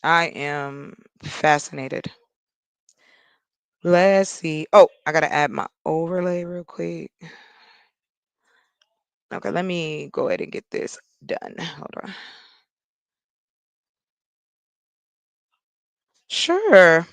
I am fascinated. Let's see. Oh, I gotta add my overlay real quick. Okay, let me go ahead and get this done. Hold on. Sure.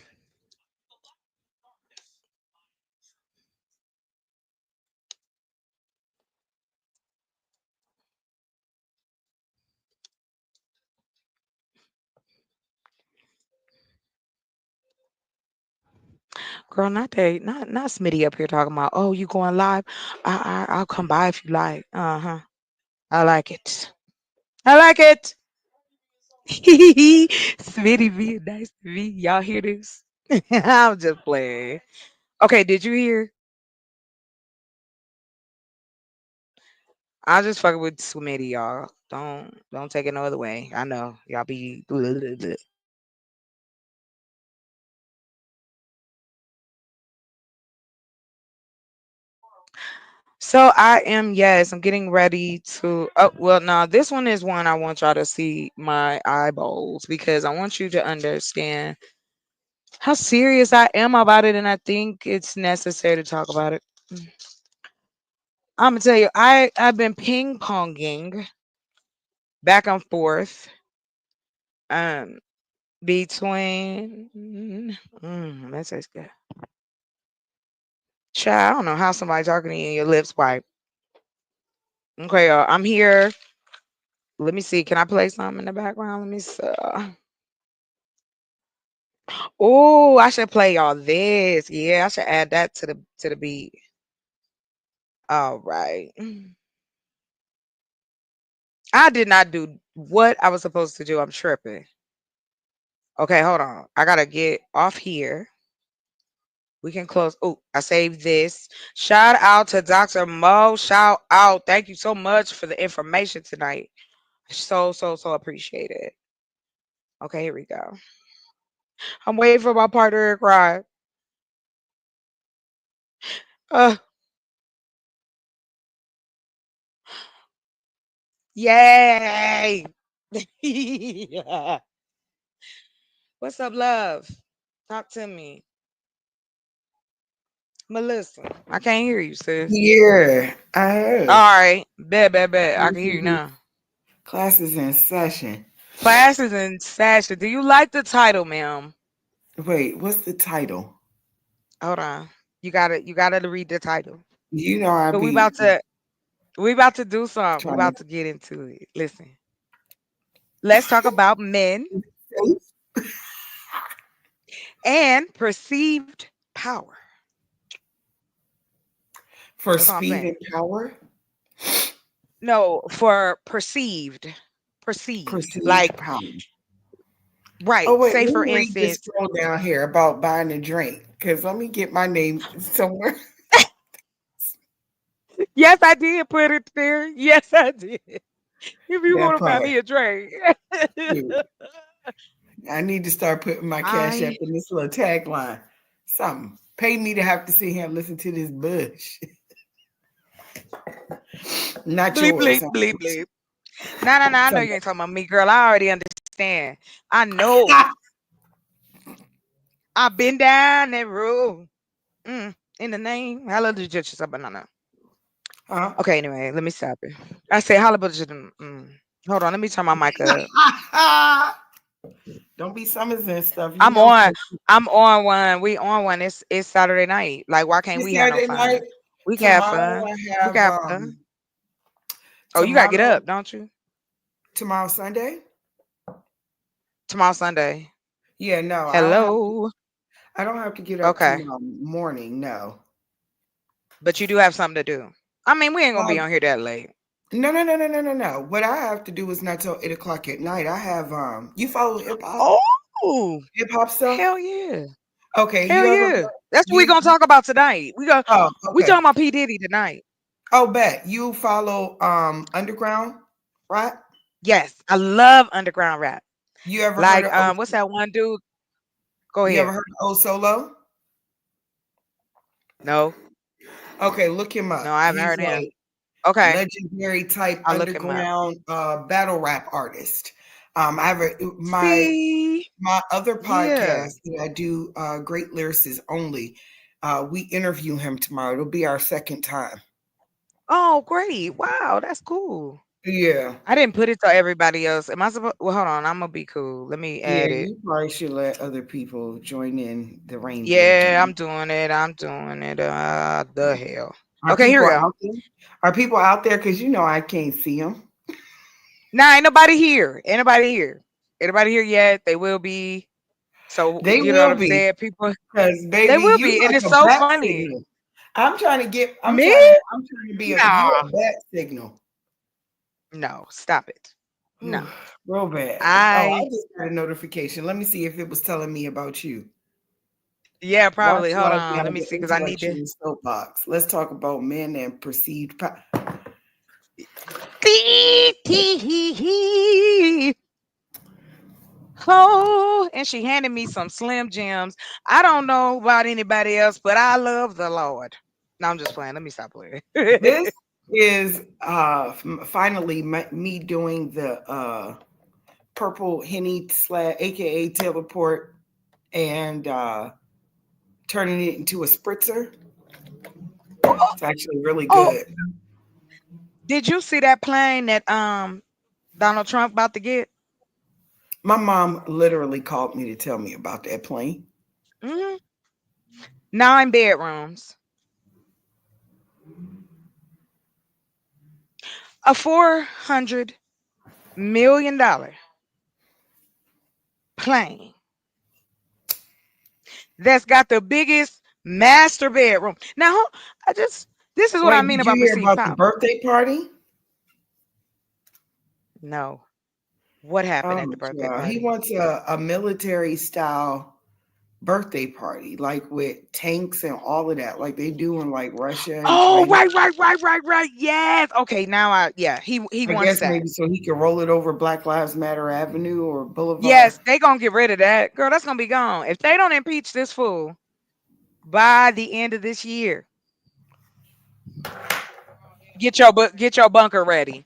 Girl, not they, not Smitty up here talking about, oh, you going live? I'll come by if you like. Uh-huh. I like it. I like it. Smitty being nice to me. Y'all hear this? I'm just playing. Okay, did you hear? I just fucking with Smitty, y'all. Don't take it no other way. I know y'all be. So I am, yes, I'm getting ready to. Oh, well, no, this one is one I want y'all to see my eyeballs because I want you to understand how serious I am about it, and I think it's necessary to talk about it. I'm gonna tell you, I've been ping ponging back and forth um between let's say good. Child, I don't know how somebody talking to you and your lips white. Okay, y'all, I'm here. Let me see. Can I play something in the background? Let me see. Oh, I should play y'all this. Yeah, I should add that to the beat. All right. I did not do what I was supposed to do. I'm tripping. Okay, hold on. I gotta get off here. We can close. Oh, I saved this. Shout out to Dr. Mo. Shout out. Thank you so much for the information tonight. So appreciate it. Okay, here we go. I'm waiting for my partner to cry. Uh, yay. What's up, love? Talk to me. Melissa. I can't hear you, sis. Yeah, I heard. All right. Bet. I can hear you now. Classes in session. Classes in session. Do you like the title, ma'am? Wait, what's the title? Hold on. You gotta read the title. You know I But be we about to do something. We trying about to get into it. Listen. Let's talk about men to and perceived power. for That's all I'm speed saying. and power, No, for perceived. Perceived. perceived Like, power. Oh right. wait, Say let for me read this instance, scroll down here about buying a drink. Cause let me get my name somewhere. yes, I did put it there. Yes, I did. If you That want to buy part. me a drink. Shoot. I need to start putting my cash up I in this little tagline. Something. Pay me to have to sit here and listen to this bush. Not bleep yours. bleep bleep bleep. No. I know you ain't talking about me, girl. I already understand. I know. I've been down that road. In the name, hallelujah, just a banana. Huh? Okay, anyway, let me stop it. I say hallelujah. Hold on, let me turn my mic up. Don't be summons and stuff. You I'm know, on. 'cause I'm on one. We on one. It's Saturday night. Like, why can't this we have no Saturday night, fun? We can have tomorrow fun. I We can have have fun. Oh, you gotta get tomorrow up, don't you? tomorrow Sunday. Tomorrow Sunday. Yeah, no, Hello. I don't have to get up Okay, tomorrow morning. No. but you do have something to do. I mean, we ain't gonna be Um, on here that late. no. What I have to do is not till 8 o'clock at night. I have you follow Oh, hip hop stuff. hell yeah. Okay, Hell you ever yeah. That's what we you gonna talk about tonight. oh We okay. talking about P. Diddy tonight. Oh bet you follow underground, right? Yes, I love underground rap. You ever heard Like, of O what's that one dude? Go you ever ahead. heard of O Solo? No, Okay, look him no, up. I haven't He's heard him. like Okay, legendary type I'll look him up. underground battle rap artist. I have See, my other yeah. podcast that I do, Great Lyricists Only. We interview him tomorrow. It'll be our second time. Oh, great. Wow, that's cool. Yeah. I didn't put it to everybody else. Am I supposed? Well, hold on. I'm gonna be cool. Let me Yeah, add it. you probably should let other people join in the rainbow Yeah, I'm game. doing it. I'm doing it. The hell. Are Okay, here people we go. out there? Are people out there? Because you know I can't see them. Nah, ain't nobody here. Ain't nobody here. Ain't nobody here yet. They will be. So They you know what will I'm be. saying? People, Because they baby, will you be, and like it's a so bat funny. signal. I'm trying to get. Me? I'm trying to be a. You Nah. a bat signal. No, stop it. No. Whew, real bad. Oh, I I just got a notification. Let me see if it was telling me about you. yeah, Watch probably. Hold life on. now. Let me The see because I need to intellectual soapbox. Let's talk about men and perceived. tee, tee, hee, hee. Oh, and she handed me some Slim Jims. I don't know about anybody else, but I love the Lord. No, I'm just playing. Let me stop playing. This is finally me doing the purple henny slash, aka teleport, and turning it into a spritzer. Oh, It's actually really oh, good. did you see that plane that Donald Trump about to get? My mom literally called me to tell me about that plane. Mhm. 9 bedrooms, a $400 million plane that's got the biggest master bedroom. Now, I just this is what I Wait, mean did you about hear perceived about the power. birthday party? No, what happened at Oh, the birthday yeah. He party? wants a military style birthday party, like with tanks and all of that, like they do in like Russia and Oh, China. right. Yes. Okay, now yeah, he I wants guess that. maybe so he can roll it over Black Lives Matter Avenue or Boulevard. Yes, they gonna get rid of that. Girl, that's gonna be gone. If they don't impeach this fool by the end of this year, get your bunker ready.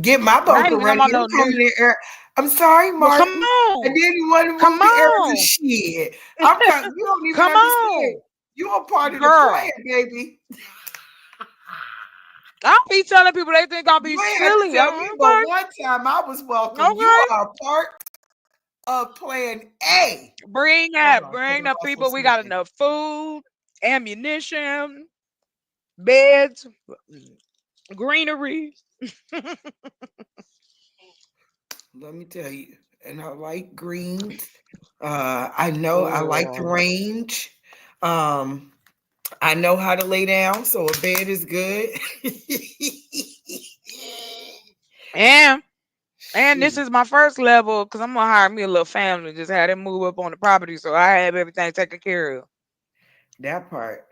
Get my And I ain't bunker even talking ready. about I'm no new. coming in air. I'm sorry, Well, come Martin. I on. didn't want to Come move the air of the on. shit. I'm coming. You don't even Come understand. on. You are part of the plan, Girl. baby. I'll be telling people they think I'll be You ain't have to silly. tell me, but Okay. one time I was welcome. You Okay. are a part of Plan A. Hold on, because Bring I'm the also people. We got smoking. enough food, ammunition, beds, greenery. Let me tell you. And I like greens. I know I like the Oh, range. Um, I know how to lay down, so a bed is good. and this Shoot, is my first level because I'm gonna hire me a little family. Just have them move up on the property, so I have everything taken care of. that part.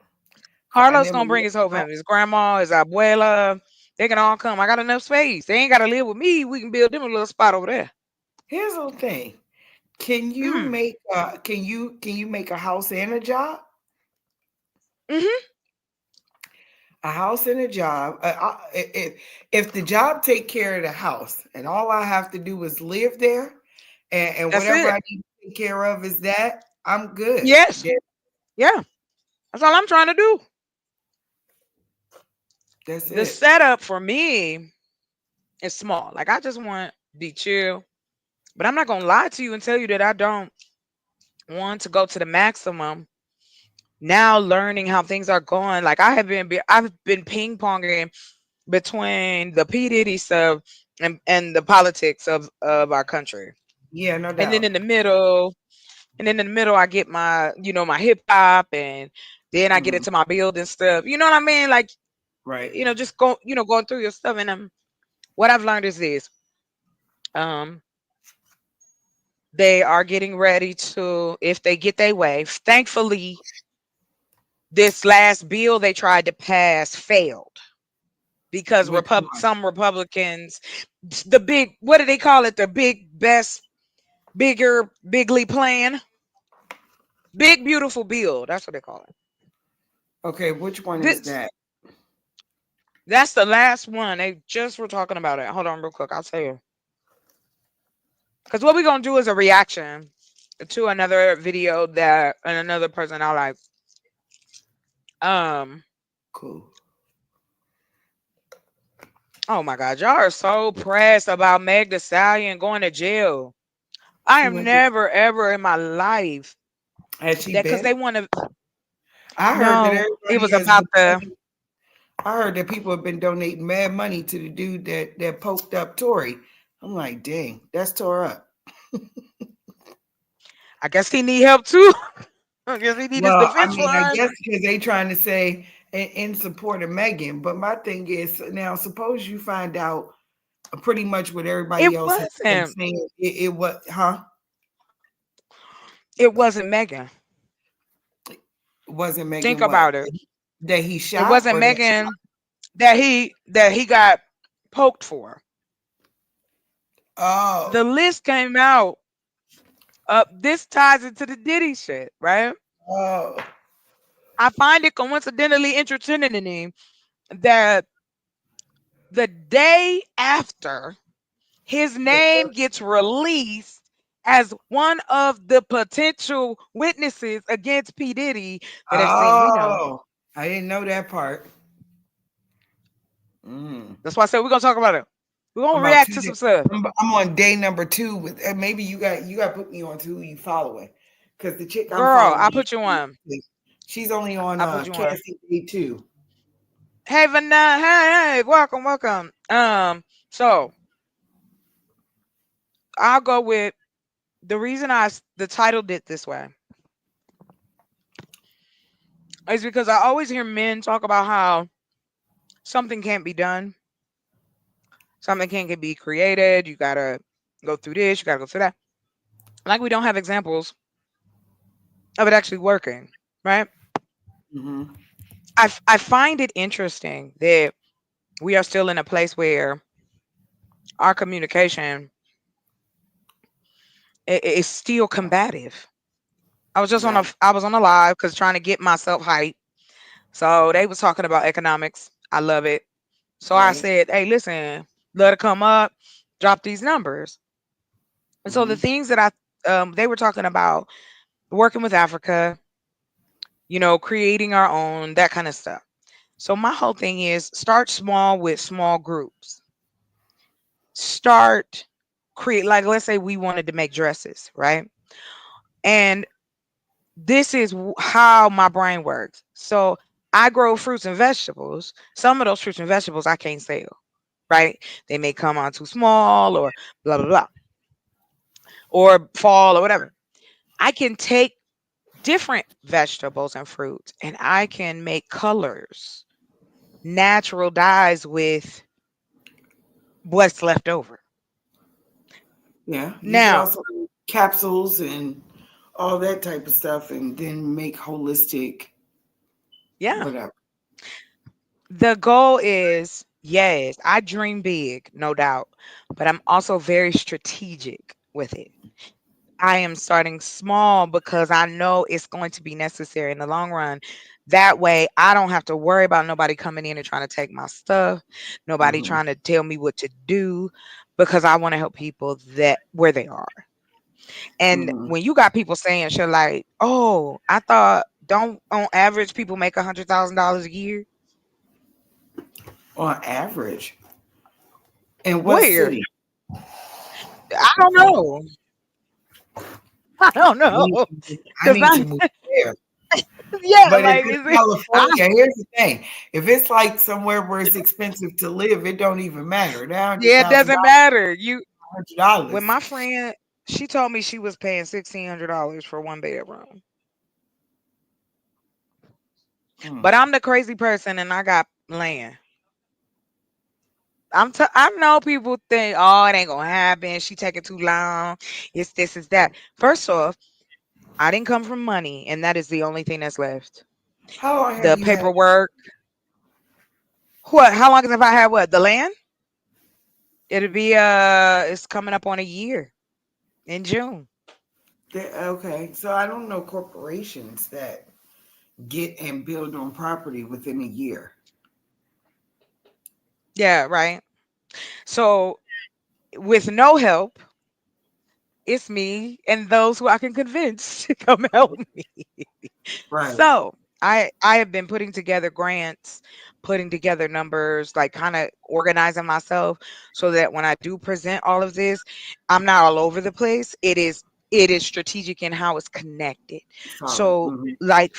Find Carlos them. gonna bring his whole family, his grandma, his abuela. They can all come. I got enough space. They ain't gotta live with me. We can build them a little spot over there. Here's the thing. Can you Mm. make can you make a house and a job? Hmm. A house and a job. If the job take care of the house, and all I have to do is live there, and That's whatever it. I need to take care of is that, I'm good. Yes. Yeah. That's all I'm trying to do. That's The it. setup for me is small. Like I just want be chill. But I'm not gonna lie to you and tell you that I don't want to go to the maximum. Now learning how things are going, like I've been ping ponging between the P Diddy stuff and the politics of our country, Yeah, no and then doubt. in the middle, I get my my hip hop, and then I get Mm, into my building stuff. You know what I mean? Like right. just going through your stuff, and what I've learned is this: um, they are getting ready to, if they get their way. Thankfully, this last bill they tried to pass failed because Which one? some Republicans, the big, what do they call it? The big, best, bigger, bigly plan, big beautiful bill. That's what they call it. Okay, which one is This that? That's the last one. They just were talking about it. Hold on, real quick. I'll tell you. Because what we're gonna do is a reaction to another video that and another person I like. Um. Cool. Oh my God, y'all are so pressed about Meg Thee Stallion going to jail. I She am went to. never ever in my life Has she that because been? they want to. I heard that No, it everybody was has about been. the. I heard that people have been donating mad money to the dude that poked up Tory. I'm like, dang, that's tore up. I guess he need help too. I guess he need his Well, I defense mean, I fund. guess because they trying to say in support of Megan. But my thing is now, suppose you find out pretty much what It everybody else has been wasn't. saying. It was, huh? It wasn't Megan. Wasn't Think Megan what about it. that he It shot wasn't or that she, Megan that he got poked for. oh, The list came out. This ties into the Diddy shit, right? oh, I find it coincidentally interesting that the day after his the name first, gets released as one of the potential witnesses against P. Diddy. The next thing we know, oh, I didn't know that part. Mm. that's why I said we're gonna talk about it. We're I'm gonna about react two. to some stuff. I'm on day number two with, and maybe you got to put me on to who you following, because the chick I'm Girl, I following, put you on. she's only on I put you on. Cassie day two. Hey Vanessa, hey, welcome, welcome. So I'll go with the reason the title did this way is because I always hear men talk about how something can't be done, something can't be created. You gotta go through this, you gotta go through that. Like we don't have examples of it actually working, right? Mm-hmm. I find it interesting that we are still in a place where our communication is still combative. Right. I was on a live because trying to get myself hyped. So they was talking about economics. I love it. So I Right. said, hey, listen, let it come up, drop these numbers. And so the Mm-hmm. things that they were talking about working with Africa, creating our own, that kind of stuff. So my whole thing is start small with small groups. Start create like let's say we wanted to make dresses, right? And this is how my brain works. So I grow fruits and vegetables. Some of those fruits and vegetables I can't sell, right? They may come on too small or blah blah blah or fall or whatever. I can take different vegetables and fruits and I can make colors, natural dyes with what's left over. Yeah. You could Now, also do capsules and all that type of stuff, and then make holistic yeah, whatever. the goal is yes, I dream big, no doubt, but I'm also very strategic with it. I am starting small because I know it's going to be necessary in the long run. That way, I don't have to worry about nobody coming in and trying to take my stuff, nobody Mm-hmm. trying to tell me what to do because I want to help people that where they are. And Mm-hmm. when you got people saying shit like, "Oh, I thought don't on average people make $100,000 a year." On average, in what Where? city? I don't know. I don't I know need I because need to I move there. yeah, But if like it's is it? I California, here's the thing: if it's like somewhere where it's expensive to live, it don't even matter. That hundred yeah, it thousand doesn't dollars, matter. You when $100. my friend she told me she was paying $1,600 for one bedroom, Mm. but I'm the crazy person and I got land. I know people think, oh, it ain't gonna happen. She taking too long. It's this, it's that. First off, I didn't come from money, and that is the only thing that's left. How long have The you had? paperwork. What? How long have I had what? The land? It'll be it's coming up on a year in June. Okay, so I don't know corporations that get and build on property within a year. Yeah, right. So with no help, it's me and those who I can convince to come help me. Right. So I have been putting together grants, putting together numbers, like kind of organizing myself so that when I do present all of this, I'm not all over the place. It is strategic in how it's connected. Solid. So like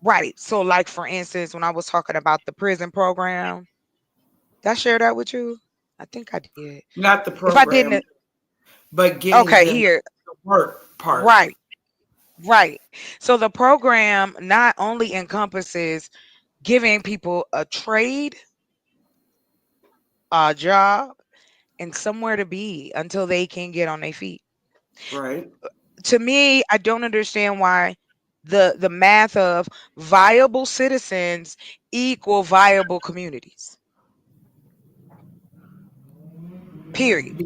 right. So like for instance, when I was talking about the prison program, did I share that with you? I think I did. Not the If I didn't, program, but getting okay, them here. the work part. Right. Right. So the program not only encompasses giving people a trade, a job, and somewhere to be until they can get on their feet. Right. To me, I don't understand why the math of viable citizens equal viable communities. Period.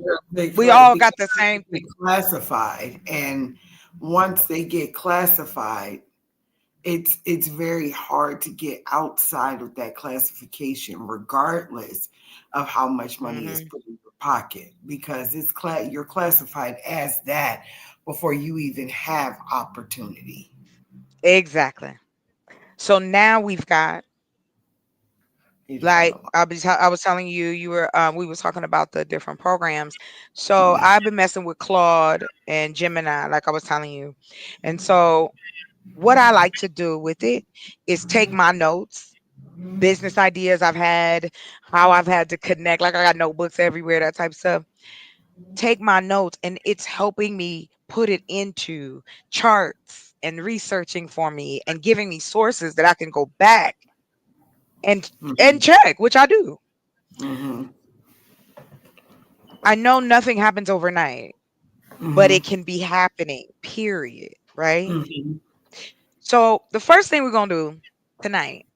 We all Because got the same they thing. get classified, and once they get classified, it's very hard to get outside of that classification, regardless of how much money is Hmm. put in your pocket, because you're classified as that before you even have opportunity. Exactly. So now we've got You've got a like lot. I was telling you, you were we was talking about the different programs. So Yeah. I've been messing with Claude and Gemini, like I was telling you. And so what I like to do with it is take my notes, business ideas I've had, how I've had to connect, like I got notebooks everywhere, that type of stuff. Take my notes and it's helping me put it into charts and researching for me and giving me sources that I can go back and Hmm. check, which I do. Hmm. I know nothing happens overnight, but Hmm. it can be happening, period. Right? Hmm. So the first thing we're gonna do tonight,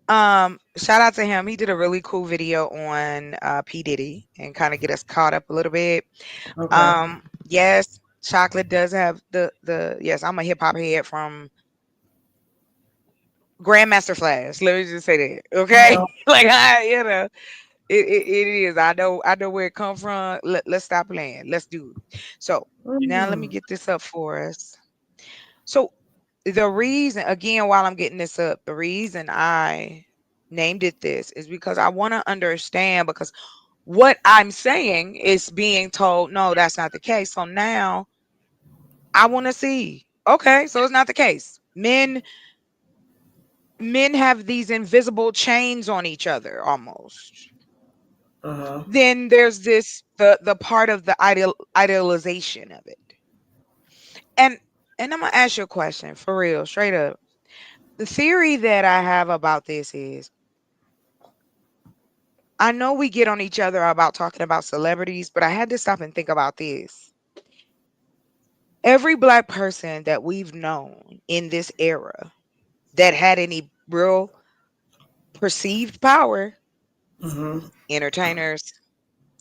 shout out to him. He did a really cool video on P. Diddy and kind of get us caught up a little bit. Okay. Yes, chocolate does have the yes, I'm a hip hop head from Grandmaster Flash. Let me just say that. Okay. Yeah. Like it is. I know where it come from. Let's stop playing. Let's do it. So now let me Mm. get this up for us. So the reason, again, while I'm getting this up, the reason I named it this is because I want to understand because what I'm saying is being told, no, that's not the case. So now I want to see. Okay, so it's not the case. Men have these invisible chains on each other almost. Uh-huh. Then there's this the part of the idealization of it. And I'm gonna ask you a question for real, straight up. The theory that I have about this is I know we get on each other about talking about celebrities, but I had to stop and think about this. Every black person that we've known in this era that had any real perceived power, Hmm. entertainers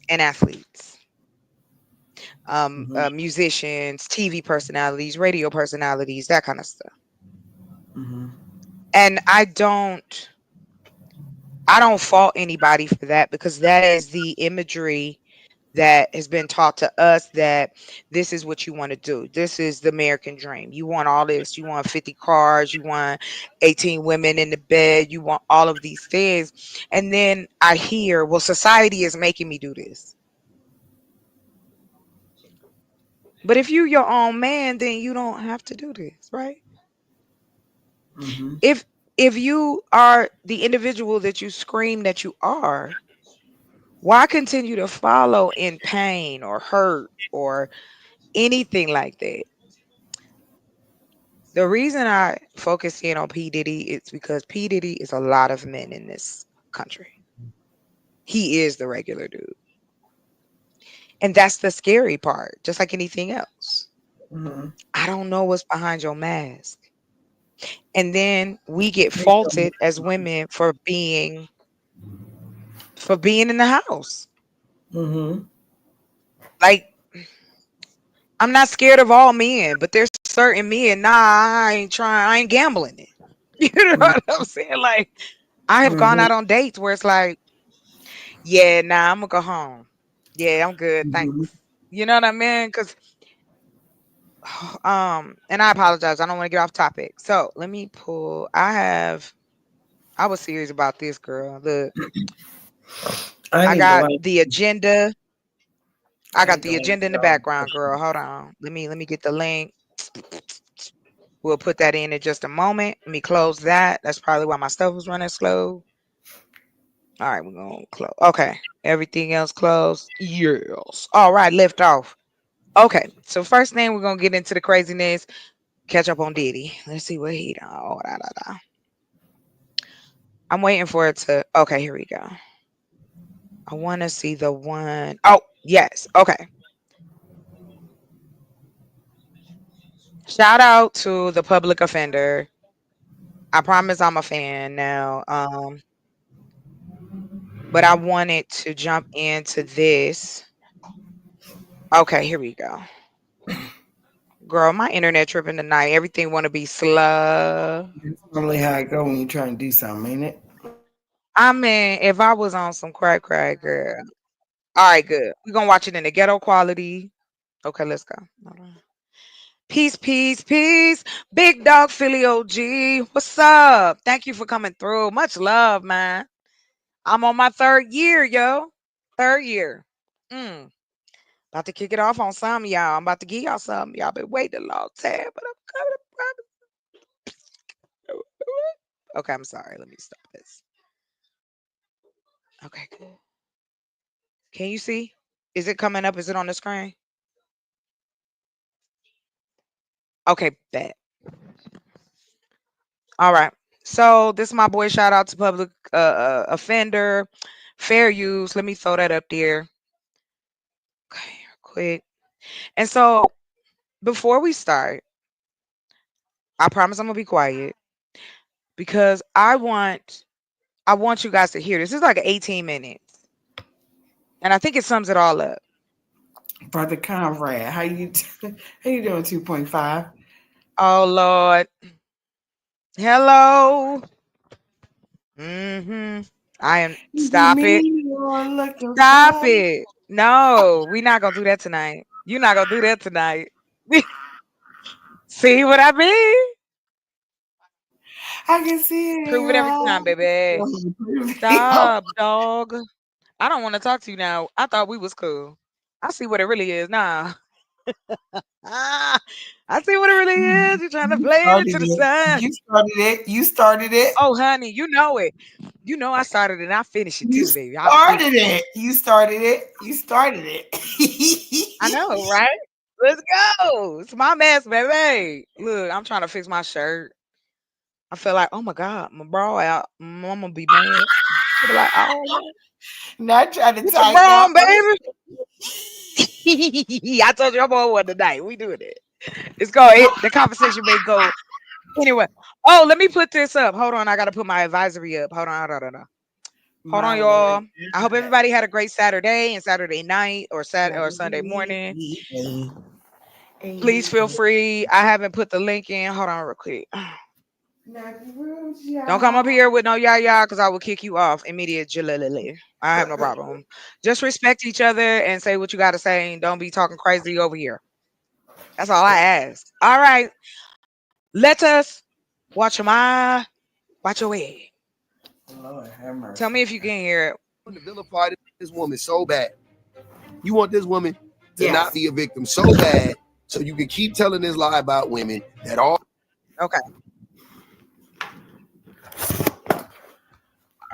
and athletes, Hmm. musicians, TV personalities, radio personalities, that kind of stuff. Hmm. And I don't fault anybody for that because that is the imagery that has been taught to us that this is what you want to do. This is the American dream. You want all this. You want 50 cars. You want 18 women in the bed. You want all of these things. And then I hear, well, society is making me do this. But if you your own man, then you don't have to do this, right? Hmm. If you are the individual that you scream that you are, why continue to follow in pain or hurt or anything like that? The reason I focus in on P. Diddy is because P. Diddy is a lot of men in this country. He is the regular dude. And that's the scary part, just like anything else. Hmm. I don't know what's behind your mask. And then we get They don't. faulted as women for being in the house. Hmm. Like I'm not scared of all men, but there's certain men, nah, I ain't gambling it. You know what I'm saying? Like I have gone Hmm. out on dates where it's like Yeah, nah, I'm gonna go home. Yeah, I'm good. Mhm. Thanks. You know what I mean? Cause and I apologize. I don't want to get off topic. So let me pull. I was serious about this girl. Look, I I need to got like. the agenda. I I got need to the like agenda in the y'all. background, girl. Hold on. Let me get the link. We'll put that in just a moment. Let me close that. That's probably why my stuff was running slow. All right, we're gonna close. Okay. Everything else closed. Yes. All right, lift off. Okay. So first thing we're gonna get into the craziness. Catch up on Diddy. Let's see what he done. Oh, da, da, da. I'm waiting for it to. Okay, here we go. I want to see the one. Oh, yes. Okay. Shout out to the public offender. I promise I'm a fan now. But I wanted to jump into this. Okay, here we go. Girl, my internet tripping tonight. Everything want to be slow. It's normally how it go when you try to do something, ain't it? I mean, if I was on some crack, girl. All right, good. We're gonna watch it in the ghetto quality. Okay, let's go. Hold on. Peace, peace, peace. Big dog Philly OG. What's up? Thank you for coming through. Much love, man. I'm on my third year, yo. Third year. Mm. About to kick it off on some, y'all. I'm about to give y'all some. Y'all been waiting a long time, but I'm coming. I promise. Okay, I'm sorry. Let me stop this. Okay, good. Can you see? Is it coming up? Is it on the screen? Okay, bet. All right. So this is my boy. Shout out to public offender, fair use. Let me throw that up there. Okay, quick. And so before we start, I promise I'm gonna be quiet because I want you guys to hear this. This is like 18 minutes, and I think it sums it all up. Brother Conrad, how you doing? 2.5. Oh Lord, hello. I am. You Stop it. mean you're looking Stop for? it. No, we not gonna do that tonight. You're not gonna do that tonight. See what I mean? I can see it in Prove it your every time, eyes. baby. Stop, dog. I don't want to talk to you now. I thought we was cool. I see what it really is now. Ah, I see what it really is. You're trying to You play it started into the it. sun. You started it. You started it. Oh, honey, you know it. You know I started it and I finish it You too, baby. I started finish it. it. You started it. You started I it. know, right? Let's go. It's my mess, baby. Look, I'm trying to fix my shirt. I feel like, oh my God, my bra out. Mama be mad. She'll be like, oh, man, Not trying to get your tighten bra up. on, baby. I told you I'm on one tonight. We doing it. It's going. The conversation may go anyway. Oh, let me put this up. Hold on, I gotta put my advisory up. Hold on, My Lord. y'all. I hope everybody had a great Saturday and Saturday night or Sunday morning. Please feel free. I haven't put the link in. Hold on, real quick. Don't come up here with no yah because I will kick you off immediately. I have no problem. Just respect each other and say what you got to say and don't be talking crazy over here. That's all I ask. All right. Let us watch your eye, watch your way. Lord have Tell mercy. me if you can hear it. To vilify this woman so bad. You want this woman to not Yes. be a victim so bad, so you can keep telling this lie about women that all Okay.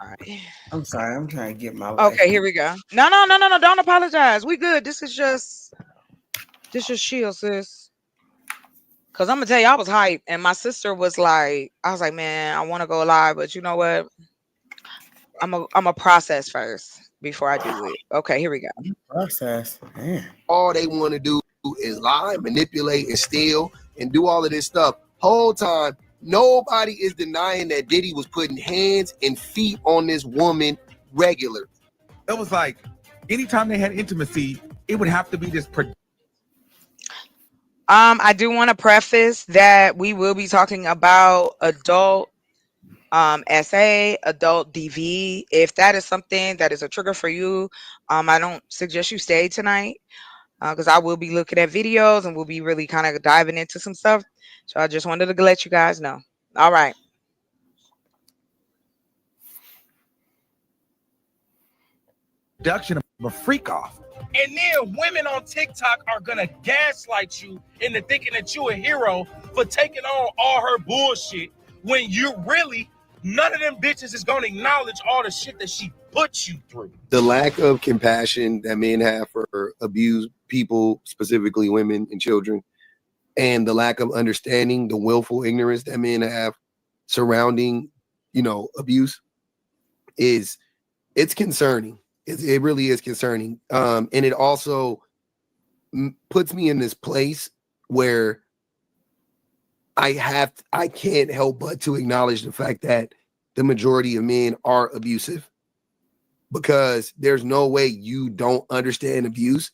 All right. I'm sorry. I'm trying to get my life. Okay, here we go. No. Don't apologize. We good. This is chill, sis. Cause I'm gonna tell you, I was hyped, and my sister was like, I was like, man, I want to go live, but you know what? I'm a process first before I do it. Okay, here we go. Process. Man. they want to do is lie, manipulate, and steal, and do all of this stuff. Whole time, nobody is denying that Diddy was putting hands and feet on this woman regular. It was like anytime they had intimacy, it would have to be this. I do want to preface that we will be talking about adult SA, adult DV. If that is something that is a trigger for you, I don't suggest you stay tonight because I will be looking at videos and we'll be really kind of diving into some stuff. So I just wanted to let you guys know. All right. Production of a freak off. And then women on TikTok are gonna gaslight you into thinking that you a hero for taking on all her bullshit when you really none of them bitches is gonna acknowledge all the shit that she put you through. The lack of compassion that men have for abused people, specifically women and children, and the lack of understanding, the willful ignorance that men have surrounding, abuse it's concerning. It really is concerning. And it also puts me in this place where I can't help but to acknowledge the fact that the majority of men are abusive, because there's no way you don't understand abuse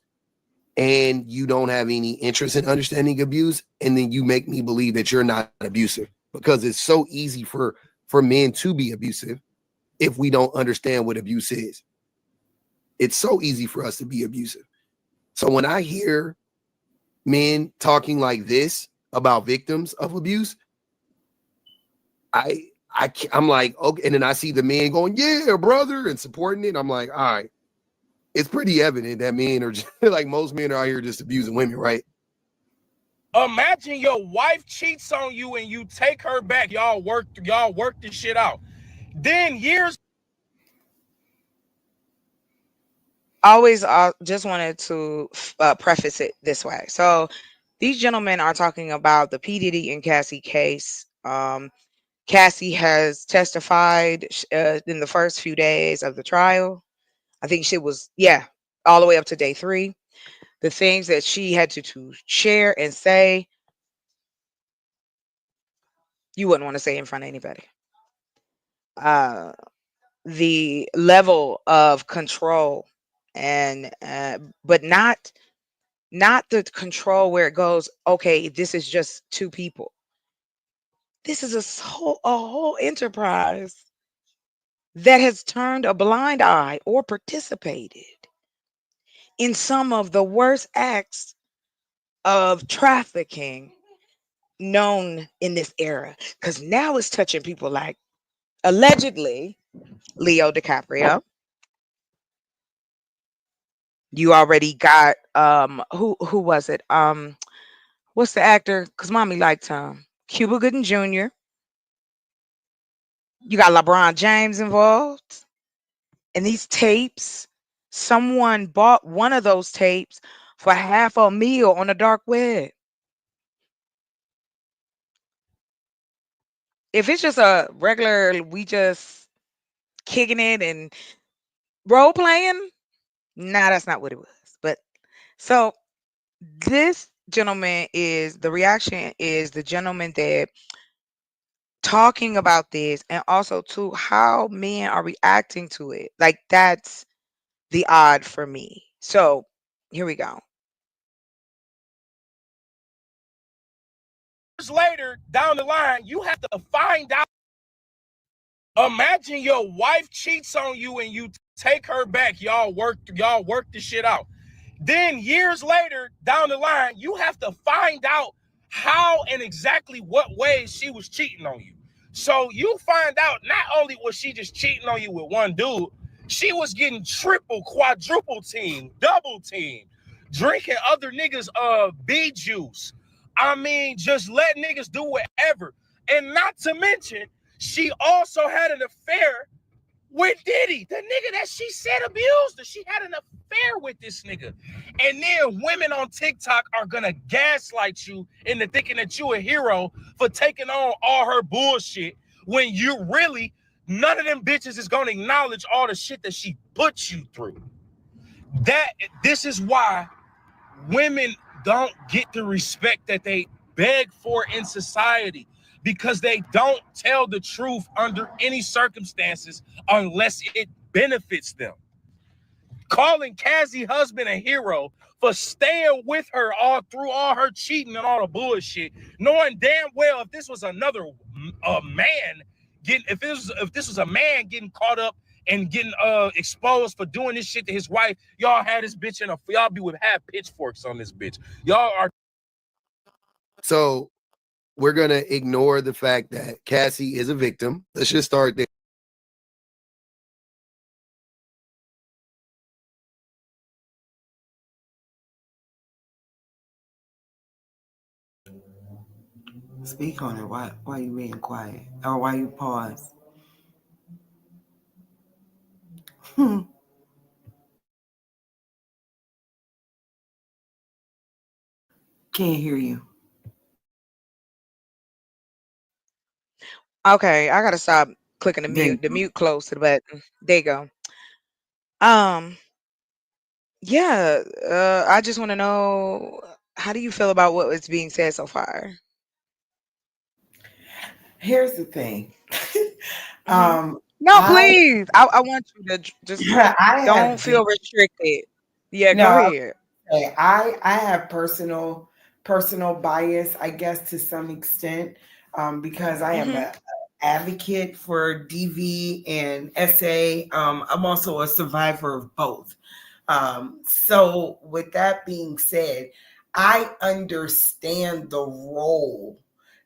and you don't have any interest in understanding abuse, and then you make me believe that you're not abusive, because it's so easy for men to be abusive if we don't understand what abuse is. It's so easy for us to be abusive. So when I hear men talking like this about victims of abuse, I'm like, okay. And then I see the men going, yeah, brother, and supporting it. I'm like, all right. It's pretty evident that men are just, like most men are out here just abusing women, right? Imagine your wife cheats on you and you take her back. Y'all work this shit out. Then years. Always just wanted to preface it this way. So these gentlemen are talking about the P. Diddy and Cassie case. Cassie has testified in the first few days of the trial. I think she was, yeah, all the way up to day 3. The things that she had to share and say, you wouldn't want to say in front of anybody. Uh, the level of control and but not the control where it goes, okay, this is just 2 people. This is a whole enterprise that has turned a blind eye or participated in some of the worst acts of trafficking known in this era. Because now it's touching people like allegedly Leo DiCaprio. You already got who was it? What's the actor? Because mommy liked him. Cuba Gooding Jr. You got LeBron James involved. And these tapes, someone bought one of those tapes for half a meal on the dark web. If it's just a regular, we just kicking it and role playing, nah, that's not what it was. But so this gentleman is the reaction is the gentleman that talking about this, and also to how men are reacting to it. Like that's the odd for me. So here we go. Years later, down the line, you have to find out. Imagine your wife cheats on you and you take her back. Y'all work this shit out. Then years later, down the line, you have to find out how and exactly what ways she was cheating on you. So you find out not only was she just cheating on you with one dude, she was getting triple, quadruple team, double team, drinking other niggas bee juice. I mean, just let niggas do whatever. And not to mention, she also had an affair with Diddy, the nigga that she said abused her. She had an affair with this nigga. And then women on TikTok are gonna gaslight you into thinking that you a hero for taking on all her bullshit when you really, none of them bitches is gonna acknowledge all the shit that she put you through. This is why women don't get the respect that they beg for in society, because they don't tell the truth under any circumstances unless it benefits them. Calling Cassie husband a hero for staying with her all through all her cheating and all the bullshit, knowing damn well if this was another man getting, if this was a man getting caught up and getting exposed for doing this shit to his wife, y'all had this bitch in a, y'all be would have pitchforks on this bitch. Y'all are. So we're gonna ignore the fact that Cassie is a victim. Let's just start there. Speak on it. Why you being quiet? Or why you pause? Hmm. Can't hear you. Okay, I gotta stop clicking the There you mute. The go. mute close to the button. There you go. Um, yeah. I just want to know, how do you feel about what was being said so far? Here's the thing. Hmm. um, No, I please. I want you to just I don't have been feel restricted. Yeah, go no. ahead. Okay, I have personal bias, I guess, to some extent, because I am Hmm. a advocate for DV and SA. I'm also a survivor of both. So with that being said, I understand the role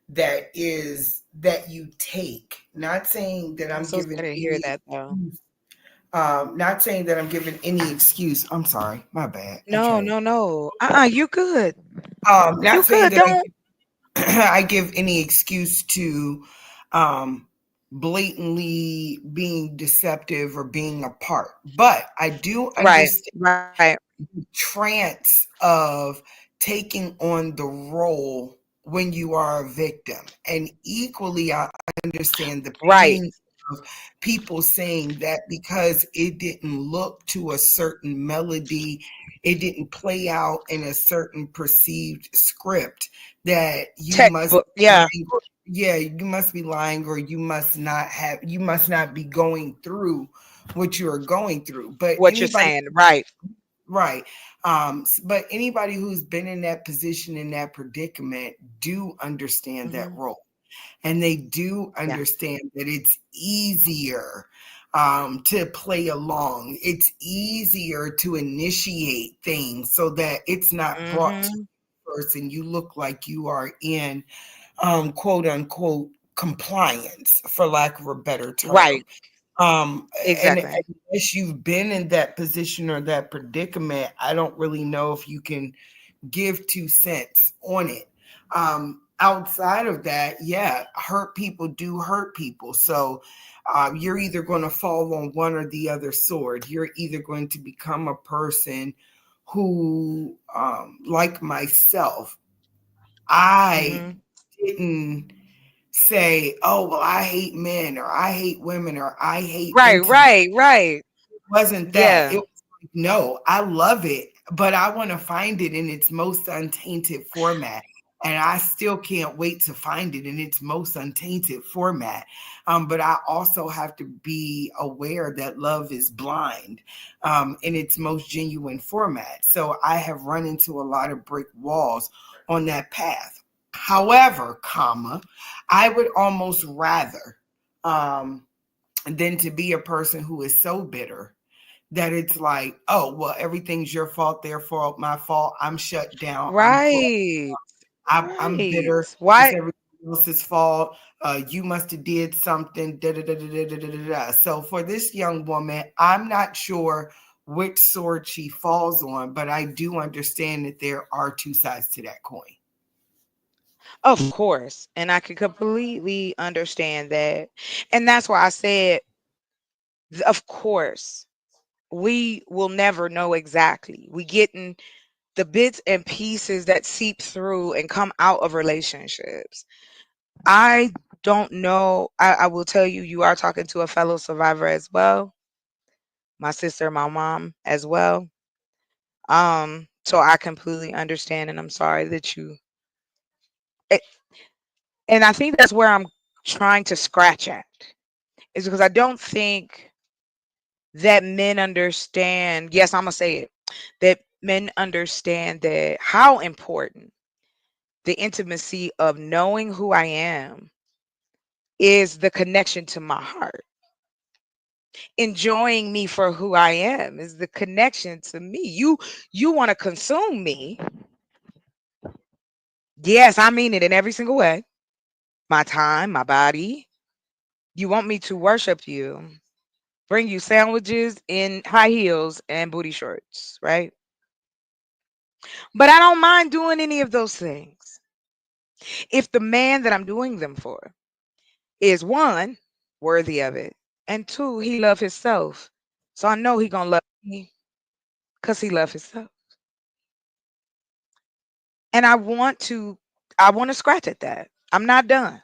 that you take. Not saying that I'm I'm so giving sorry to hear any that, though. excuse. Not saying that I'm giving any excuse. I'm sorry, my bad. I No, try to. no, no. You good. Not You saying good. that Don't. I give any excuse to um, blatantly being deceptive or being a part, but I do Right, understand right. the trance of taking on the role when you are a victim, and equally, I understand the Right. pain of people saying that because it didn't look to a certain melody, it didn't play out in a certain perceived script, that you must Textbook. Yeah. be lying, yeah, you must be lying, or you must not be going through what you are going through. But What you're anybody, saying. Right. right, but anybody who's been in that position, in that predicament, do understand that Hmm. role, and they do Yeah. understand that it's easier to play along. It's easier to initiate things so that it's not brought to Hmm. you first, and you look like you are in quote unquote compliance, for lack of a better term. Right. Um, and Exactly. unless you've been in that position or that predicament, I don't really know if you can give 2 cents on it. Outside of that, yeah, hurt people do hurt people. So you're either going to fall on one or the other sword. You're either going to become a person who, like myself, I Hmm. didn't say, oh, well, I hate men, or I hate women, or I hate Right. intimacy. Right. Right. Wasn't that. It Yeah. was like, no, I love it, but I want to find it in its most untainted format. And I still can't wait to find it in its most untainted format. But I also have to be aware that love is blind in its most genuine format. So I have run into a lot of brick walls on that path. However, comma, I would almost rather than to be a person who is so bitter that it's like, oh, well, everything's your fault, therefore my fault. I'm shut down. I'm closed. Right. I'm Right. bitter. It's Why? everybody else's fault. You must have did something. Da, da, da, da, da, da, da, da, da. So for this young woman, I'm not sure which sword she falls on, but I do understand that there are two sides to that coin. Of course. And I can completely understand that. And that's why I said, of course, we will never know exactly. We getting the bits and pieces that seep through and come out of relationships. I don't know. I will tell you, you are talking to a fellow survivor as well. My sister, my mom as well. So I completely understand, and I'm sorry that you. It, and I think that's where I'm trying to scratch at, is because I don't think that men understand. Yes, I'm gonna say it. That men understand that how important the intimacy of knowing who I am is the connection to my heart. Enjoying me for who I am is the connection to me. You want to consume me. Yes, I mean it in every single way. My time, my body. You want me to worship you. Bring you sandwiches in high heels and booty shorts, right? But I don't mind doing any of those things if the man that I'm doing them for is one, worthy of it, and two, he love himself. So I know he gonna love me because he love himself. And I want to scratch at that. I'm not done.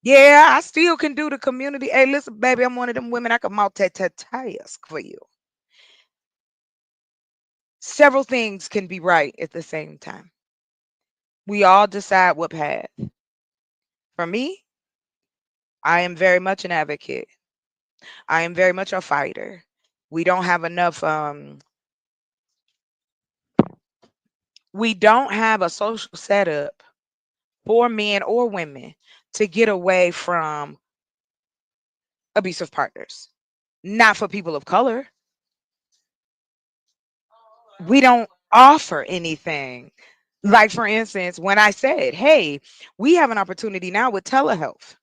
Yeah, I still can do the community. Hey, listen, baby, I'm one of them women. I can multitask for you. Several things can be right at the same time. We all decide what path. For me, I am very much an advocate. I am very much a fighter. We don't have enough we don't have a social setup for men or women to get away from abusive partners. Not for people of color. We don't offer anything. Like for instance, when I said, "Hey, we have an opportunity now with telehealth."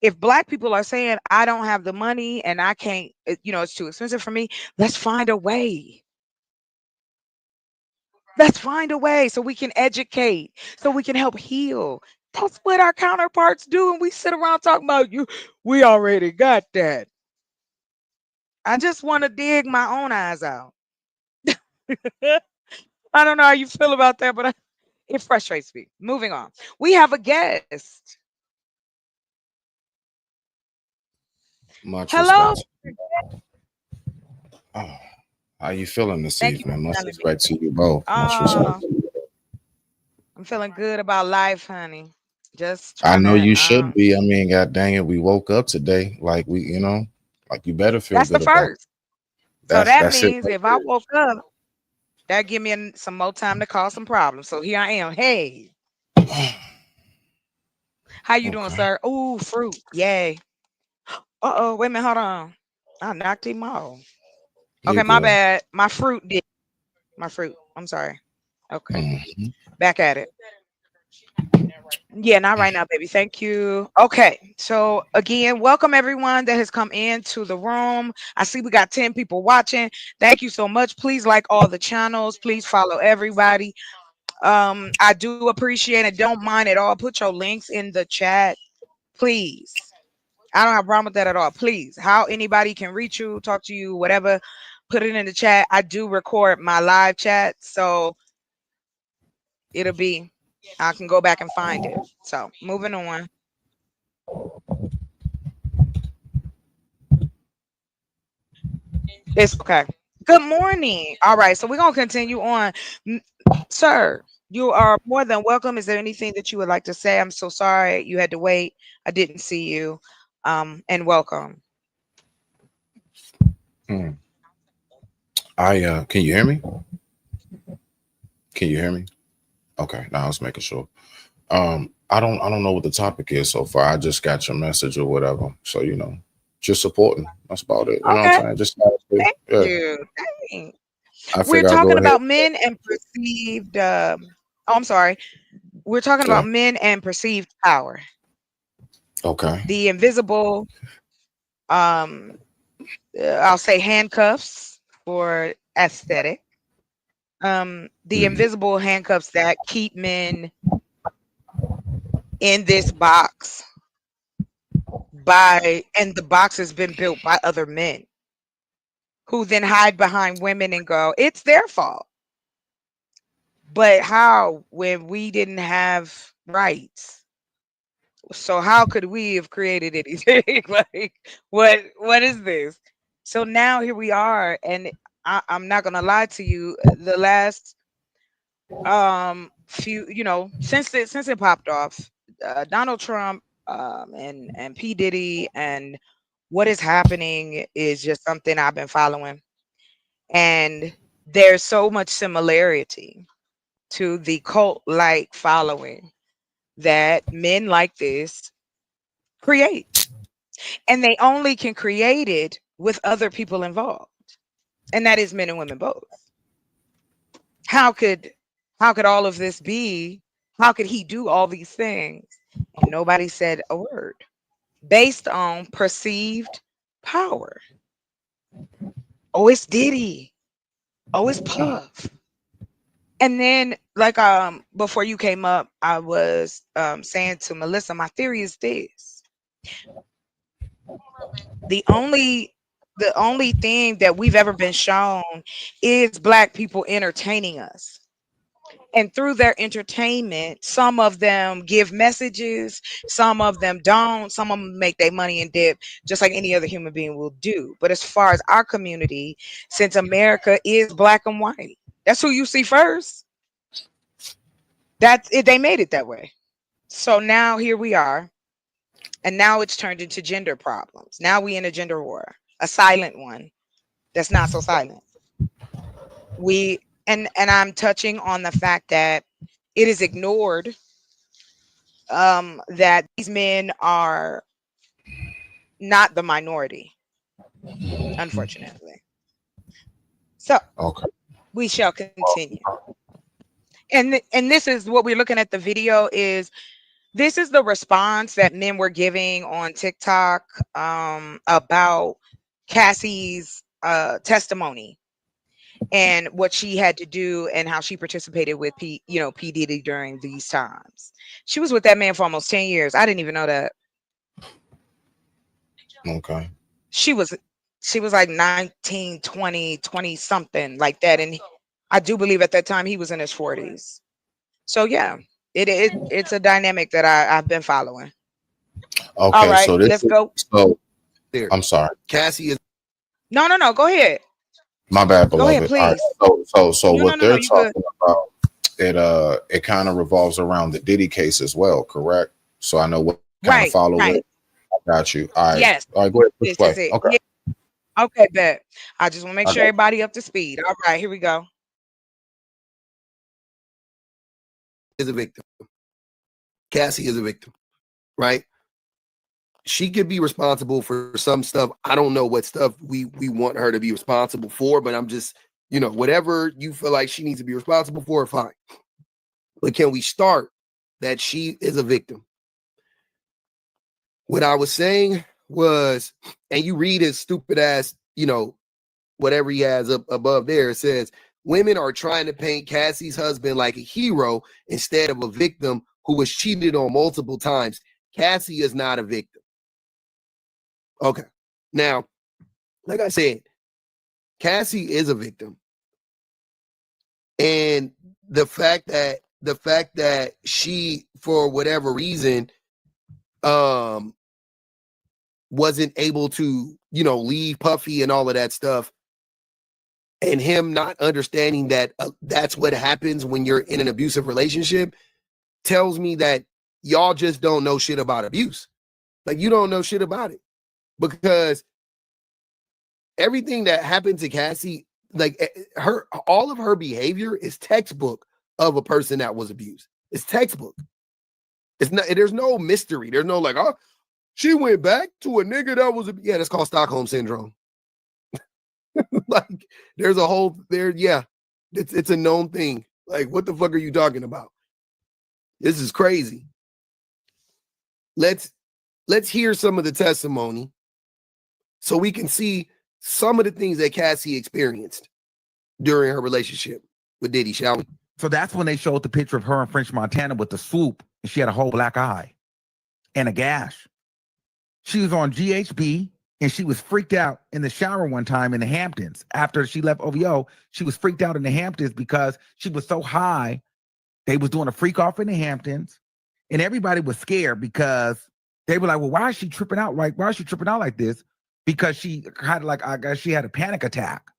If black people are saying, "I don't have the money and I can't, it's too expensive for me," let's find a way. Let's find a way so we can educate, so we can help heal. That's what our counterparts do. And we sit around talking about you. We already got that. I just want to dig my own eyes out. I don't know how you feel about that, but it frustrates me. Moving on. We have a guest. Much Hello. respect. Oh, how you feeling this Thank you evening? Much for telling me. respect to you both. Much Uh, respect. I'm feeling good about life, honey. Just I trying know to you should be. I mean, god dang it, we woke up today. Like you better feel that's the good about first. So that's that that's it means right if I woke up, that give me some more time to cause some problems. So here I am. Hey, there. how you doing, Okay. sir? Ooh, fruit. Yay. Uh-oh, wait a minute, hold on. I knocked him off. You Okay, my good. bad. My fruit did. My fruit. I'm sorry. Okay. Mhm. Back at it. Yeah, not right now, baby. Thank you. Okay. So again, welcome everyone that has come into the room. I see we got 10 people watching. Thank you so much. Please like all the channels. Please follow everybody. I do appreciate it. Don't mind at all. Put your links in the chat, please. I don't have a problem with that at all. Please. How anybody can reach you, talk to you, whatever. Put it in the chat. I do record my live chat. So it'll be I can go back and find it. So moving on. It's okay. Good morning. All right, so we're gonna continue on. M- Sir, you are more than welcome. Is there anything that you would like to say? I'm so sorry you had to wait. I didn't see you. And welcome. Hmm. I can you hear me? Can you hear me? Okay, now I was making sure. I don't know what the topic is so far. I just got your message or whatever. So, just supporting. That's about it. You know what I'm Okay, saying? Just thank yeah. you. Thanks. I We're figure I'll go talking ahead. about men and perceived. Oh, I'm sorry. We're talking Yeah. about men and perceived power. Okay. The invisible. Um, I'll say handcuffs for aesthetic. The Mhm. invisible handcuffs that keep men in this box and the box has been built by other men who then hide behind women and go, it's their fault. But how when we didn't have rights? So how could we have created anything? Like what is this? So now here we are, and I'm not gonna lie to you. The last few, since it popped off, Donald Trump and P Diddy and what is happening is just something I've been following, and there's so much similarity to the cult like following that men like this create. And they only can create it with other people involved. And that is men and women both. How could all of this be? How could he do all these things? And nobody said a word based on perceived power. Oh, it's Diddy. Oh, it's Puff. And then, like, before you came up, I was saying to Melissa, my theory is this: the only thing that we've ever been shown is black people entertaining us. And through their entertainment, some of them give messages, some of them don't, some of them make their money in dip, just like any other human being will do. But as far as our community, since America is black and white, that's who you see first. That's it. They made it that way. So now here we are. And now it's turned into gender problems. Now we in a gender war, a silent one that's not so silent. We and I'm touching on the fact that it is ignored that these men are not the minority, unfortunately. So Okay. we shall continue. And this is what we're looking at. The video is this is the response that men were giving on TikTok about Cassie's testimony and what she had to do and how she participated with P Diddy during these times. She was with that man for almost 10 years. I didn't even know that. Okay. She was like 19, 20, 20 something like that. And I do believe at that time he was in his 40s. So yeah, it's a dynamic that I've been following. All Okay. right, So this let's is go. so. There. I'm sorry. Cassie is No. Go ahead. My bad, Go ahead, beloved. All right. please. So what No. they're You good. talking about, it kind of revolves around the Diddy case as well, correct? So I know what kind of Right, follow right. with. I got you. All right. Yes, All right. Go ahead. Push this is play. it. Okay. Yeah. Okay, bet. I just want to make I sure got everybody up to speed. All right, here we go. a victim. Cassie is a victim, right? She could be responsible for some stuff. I don't know what stuff we want her to be responsible for, but I'm just, whatever you feel like she needs to be responsible for, fine. But can we start that she is a victim? What I was saying was, and you read his stupid ass, whatever he has up above there, it says, women are trying to paint Cassie's husband like a hero instead of a victim who was cheated on multiple times. Cassie is not a victim. Okay. Now, like I said, Cassie is a victim. And the fact that she, for whatever reason, wasn't able to, leave Puffy and all of that stuff, and him not understanding that that's what happens when you're in an abusive relationship, tells me that y'all just don't know shit about abuse. Like, you don't know shit about it, because everything that happened to Cassie, like all of her behavior is textbook of a person that was abused. It's textbook. It's not. There's no mystery. There's no like, oh, she went back to a nigga that was yeah. That's called Stockholm syndrome. Like, there's a whole there. Yeah, it's a known thing. Like, what the fuck are you talking about? This is crazy. Let's hear some of the testimony so we can see some of the things that Cassie experienced during her relationship with Diddy, shall we? So that's when they showed the picture of her in French Montana with the swoop, and she had a whole black eye and a gash. She was on GHB, and she was freaked out in the shower one time in the Hamptons. After she left OVO, she was freaked out in the Hamptons because she was so high. They was doing a freak off in the Hamptons, and everybody was scared because they were like, well, why is she tripping out? Like, why is she tripping out like this? Because she had, like, I guess she had a panic attack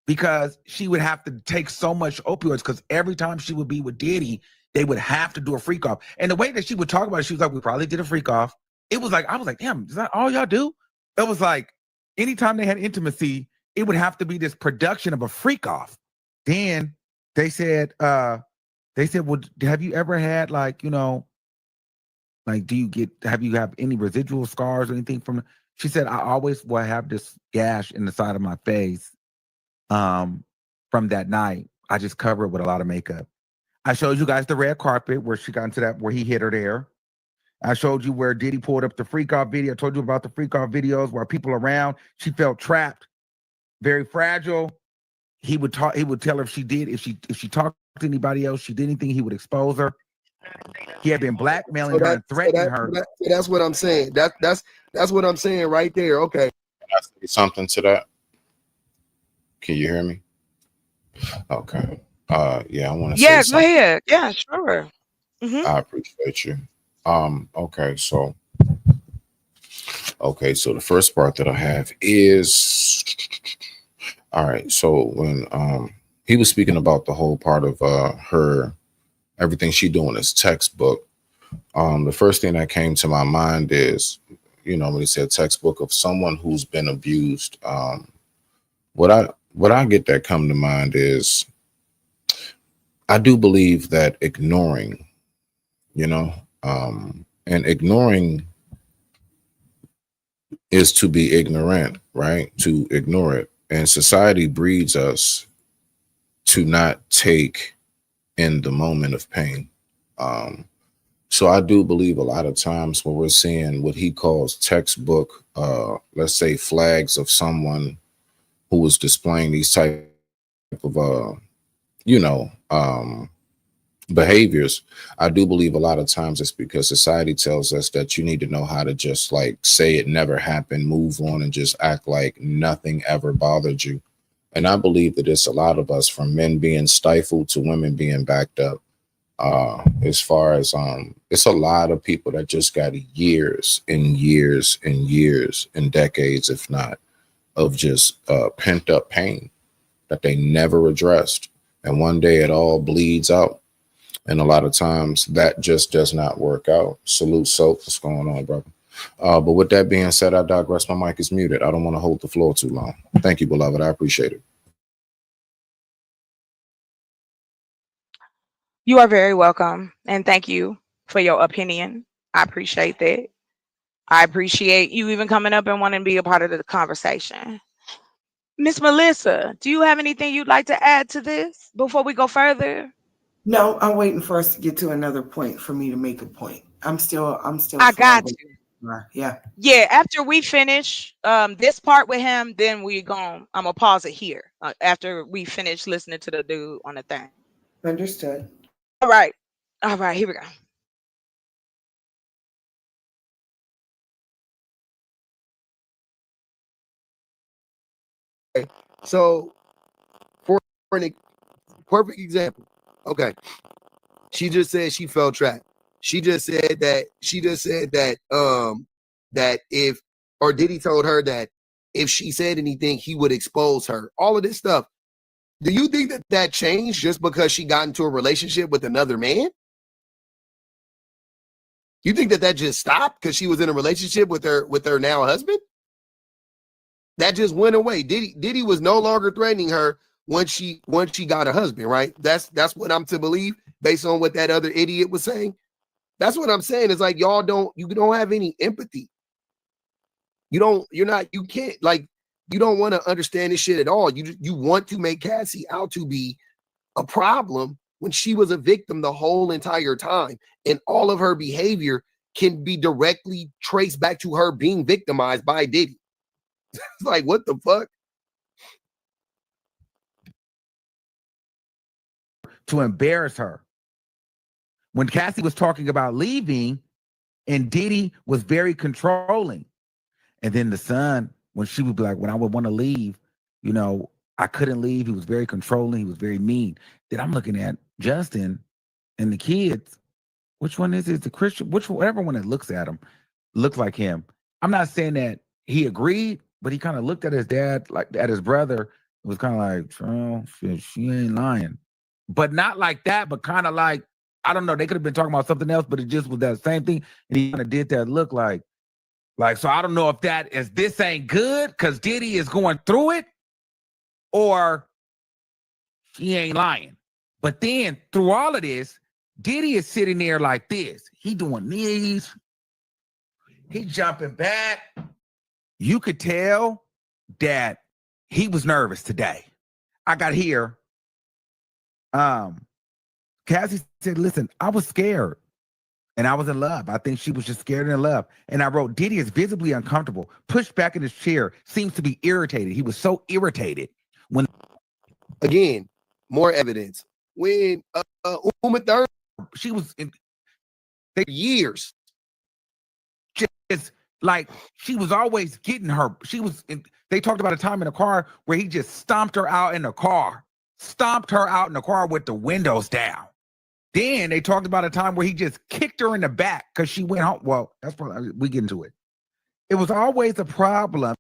because she would have to take so much opioids, because every time she would be with Diddy, they would have to do a freak off. And the way that she would talk about it, she was like, we probably did a freak off. It was like, I was like, damn, is that all y'all do? It was like, anytime they had intimacy, it would have to be this production of a freak off. Then they said, well, have you ever had, like, Like, have you have any residual scars or anything from? She said, I always will have this gash in the side of my face from that night. I just cover it with a lot of makeup. I showed you guys the red carpet where she got into that, where he hit her there. I showed you where Diddy pulled up the freak off video. I told you about the freak off videos where people around. She felt trapped, very fragile. He would talk. He would tell her if she talked to anybody else, she did anything, he would expose her. He had been blackmailing her and threatening her. That's what I'm saying. That's what I'm saying right there. Okay. Can I say something to that? Can you hear me? Okay. Yeah, I want to say Yeah, go something. ahead. Yeah, sure. I appreciate you. Okay, so the first part that I have is all right. So when he was speaking about the whole part of her everything she doing is textbook. The first thing that came to my mind is, when he said textbook of someone who's been abused. What I get that come to mind is I do believe that ignoring, and ignoring is to be ignorant, right? To ignore it. And society breeds us to not take in the moment of pain. So I do believe a lot of times when we're seeing what he calls textbook, let's say flags of someone who was displaying these type of, you know, behaviors, I do believe a lot of times it's because society tells us that you need to know how to just like say it never happened, move on, and just act like nothing ever bothered you. And I believe that it's a lot of us, from men being stifled to women being backed up. As far as it's a lot of people that just got years and years and years and decades, if not, of just pent up pain that they never addressed. And one day it all bleeds out. And a lot of times that just does not work out. Salute, Soap. What's going on, brother? But with that being said, I digress. My mic is muted. I don't want to hold the floor too long. Thank you, beloved. I appreciate it. You are very welcome. And thank you for your opinion. I appreciate that. I appreciate you even coming up and wanting to be a part of the conversation. Miss Melissa, do you have anything you'd like to add to this before we go further? No, I'm waiting for us to get to another point for me to make a point. I'm still I flowing got with you. yeah. Yeah, after we finish this part with him, then I'm gonna pause it here after we finish listening to the dude on the thing. Understood. All right. All right, here we go. So for an perfect example, okay, she just said she felt trapped. She just said that that if, or Diddy told her that if she said anything, he would expose her. All of this stuff. Do you think that that changed just because she got into a relationship with another man? You think that that just stopped because she was in a relationship with her now husband? That just went away. Diddy was no longer threatening her once she got a husband, right? That's what I'm to believe based on what that other idiot was saying. That's what I'm saying. It's like you don't have any empathy. You can't, like, you don't want to understand this shit at all. You want to make Cassie out to be a problem when she was a victim the whole entire time. And all of her behavior can be directly traced back to her being victimized by Diddy. It's like, what the fuck? To embarrass her. When Cassie was talking about leaving, and Diddy was very controlling. And then the son, when she would be like, when I would want to leave, I couldn't leave. He was very controlling. He was very mean. Then I'm looking at Justin and the kids. Which one is it? The Christian, whatever one that looks at him, looks like him. I'm not saying that he agreed, but he kind of looked at his dad, like at his brother. It was kind of like, oh, shit, she ain't lying. But not like that, but kind of like, I don't know. They could have been talking about something else, but it just was that same thing. And he kind of did that look like, so I don't know if that is, this ain't good because Diddy is going through it, or she ain't lying. But then through all of this, Diddy is sitting there like this. He doing these. He jumping back. You could tell that he was nervous today. I got here. Cassie said, listen, I was scared and I was in love. I think she was just scared and in love. And I wrote, Diddy is visibly uncomfortable, pushed back in his chair, seems to be irritated. He was so irritated when, Again, more evidence. When Uma Thurman, she was in years. just like, she was always getting her. They talked about a time in the car where he just stomped her out in the car, with the windows down. Then they talked about a time where he just kicked her in the back because she went home. Well, that's probably, we get into it. It was always a problem.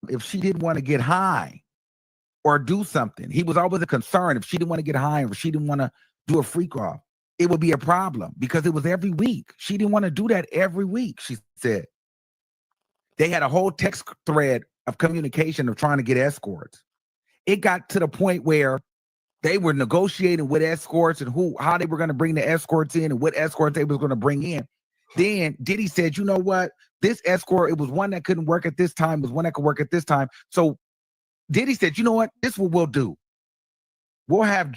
If she didn't want to get high or do something, he was always a concern. If she didn't want to get high or she didn't want to do a freak off, it would be a problem because it was every week. She didn't want to do that every week, she said. They had a whole text thread of communication of trying to get escorts. It got to the point where they were negotiating with escorts and how they were going to bring the escorts in and what escorts they was going to bring in. Then Diddy said, you know what? This escort, it was one that couldn't work at this time, was one that could work at this time. So Diddy said, you know what? This is what we'll do. We'll have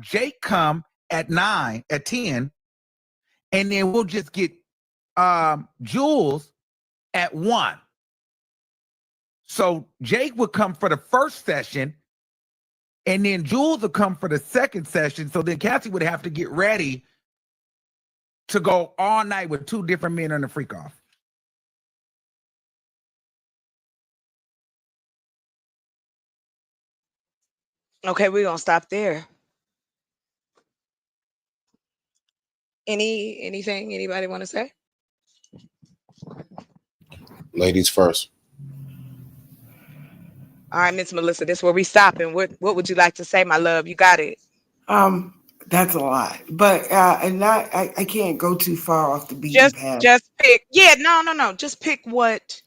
Jake come at 10, and then we'll just get Jules at 1. So Jake would come for the first session, and then Jules would come for the second session. So then Cassie would have to get ready to go all night with 2 different men on the freak off. Okay, we're gonna stop there. Anything anybody want to say? Ladies first. All right, Miss Melissa, this is where we stopping. What would you like to say, my love? You got it. That's a lot, but I can't go too far off the beaten path. Just pick. Yeah, no. Just pick what.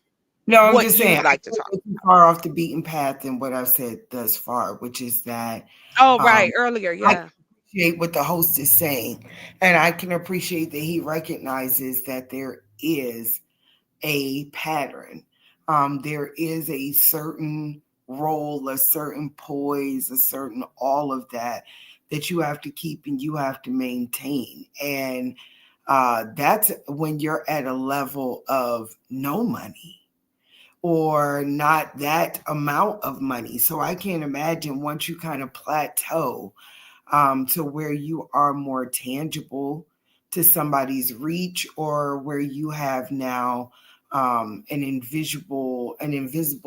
No, I'm what just you saying would like I to can't talk. go too far off the beaten path than what I've said thus far, which is that Oh, right, um, earlier, I yeah. can appreciate what the host is saying, and I can appreciate that he recognizes that there is a pattern. There is a certain role, a certain poise, a certain all of that you have to keep and you have to maintain. And that's when you're at a level of no money or not that amount of money. So I can't imagine once you kind of plateau to where you are more tangible to somebody's reach, or where you have now an invisible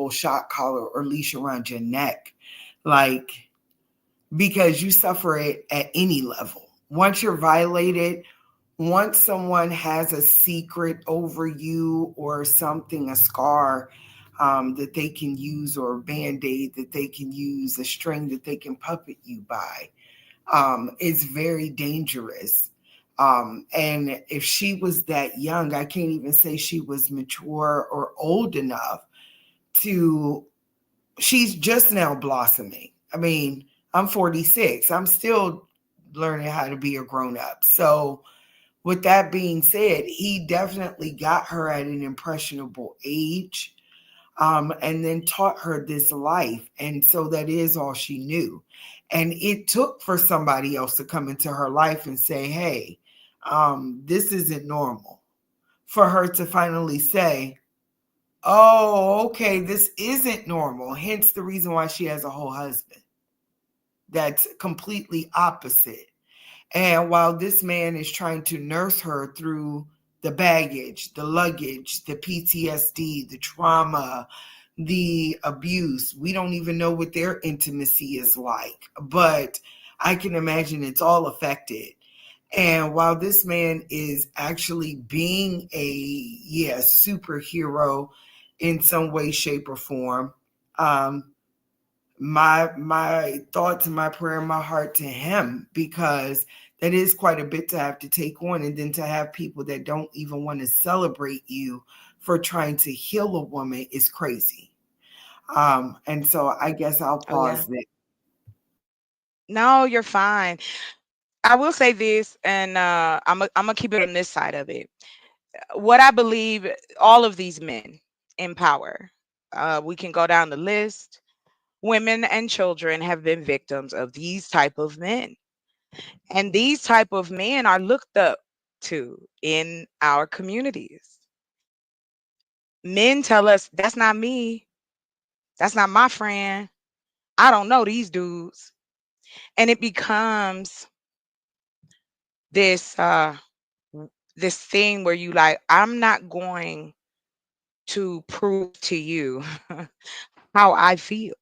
shock collar or leash around your neck, like, because you suffer it at any level. Once you're violated, once someone has a secret over you or something, a scar that they can use, or a band-aid that they can use, a string that they can puppet you by, it's very dangerous. And if she was that young, I can't even say she was mature or old enough she's just now blossoming. I mean, I'm 46. I'm still learning how to be a grown up. So with that being said, he definitely got her at an impressionable age, and then taught her this life. And so that is all she knew. And it took for somebody else to come into her life and say, hey, this isn't normal. For her to finally say, oh, okay, this isn't normal. Hence the reason why she has a whole husband that's completely opposite. And while this man is trying to nurse her through the baggage, the luggage, the PTSD, the trauma, the abuse, we don't even know what their intimacy is like, but I can imagine it's all affected. And while this man is actually being a superhero in some way, shape, or form, my thoughts and my prayer and my heart to him, because that is quite a bit to have to take on, and then to have people that don't even want to celebrate you for trying to heal a woman is crazy. And so I guess I'll Oh yeah. pause there. No, you're fine. I will say this, and I'm gonna keep it on this side of it. What I believe, all of these men in power, we can go down the list. Women and children have been victims of these type of men, and these type of men are looked up to in our communities. Men tell us that's not me, that's not my friend, I don't know these dudes, and it becomes this this thing where you like, I'm not going to prove to you how I feel.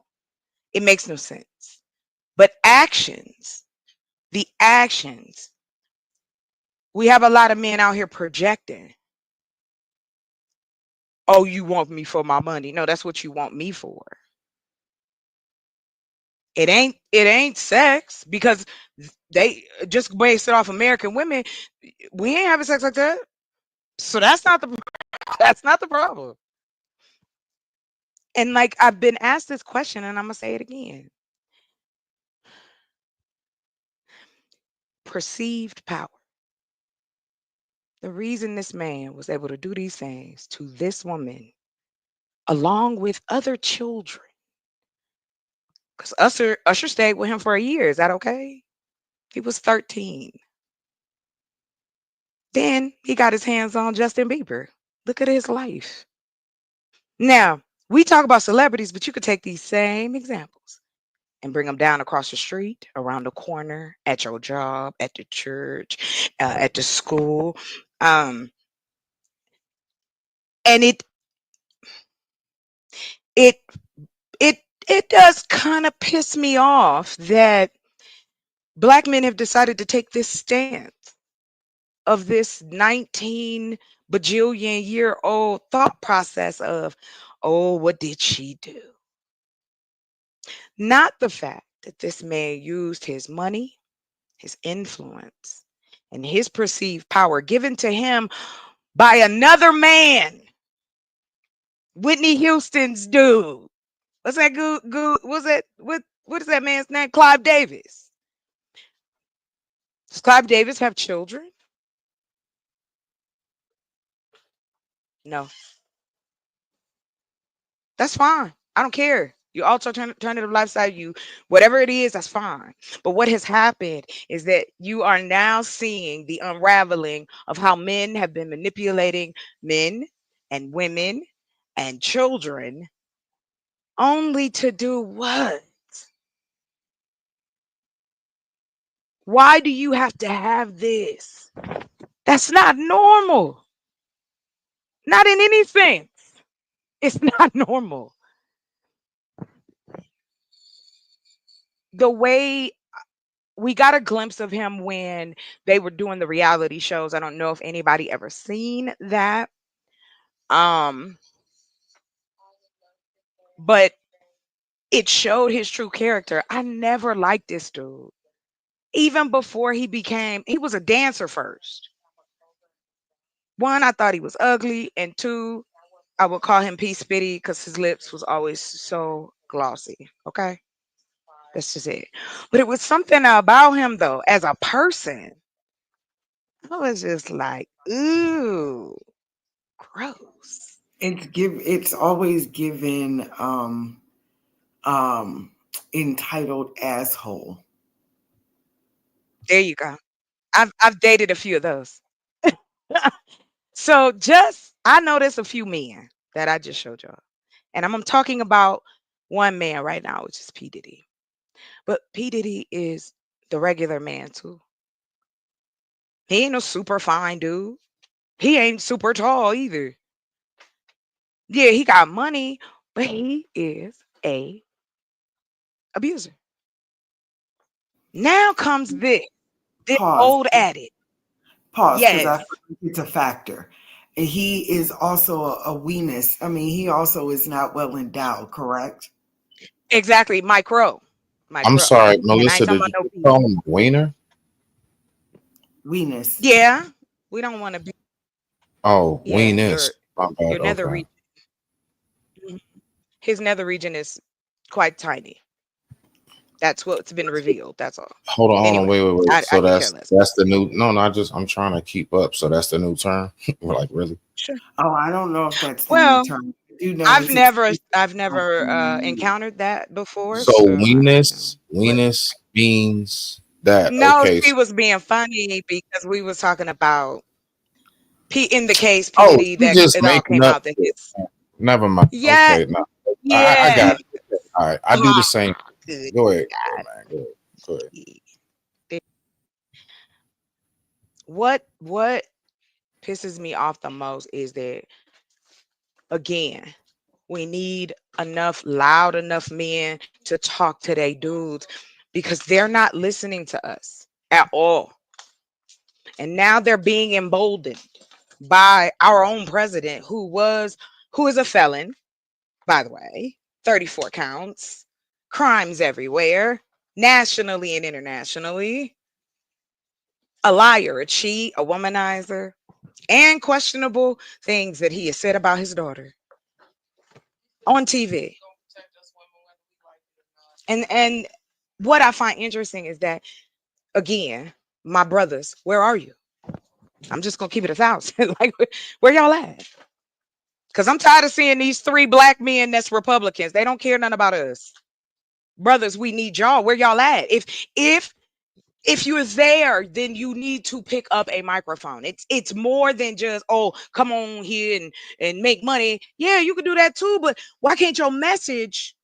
It makes no sense. But actions, the actions, we have a lot of men out here projecting. Oh, you want me for my money? No, that's what you want me for. It ain't sex, because they just base it off American women. We ain't having sex like that. So that's not the that's not the problem. And like, I've been asked this question and I'm gonna say it again. Perceived power. The reason this man was able to do these things to this woman, along with other children, because Usher stayed with him for a year. Is that okay? He was 13. Then he got his hands on Justin Bieber. Look at his life. Now, we talk about celebrities, but you could take these same examples and bring them down across the street, around the corner, at your job, at the church, at the school. Um, and it it it does kind of piss me off that black men have decided to take this stance of this 19 bajillion year old thought process of, oh, what did she do? Not the fact that this man used his money, his influence, and his perceived power given to him by another man, Whitney Houston's dude. What's that good? What's that? What is that man's name? Clive Davis. Does Clive Davis have children? No. That's fine. I don't care. You alternative lifestyle, you whatever it is, that's fine. But what has happened is that you are now seeing the unraveling of how men have been manipulating men and women and children, only to do what? Why do you have to have this? That's not normal. Not in any sense. It's not normal. The way we got a glimpse of him when they were doing the reality shows. I don't know if anybody ever seen that. Um, but it showed his true character. I never liked this dude. Even before he was a dancer first. One, I thought he was ugly, and two, I would call him P Spitty because his lips was always so glossy. Okay, that's just it. But it was something about him though, as a person. I was just like, ooh, gross. It's always given um entitled asshole. There you go. I've dated a few of those. So just I noticed a few men that I just showed y'all. And I'm talking about one man right now, which is P. Diddy. But P. Diddy is the regular man too. He ain't no super fine dude. He ain't super tall either. Yeah, he got money, but he is a abuser. Now comes this Pause. old addict. Pause, because I Yes, feel like it's a factor. And he is also a weenus. I mean, he also is not well endowed, correct? exactly. Mike Rowe. Mike I'm Rowe. sorry, And I ain't Melissa. talking Did about you no just P. call him Wiener? Weenus. Yeah. We don't want to be, Oh, yeah, Weenus. My bad. your nether Okay. region. Mhm. His nether region is quite tiny. That's what's been revealed. That's all. Hold on, Anyway, wait. I So could care less. that's the new. No, no, I'm trying to keep up. So that's the new term. We're like, really? Sure. Oh, I don't know if that's the new Well, term. I do know it's I've out never there. encountered that before, So so I don't know. But weenus means that. no, Okay. she was being funny because we was talking about in the case P Oh, Diddy you that just it all making came up out that shit. his Never mind. yeah Okay, no, I yeah. got it. Okay. All right, I do the Oh, same. good Go ahead, God. man. Go ahead. What pisses me off the most is that again we need enough loud enough men to talk to their dudes because they're not listening to us at all. And now they're being emboldened by our own president who is a felon, by the way, 34 counts, crimes everywhere, nationally and internationally, a liar, a cheat, a womanizer, and questionable things that he has said about his daughter on TV. And what I find interesting is that again, my brothers, where are you? I'm just gonna keep it 1,000. Like, where y'all at? Because I'm tired of seeing these three black men that's Republicans. They don't care nothing about us. Brothers, we need y'all. Where y'all at? If you're there, then you need to pick up a microphone. It's more than just, oh, come on here and make money. Yeah, you can do that too, but why can't your message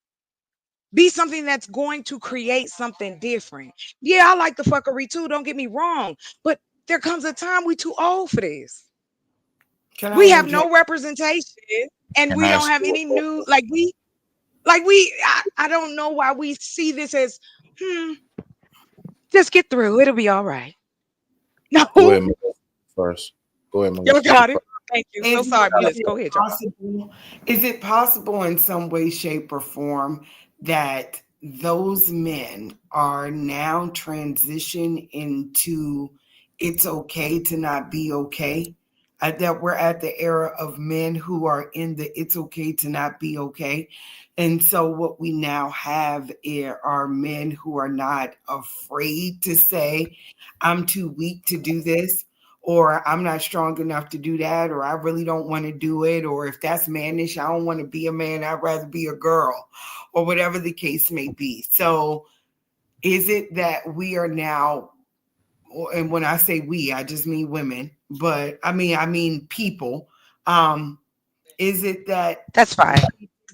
be something that's going to create something different? Yeah, I like the fuckery too, don't get me wrong, but there comes a time we too old for this. Can I We have interject? no representation and And we don't ask have you any a new I don't know why we see this as hmm, just get through. It'll be all right. No, Go ahead, Melissa, first. Go ahead, y'all Melissa. You got it. first. Thank you. So Is sorry, is Melissa. it Go ahead, y'all. possible? Is it possible in some way, shape, or form that those men are now transitioned into it's okay to not be okay? That we're at the era of men who are in the it's okay to not be okay. And so what we now have are men who are not afraid to say, I'm too weak to do this, or I'm not strong enough to do that, or I really don't want to do it, or if that's mannish, I don't want to be a man, I'd rather be a girl, or whatever the case may be. So is it that we are now, and when I say we, I just mean women, but I mean people. Is it that That's fine.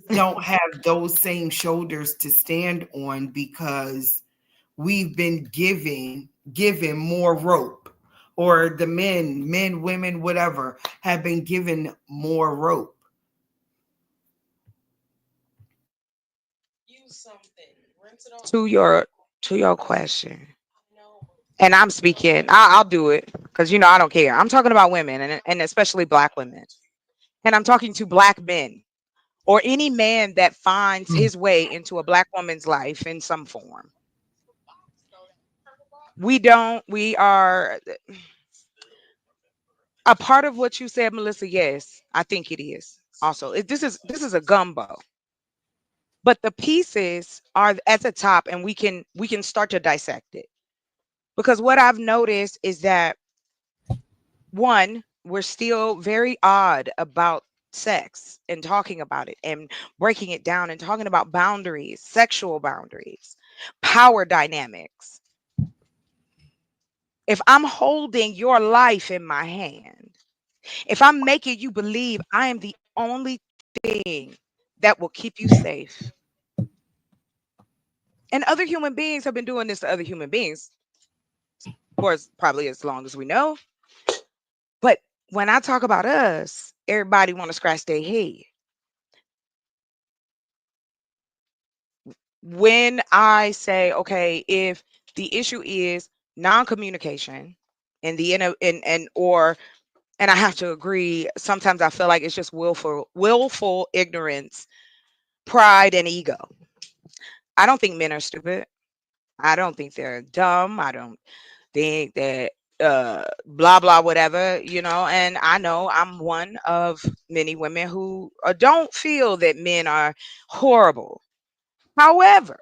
don't have those same shoulders to stand on because we've been given more rope, or the men, women, whatever, have been given more rope? To your question, and I'm speaking. I'll do it because I don't care. I'm talking about women and especially black women, and I'm talking to black men or any man that finds his way into a black woman's life in some form. We don't. We are a part of what you said, Melissa. Yes, I think it is. Also, this is a gumbo, but the pieces are at the top, and we can start to dissect it. Because what I've noticed is that one, we're still very odd about sex and talking about it and breaking it down and talking about boundaries, sexual boundaries, power dynamics. If I'm holding your life in my hand, if I'm making you believe I am the only thing that will keep you safe, and other human beings have been doing this to other human beings for probably as long as we know. But when I talk about us, everybody want to scratch their head. When I say, okay, if the issue is non-communication and the and or and I have to agree, sometimes I feel like it's just willful ignorance, pride and ego. I don't think men are stupid. I don't think they're dumb. I don't think that. blah blah whatever, and I know I'm one of many women who don't feel that men are horrible. However,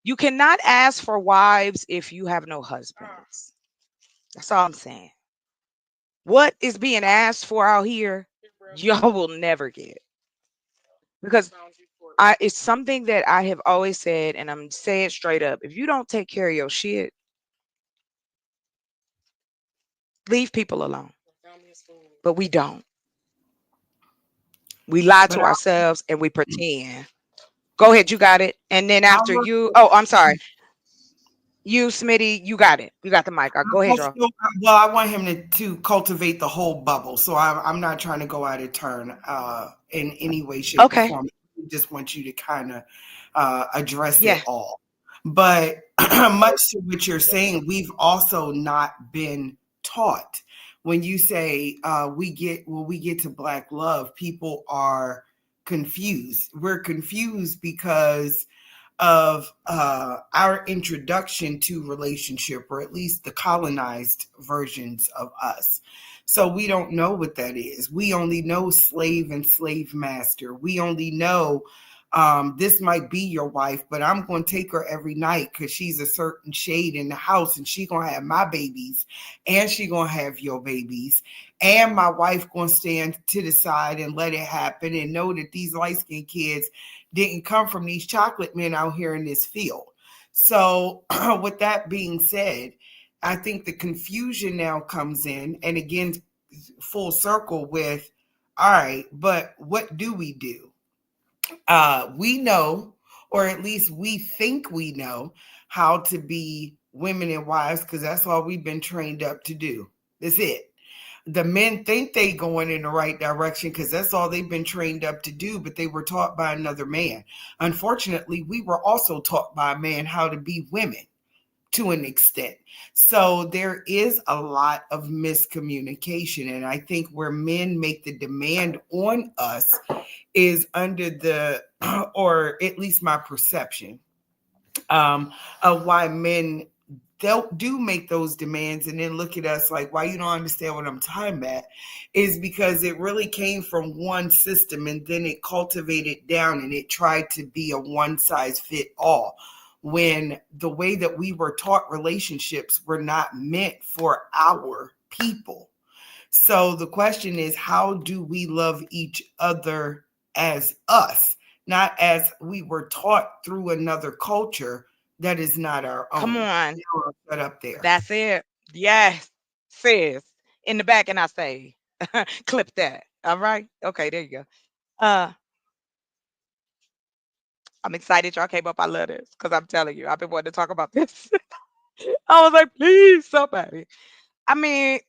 you cannot ask for wives if you have no husbands. That's all I'm saying. What is being asked for out here, y'all will never get. Because it's something that I have always said, and I'm saying straight up. If you don't take care of your shit, leave people alone. But we don't. We lie But to ourselves and we pretend. Go ahead, you got it. And then I after you, oh, I'm sorry. You, Smitty, you got it. You got the mic. Go ahead, y'all. well, I want him to cultivate the whole bubble. So I'm not trying to go out of turn in any way, shape, or Okay. form. I just want you to kind of address Yeah. it all. But much to what you're saying, we've also not been taught. When you say we get to Black love, people are confused. We're confused because of our introduction to relationship, or at least the colonized versions of us. So we don't know what that is. We only know slave and slave master. We only know this might be your wife, but I'm going to take her every night because she's a certain shade in the house, and she going to have my babies, and she going to have your babies, and my wife going to stand to the side and let it happen and know that these light-skinned kids didn't come from these chocolate men out here in this field. So with that being said, I think the confusion now comes in, and again, full circle with, all right, but what do we do? We know, or at least we think we know, how to be women and wives, because that's all we've been trained up to do. That's it. The men think they going in the right direction because that's all they've been trained up to do, but they were taught by another man. Unfortunately, we were also taught by a man how to be women to an extent. So there is a lot of miscommunication. And I think where men make the demand on us is under the, or at least my perception, of why men do make those demands and then look at us like, why you don't understand what I'm talking about, is because it really came from one system and then it cultivated down and it tried to be a one size fit all, when the way that we were taught relationships were not meant for our people. So the question is, how do we love each other as us, not as we were taught through another culture that is not our Come own? on. Put up there. That's it. Yes. Sis. In the back, and I say, clip that. All right. Okay, there you go. Uh, I'm excited y'all came up. I love this because I'm telling you, I've been wanting to talk about this. I was like, please, somebody. I mean,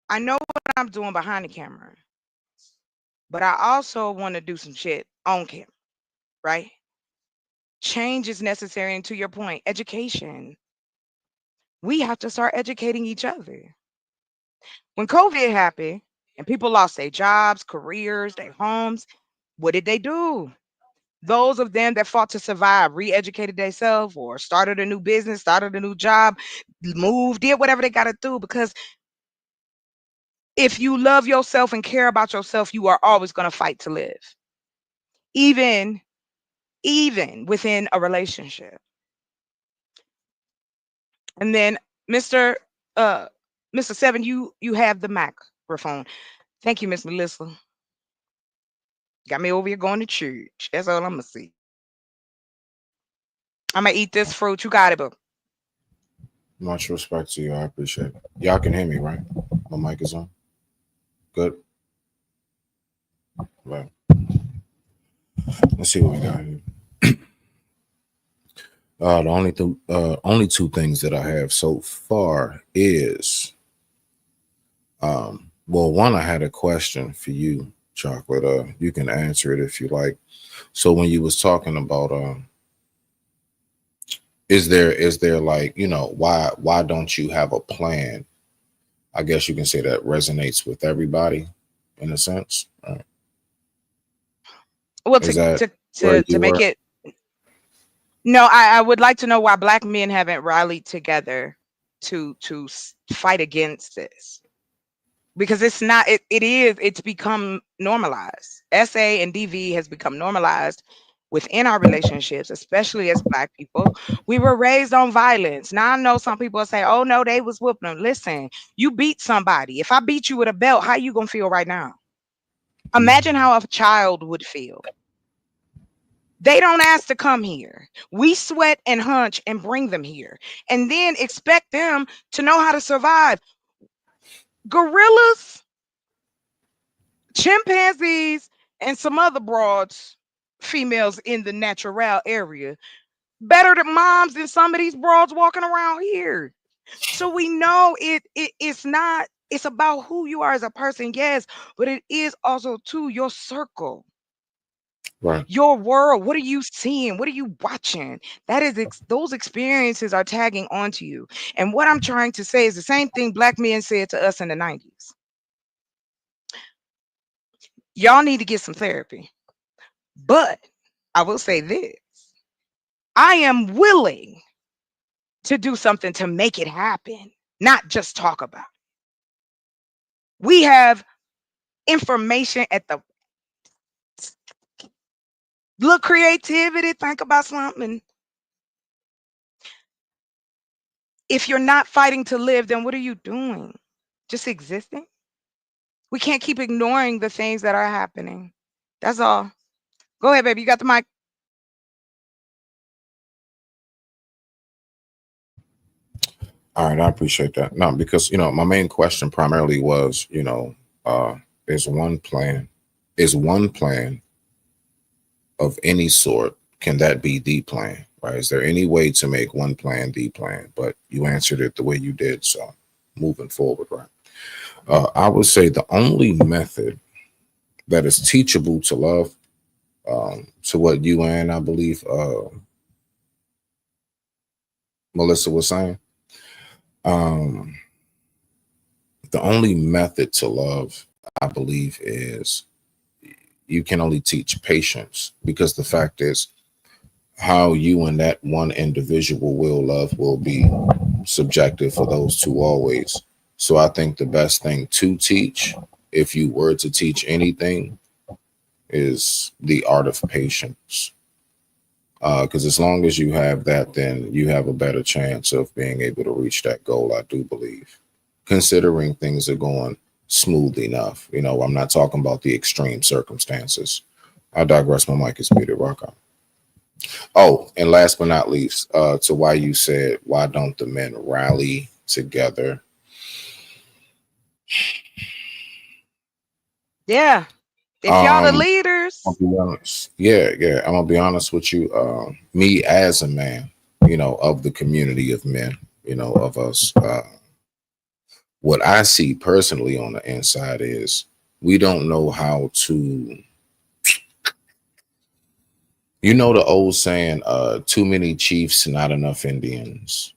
I know what I'm doing behind the camera, but I also want to do some shit on camera, right? Change is necessary. And to your point, education. We have to start educating each other. When COVID happened and people lost their jobs, careers, their homes, what did they do? Those of them that fought to survive re-educated themselves or started a new business, started a new job, moved, did whatever they got to do. Because if you love yourself and care about yourself, you are always going to fight to live, even within a relationship. And then, Mr. Uh, Mr. Seven, you have the microphone. Thank you, Miss Melissa. Got me over here going to church. That's all I'm gonna see. I'm gonna eat this fruit. You got it, boo. Much respect to you. I appreciate it. Y'all can hear me, right? My mic is on. Good. Well, let's see what we got here. Only two things that I have so far is, well, one, I had a question for you, Chocolate. You can answer it if you like. So when you was talking about, is there like, why don't you have a plan? I guess you can say that resonates with everybody in a sense. Well, Is to that to where to to you make were? it No, I would like to know why black men haven't rallied together to fight against this, because it's not it's become normalized. SA and DV has become normalized within our relationships, especially as black people. We were raised on violence. Now I know some people say, oh no, they was whooping them. Listen, you beat somebody. If I beat you with a belt, how you gonna feel right now? Imagine how a child would feel. They don't ask to come here. We sweat and hunch and bring them here, and then expect them to know how to survive. Gorillas, chimpanzees, and some other broads, females in the natural area, better than moms than some of these broads walking around here. So we know it's not, it's about who you are as a person, yes, but it is also to your circle, Right. your world. What are you seeing? What are you watching? That is those experiences are tagging onto you. And what I'm trying to say is the same thing black men said to us in the 90s. Y'all need to get some therapy. But I will say this, I am willing to do something to make it happen, not just talk about it. We have information at the look, creativity, think about something. If you're not fighting to live, then what are you doing? Just existing? We can't keep ignoring the things that are happening. That's all. Go ahead, baby. You got the mic. All right, I appreciate that. No, because my main question primarily was, uh, is one plan, is one plan of any sort, can that be the plan? Right? Is there any way to make one plan the plan? But you answered it the way you did, so moving forward, right? I would say the only method that is teachable to love, to what you and I believe Melissa was saying, um, the only method to love, I believe, is you can only teach patience, because the fact is how you and that one individual will love will be subjective for those two always. So I think the best thing to teach, if you were to teach anything, is the art of patience. Because as long as you have that, then you have a better chance of being able to reach that goal, I do believe, considering things are going smooth enough. I'm not talking about the extreme circumstances. I digress. My mic is muted. Rock on. Oh, and last but not least, to why you said, why don't the men rally together? Yeah. If y'all the Um, I'll leaders, be honest. Yeah, yeah. I'm gonna be honest with you. Me as a man, of the community of men, of us. What I see personally on the inside is we don't know how to. The old saying, "Too many chiefs, not enough Indians."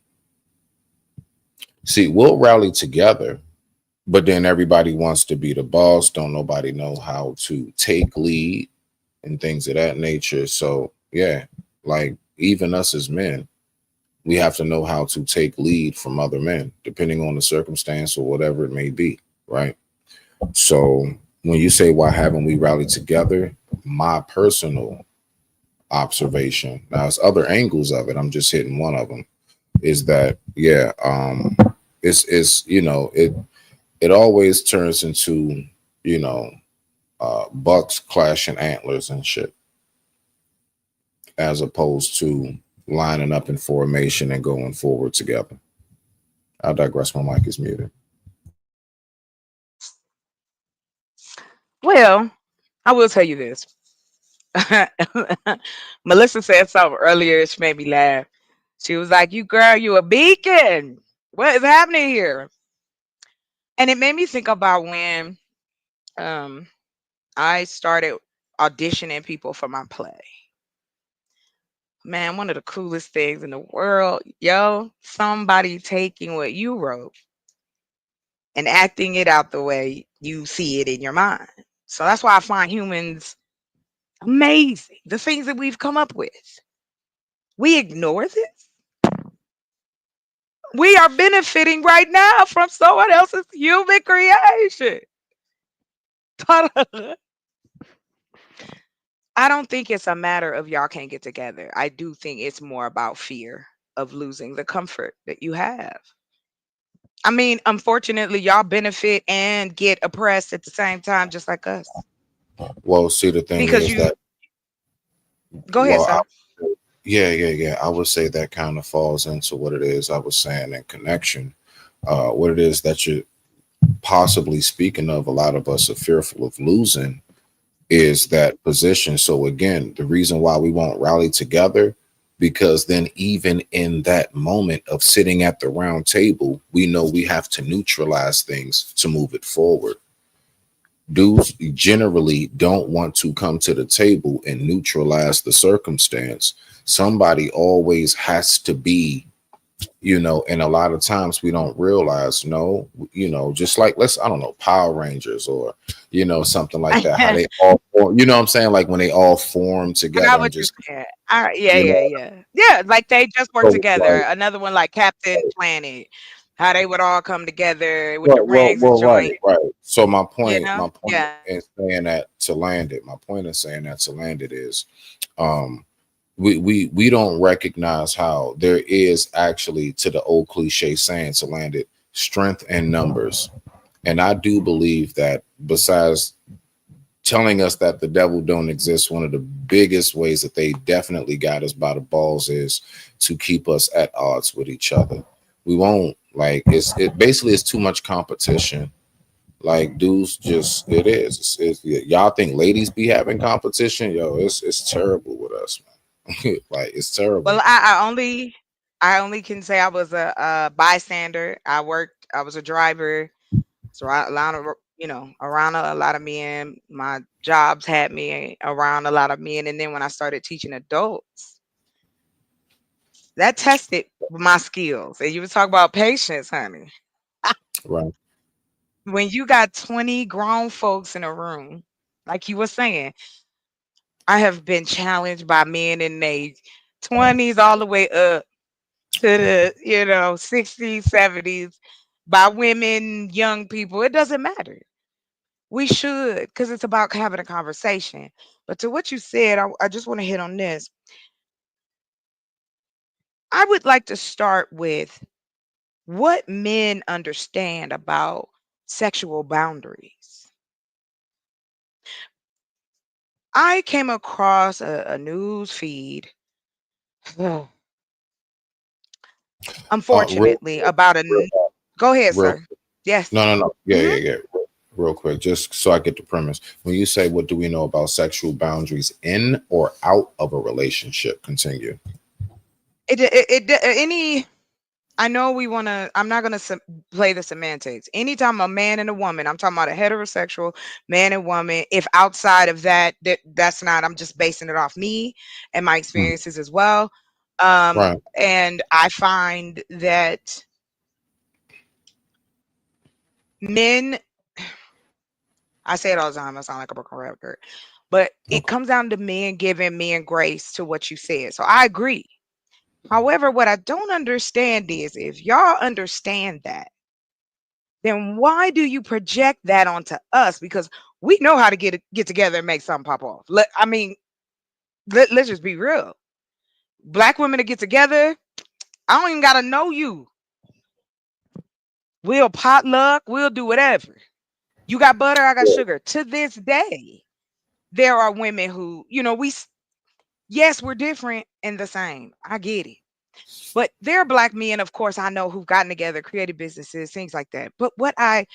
See, we'll rally together, but then everybody wants to be the boss. Don't nobody know how to take lead and things of that nature. So yeah, like even us as men, we have to know how to take lead from other men, depending on the circumstance or whatever it may be, right? So when you say why haven't we rallied together, my personal observation, now it's other angles of it, I'm just hitting one of them, is that yeah, it's it always turns into, you know, bucks clashing antlers and shit, as opposed to lining up in formation and going forward together. I digress. My mic is muted. well, I will tell you this. Melissa said something earlier. She made me laugh. She was like, "You girl, you a beacon. What is happening here?" And it made me think about when um I started auditioning people for my play. Man, one of the coolest things in the world, yo, somebody taking what you wrote and acting it out the way you see it in your mind. So that's why I find humans amazing. The things that we've come up with. We ignore this. We are benefiting right now from someone else's human creation. I don't think it's a matter of y'all can't get together. I do think it's more about fear of losing the comfort that you have. I mean, unfortunately, y'all benefit and get oppressed at the same time, just like us. Well, see, the thing Because is you that, go ahead, well, sir. yeah. I would say that kind of falls into what it is I was saying in connection. What it is that you're possibly speaking of, a lot of us are fearful of losing is that position. So again, the reason why we won't rally together, because then even in that moment of sitting at the round table, we know we have to neutralize things to move it forward. Dudes generally don't want to come to the table and neutralize the circumstance. Somebody always has to be, and a lot of times we don't realize, no, just like, let's, I don't know, Power Rangers, or something like that, how I they all form, you know what I'm saying, like when they all form got together and what you're just, saying. All right, yeah, you yeah, know yeah. Yeah, like they just work so it's together. like, Another one like Captain Planet. How they would all come together with the well, rings and right, joint, right. So you know? my point Yeah. in saying that to land it, my point in saying that to land it is, um we don't recognize how there is actually, to the old cliche saying to land it, strength in numbers. And I do believe that, besides telling us that the devil don't exist, one of the biggest ways that they definitely got us by the balls is to keep us at odds with each other. We won't, like, it basically is too much competition. Like, dudes, just, it is. Y'all think ladies be having competition? Yo, it's terrible with us, man. Like, it's Well, terrible. I only can say I was a bystander. I was a driver. So I, a lot of, around a lot of men. My jobs had me around a lot of men. And then when I started teaching adults, that tested my skills. And you were talking about patience, honey. Right. When you got 20 grown folks in a room, like you were saying, I have been challenged by men in their 20s all the way up to the, 60s, 70s, by women, young people. It doesn't matter. We should, because it's about having a conversation. But to what you said, I just want to hit on this. I would like to start with what men understand about sexual boundaries. I came across a news feed, Real unfortunately, quick, about real, go ahead, real sir. Yes. no. Yeah, Hmm. yeah. Real quick, just so I get the premise. When you say, what do we know about sexual boundaries in or out of a relationship? Continue. Any I know we want to. I'm not going to play the semantics. Anytime a man and a woman, I'm talking about a heterosexual man and woman. If outside of that, that's not. I'm just basing it off me and my Hmm. experiences as well. Right. And I find that men. I say it all the time. I sound like a broken record, but it Okay. comes down to men giving men grace to what you said. So I agree. However, what I don't understand is if y'all understand that, then why do you project that onto us? Because we know how to get together and make something pop off. I mean, let's just be real. Black women to get together, I don't even gotta know you. We'll potluck, we'll do whatever. You got butter, I got sugar. To this day, there are women who, yes, we're different and the same. I get it. But there are black men, of course, I know who've gotten together, created businesses, things like that. But what I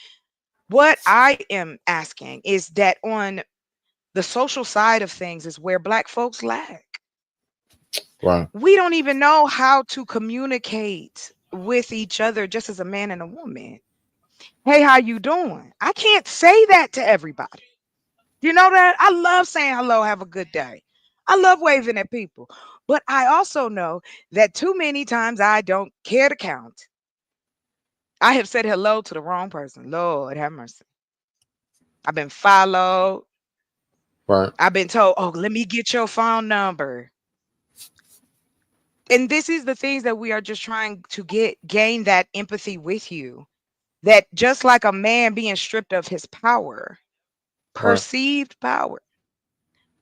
am asking is that on the social side of things is where black folks lack. Right. We don't even know how to communicate with each other just as a man and a woman. Hey, how you doing? I can't say that to everybody. You know that? I love saying hello, have a good day. I love waving at people. But I also know that too many times I don't care to count. I have said hello to the wrong person. Lord have mercy. I've been followed. Right. I've been told, oh, let me get your phone number. And this is the things that we are just trying to gain that empathy with you. That just like a man being stripped of his power, Right. perceived power,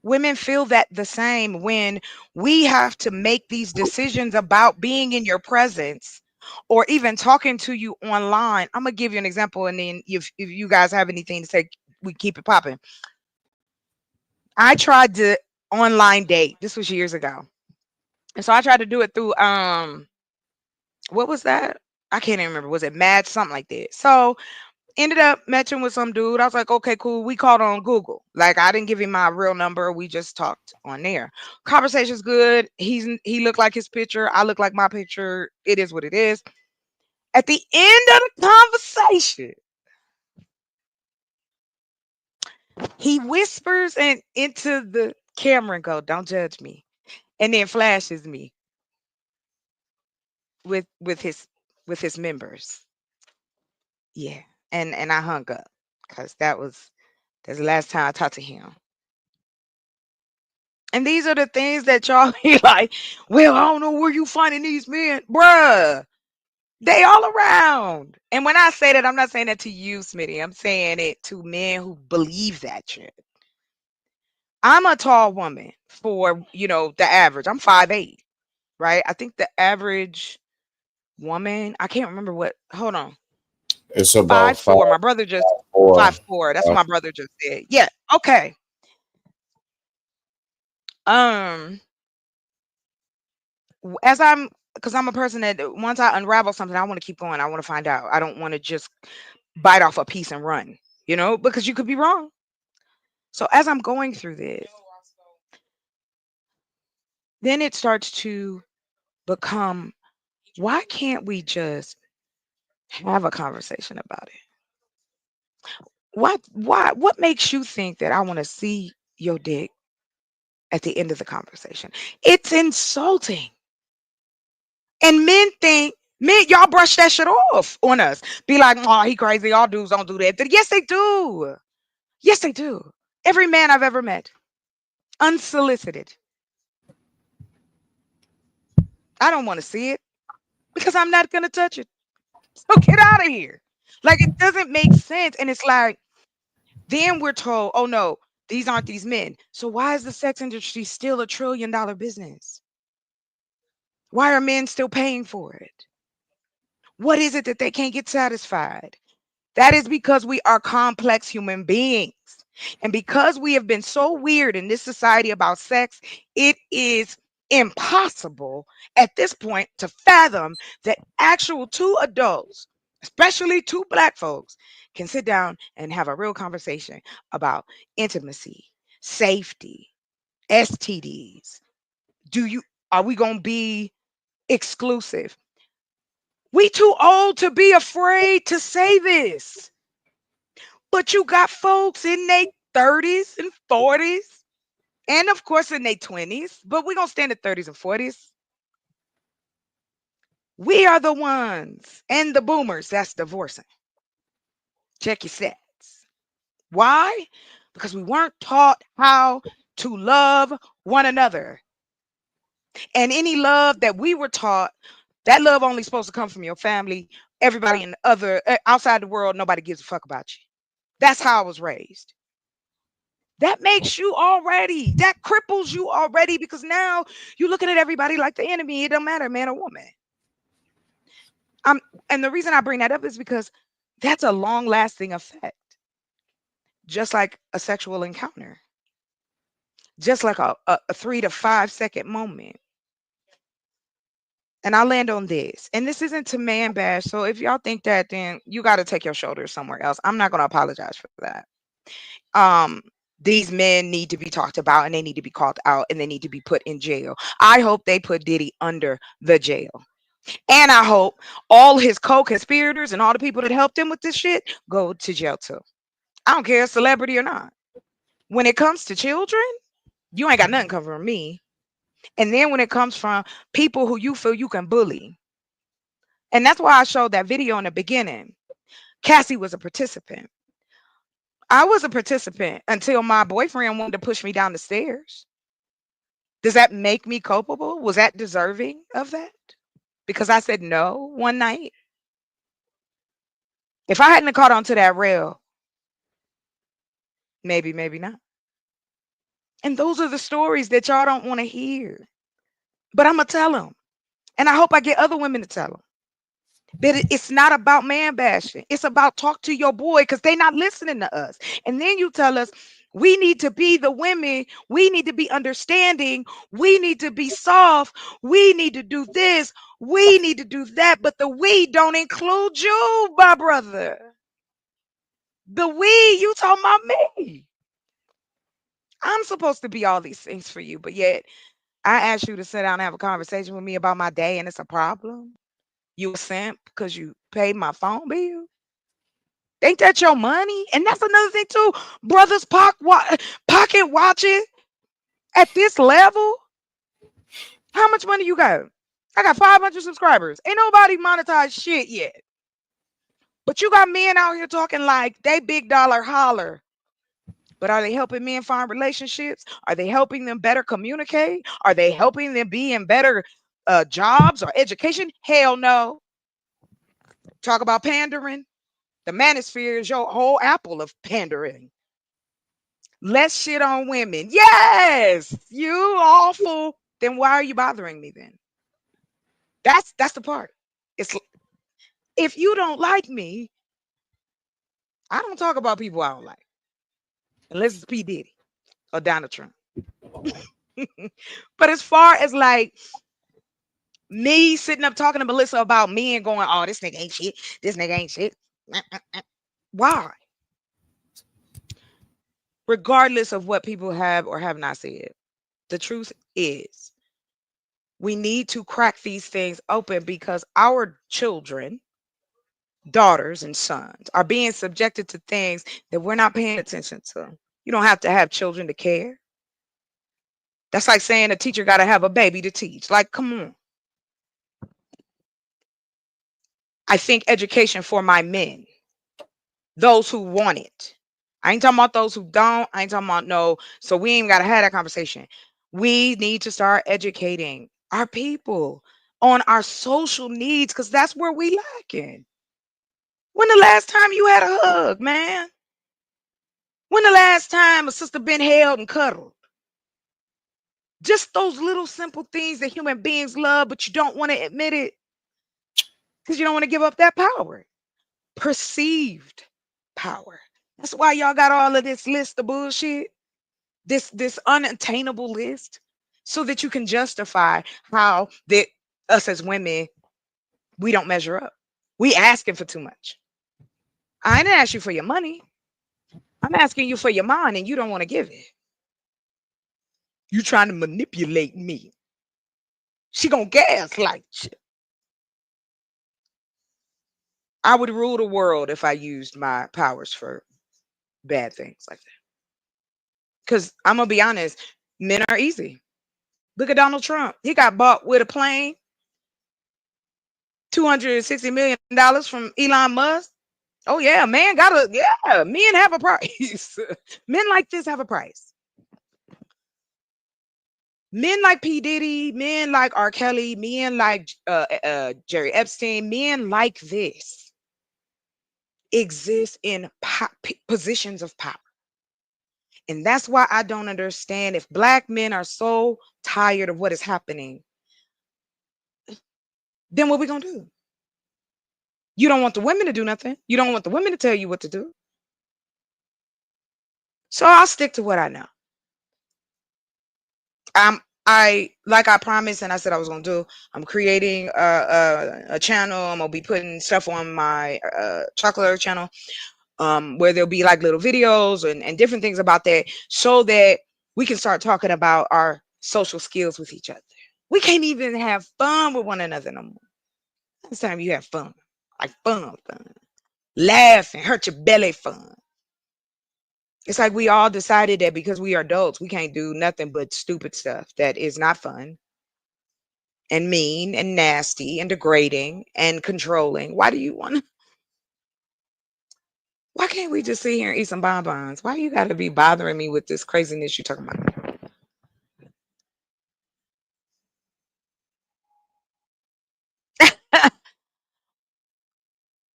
women feel that the same when we have to make these decisions about being in your presence or even talking to you online. I'm gonna give you an example, and then if you guys have anything to say, we keep it popping. I tried to online date. This was years ago. And so I tried to do it through what was that? I can't even remember. Was it Mad something like that? So ended up matching with some dude. I was like, okay, cool. We called on Google. Like I didn't give him my real number. We just talked on there. Conversation's good. He looked like his picture. I look like my picture. It is what it is. At the end of the conversation, he whispers and into the camera and go, "Don't judge me," and then flashes me with his members. Yeah, and I hung up because that's the last time I talked to him. And these are the things that y'all be like, well, I don't know where you finding these men, bruh. They all around. And when I say that, I'm not saying that to you, Smitty. I'm saying it to men who believe that shit. I'm a tall woman for, the average. I'm 5'8", right? I think the average woman, I can't remember what, hold on. It's about 5'4". My brother just 5'4". 5'4". That's what my brother just said. Yeah. Okay. Um, as because I'm a person that once I unravel something, I want to keep going. I want to find out. I don't want to just bite off a piece and run, because you could be wrong. So as I'm going through this, then it starts to become, why can't we just have a conversation about it? What makes you think that I want to see your dick at the end of the conversation? It's insulting. And men, y'all brush that shit off on us. Be like, oh, he crazy. All dudes don't do that. Yes, they do. Yes, they do. Every man I've ever met, unsolicited. I don't want to see it because I'm not going to touch it. So get out of here. Like, it doesn't make sense. And it's like, then we're told, oh no, these aren't these men. So why is the sex industry still $1 trillion business? Why are men still paying for it? What is it that they can't get satisfied? That is because we are complex human beings. And because we have been so weird in this society about sex, it is impossible at this point to fathom that actual two adults, especially two black folks, can sit down and have a real conversation about intimacy, safety, STDs. Are we going to be exclusive? We too old to be afraid to say this. But you got folks in their 30s and 40s, and of course in their 20s, but we're going to stand at 30s and 40s. We are the ones and the boomers that's divorcing. Check your stats. Why? Because we weren't taught how to love one another. And any love that we were taught, that love only supposed to come from your family. Everybody in the other outside the world, nobody gives a fuck about you. That's how I was raised. That makes you already, that cripples you already because now you're looking at everybody like the enemy. It don't matter, man or woman. Um, and the reason I bring that up is because that's a long lasting effect, just like a sexual encounter, just like a 3 to 5 second moment. And I land on this. And this isn't to man bash. So if y'all think that, then you got to take your shoulders somewhere else. I'm not going to apologize for that. Um, these men need to be talked about and they need to be called out and they need to be put in jail. I hope they put Diddy under the jail. And I hope all his co-conspirators and all the people that helped him with this shit go to jail too. I don't care, celebrity or not. When it comes to children, you ain't got nothing covering me. And then when it comes from people who you feel you can bully, and that's why I showed that video in the beginning. Cassie was a participant. I was a participant until my boyfriend wanted to push me down the stairs. Does that make me culpable? Was that deserving of that? Because I said no one night. If I hadn't caught on to that rail, maybe, maybe not. And those are the stories that y'all don't want to hear. But I'm going to tell them. And I hope I get other women to tell them. But it's not about man bashing. It's about talk to your boy because they not listening to us. And then you tell us we need to be the women. We need to be understanding. We need to be soft. We need to do this. We need to do that. But the we don't include you, my brother. The we, you talking about me. I'm supposed to be all these things for you, but yet I asked you to sit down and have a conversation with me about my day, and it's a problem. You a simp because you paid my phone bill? Ain't that your money? And that's another thing too. Brothers pocket watching at this level. How much money you got? I got 500 subscribers. Ain't nobody monetized shit yet. But you got men out here talking like they big dollar holler. But are they helping men find relationships? Are they helping them better communicate? Are they helping them be in better jobs or education? Hell no. Talk about pandering. The manosphere is your whole apple of pandering. Less shit on women. Yes, you awful. Then why are you bothering me then? That's the part. It's if you don't like me, I don't talk about people I don't like. Unless it's P. Diddy or Donald Trump. But as far as like me sitting up talking to Melissa about me and going, oh, this nigga ain't shit. This nigga ain't shit. Why? Regardless of what people have or have not said, the truth is we need to crack these things open because our children, daughters, and sons are being subjected to things that we're not paying attention to. You don't have to have children to care. That's like saying a teacher got to have a baby to teach. Like, come on. I think education for my men, those who want it. I ain't talking about those who don't. I ain't talking about no. So we ain't got to have that conversation. We need to start educating our people on our social needs because that's where we lacking. When the last time you had a hug, man? When the last time a sister been held and cuddled? Just those little simple things that human beings love, but you don't want to admit it because you don't want to give up that power. Perceived power. That's why y'all got all of this list of bullshit, this unattainable list, so that you can justify how that us as women we don't measure up. We asking for too much. I ain't ask you for your money. I'm asking you for your mind, and you don't want to give it. You trying to manipulate me. She gonna gaslight you. I would rule the world if I used my powers for bad things like that. Because I'm gonna be honest, men are easy. Look at Donald Trump. He got bought with a plane, $260 million from Elon Musk. Oh yeah, man gotta men have a price. Men like this have a price. Men like P. Diddy, men like R. Kelly, men like Jerry Epstein, men like this exist in positions of power. And that's why I don't understand if black men are so tired of what is happening, then what we gonna do? You don't want the women to do nothing. You don't want the women to tell you what to do. So I'll stick to what I know. I like I promised and I said I was gonna do. I'm creating a channel. I'm gonna be putting stuff on my chocolate channel, where there'll be like little videos and different things about that, so that we can start talking about our social skills with each other. We can't even have fun with one another no more. It's time you have fun, like fun, laugh and hurt your belly fun. It's like we all decided that because we are adults, we can't do nothing but stupid stuff that is not fun and mean and nasty and degrading and controlling. Why do you want to? Why can't we just sit here and eat some bonbons? Why you got to be bothering me with this craziness you talking about?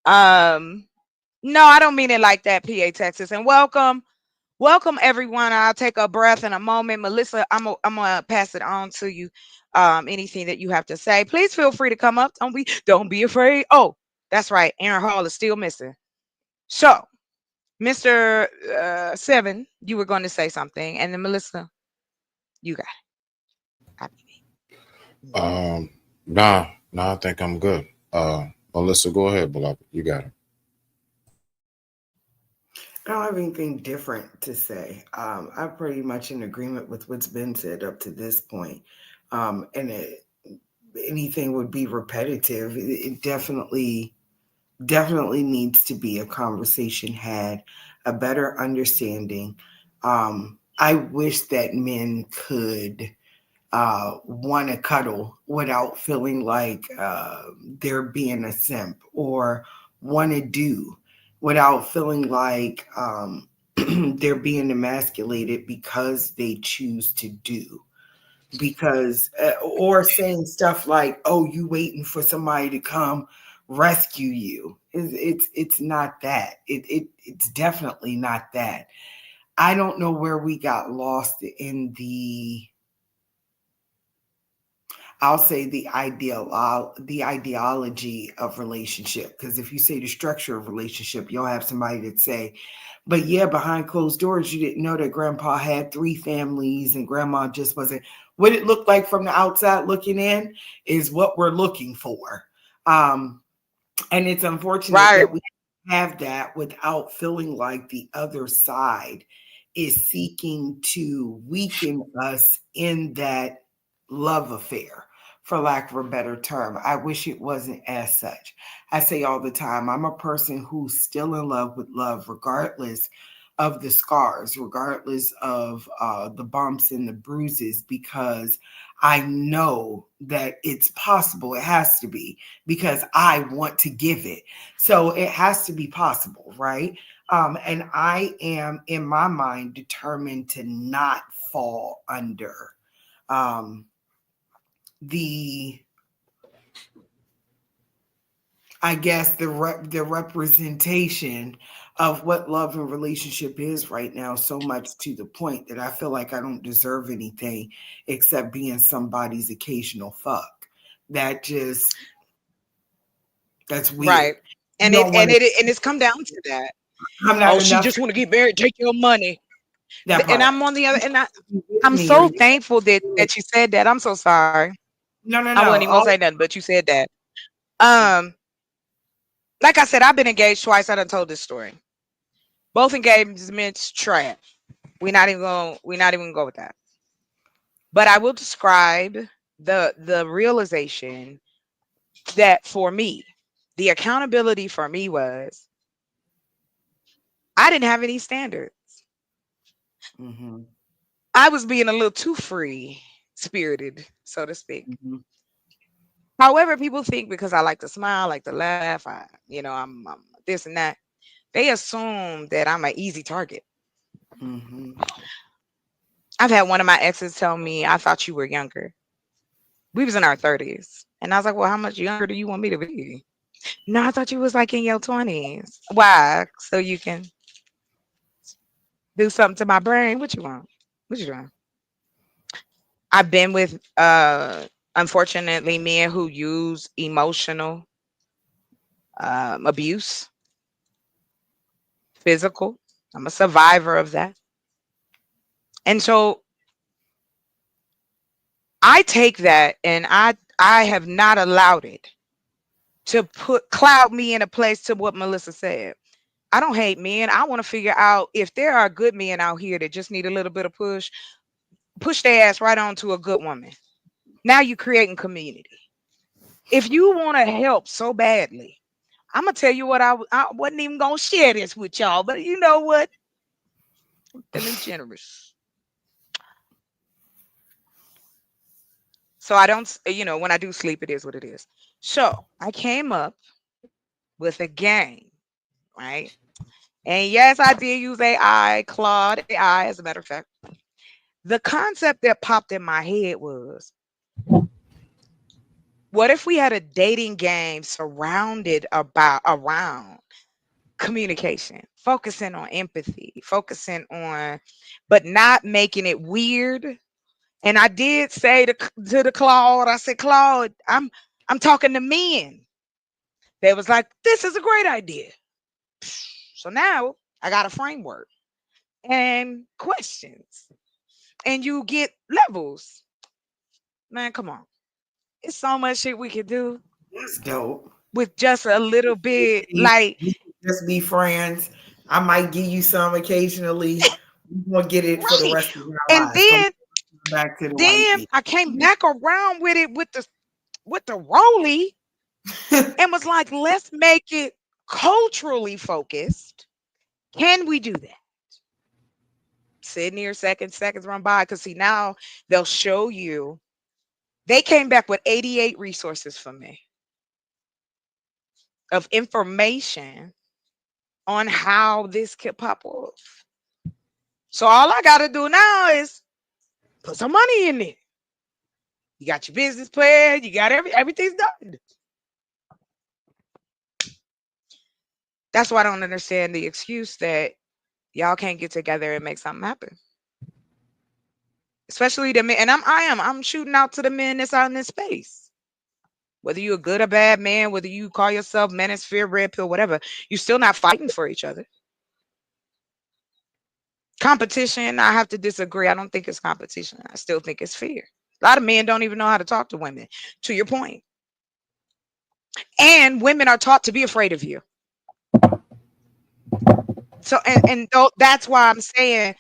Um, no, I don't mean it like that, PA Texas. And welcome, welcome everyone. I'll take a breath in a moment. Melissa, I'm gonna pass it on to you. Anything that you have to say, please feel free to come up. Don't be afraid. Oh, that's right. Aaron Hall is still missing. So, Mr. Seven, you were going to say something, and then Melissa, you got it. Um, nah, I think I'm good. Melissa, go ahead, beloved. You got it. I don't have anything different to say. I'm pretty much in agreement with what's been said up to this point. And anything would be repetitive. It definitely needs to be a conversation had, a better understanding. I wish that men could want to cuddle without feeling like they're being a simp, or want to do without feeling like they're being emasculated because they choose to do. Because, or saying stuff like, "Oh, you waiting for somebody to come rescue you." It's not that. It's definitely not that. I don't know where we got lost in the, I'll say the ideology of relationship. Because if you say the structure of relationship, you'll have somebody that say, "But yeah, behind closed doors, you didn't know that grandpa had three families and grandma just wasn't." What it looked like from the outside looking in is what we're looking for. Um, and it's unfortunate Right, that we have that without feeling like the other side is seeking to weaken us in that love affair, for lack of a better term. I wish it wasn't as such. I say all the time, I'm a person who's still in love with love, regardless of the scars, regardless of the bumps and the bruises, because I know that it's possible. It has to be, because I want to give it. So it has to be possible, right? And I am, in my mind, determined to not fall under um, the, I guess, the representation of what love and relationship is right now, so much to the point that I feel like I don't deserve anything except being somebody's occasional fuck. That just, that's right. weird. You And don't want to. it's come down to that. I'm not Oh, she enough just for want to get married, take your money. that And part. I'm on the other, and You with I'm me or so you thankful that you said that. I'm so sorry. no, no, I wasn't no. even gonna All say nothing, but you said that. Um, like I said, I've been engaged twice. I done told this story. Both engagements trash. We're not even gonna go with that. But I will describe the realization that for me, the accountability for me was I didn't have any standards. mm-hmm, I was being a little too free spirited, so to speak. mm-hmm, However, people think because I like to smile, like to laugh, I'm this and that. They assume that I'm an easy target. mm-hmm. I've had one of my exes tell me, "I thought you were younger." We was in our 30s. And I was like, "Well, how much younger do you want me to be?" "No, I thought you was like in your 20s." "Why? So you can do something to my brain?" "What you want? What you doing?" I've been with unfortunately men who use emotional abuse, physical. I'm a survivor of that. And so I take that and I have not allowed it to put cloud me in a place to what Melissa said. I don't hate men. I want to figure out if there are good men out here that just need a little bit of push their ass right on to a good woman. Now you're creating community. If you want to help so badly, I'm gonna tell you what I wasn't even gonna share this with y'all, but you know what? I'm feeling generous. So I don't, when I do sleep, it is what it is. So I came up with a game, right? And yes, I did use AI, Claude AI, as a matter of fact. The concept that popped in my head was What if we had a dating game surrounded about around communication, focusing on empathy, focusing on, but not making it weird. And I did say to the Claude, I said, Claude, I'm talking to men. They was like, this is a great idea. So now I got a framework and questions, and you get levels. Man, come on. It's so much shit we could do That's dope. with just a little bit. Like, We can just be friends. I might give you some occasionally. We're gonna get it for the right. rest of our And lives. Go then back to the white then meat. I came back around with it with the Rolly and was like, let's make it culturally focused. Can we do that? Sitting here, seconds run by. Because see, now they'll show you. They came back with 88 resources for me of information on how this could pop off. So all I got to do now is put some money in it. You got your business plan. You got everything's done. That's why I don't understand the excuse that y'all can't get together and make something happen. Especially the men, and I'm shooting out to the men that's out in this space. Whether you're a good or bad man, whether you call yourself manosphere, red pill, whatever, you're still not fighting for each other. Competition, I have to disagree. I don't think it's competition. I still think it's fear. A lot of men don't even know how to talk to women, to your point. And women are taught to be afraid of you. So, that's why I'm saying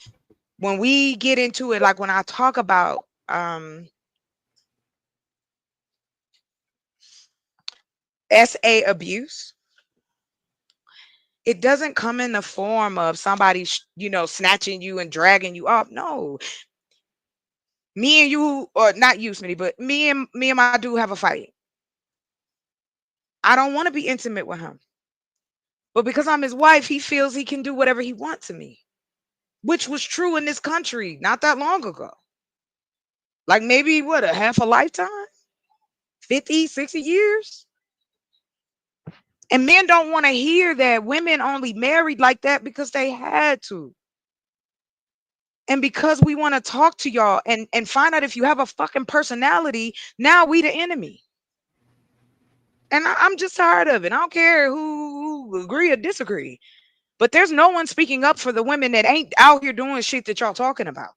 when we get into it, like when I talk about SA abuse, it doesn't come in the form of somebody, snatching you and dragging you up. No, me and you, or not you, Smitty, but me and my dude have a fight. I don't want to be intimate with him, but because I'm his wife, he feels he can do whatever he wants to me, which was true in this country not that long ago. Like maybe what, a half a lifetime, 50, 60 years. And men don't want to hear that women only married like that because they had to. And because we want to talk to y'all and find out if you have a fucking personality, now we the enemy. And I'm just tired of it. I don't care who agree or disagree. But there's no one speaking up for the women that ain't out here doing shit that y'all talking about.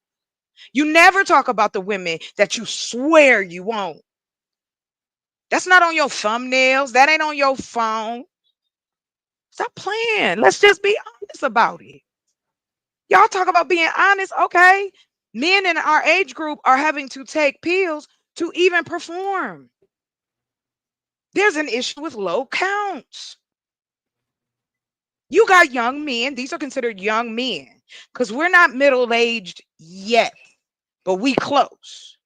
You never talk about the women that you swear you won't. That's not on your thumbnails. That ain't on your phone. Stop playing. Let's just be honest about it. Y'all talk about being honest. Okay. Men in our age group are having to take pills to even perform. There's an issue with low counts. You got young men. These are considered young men because we're not middle aged yet, but we close.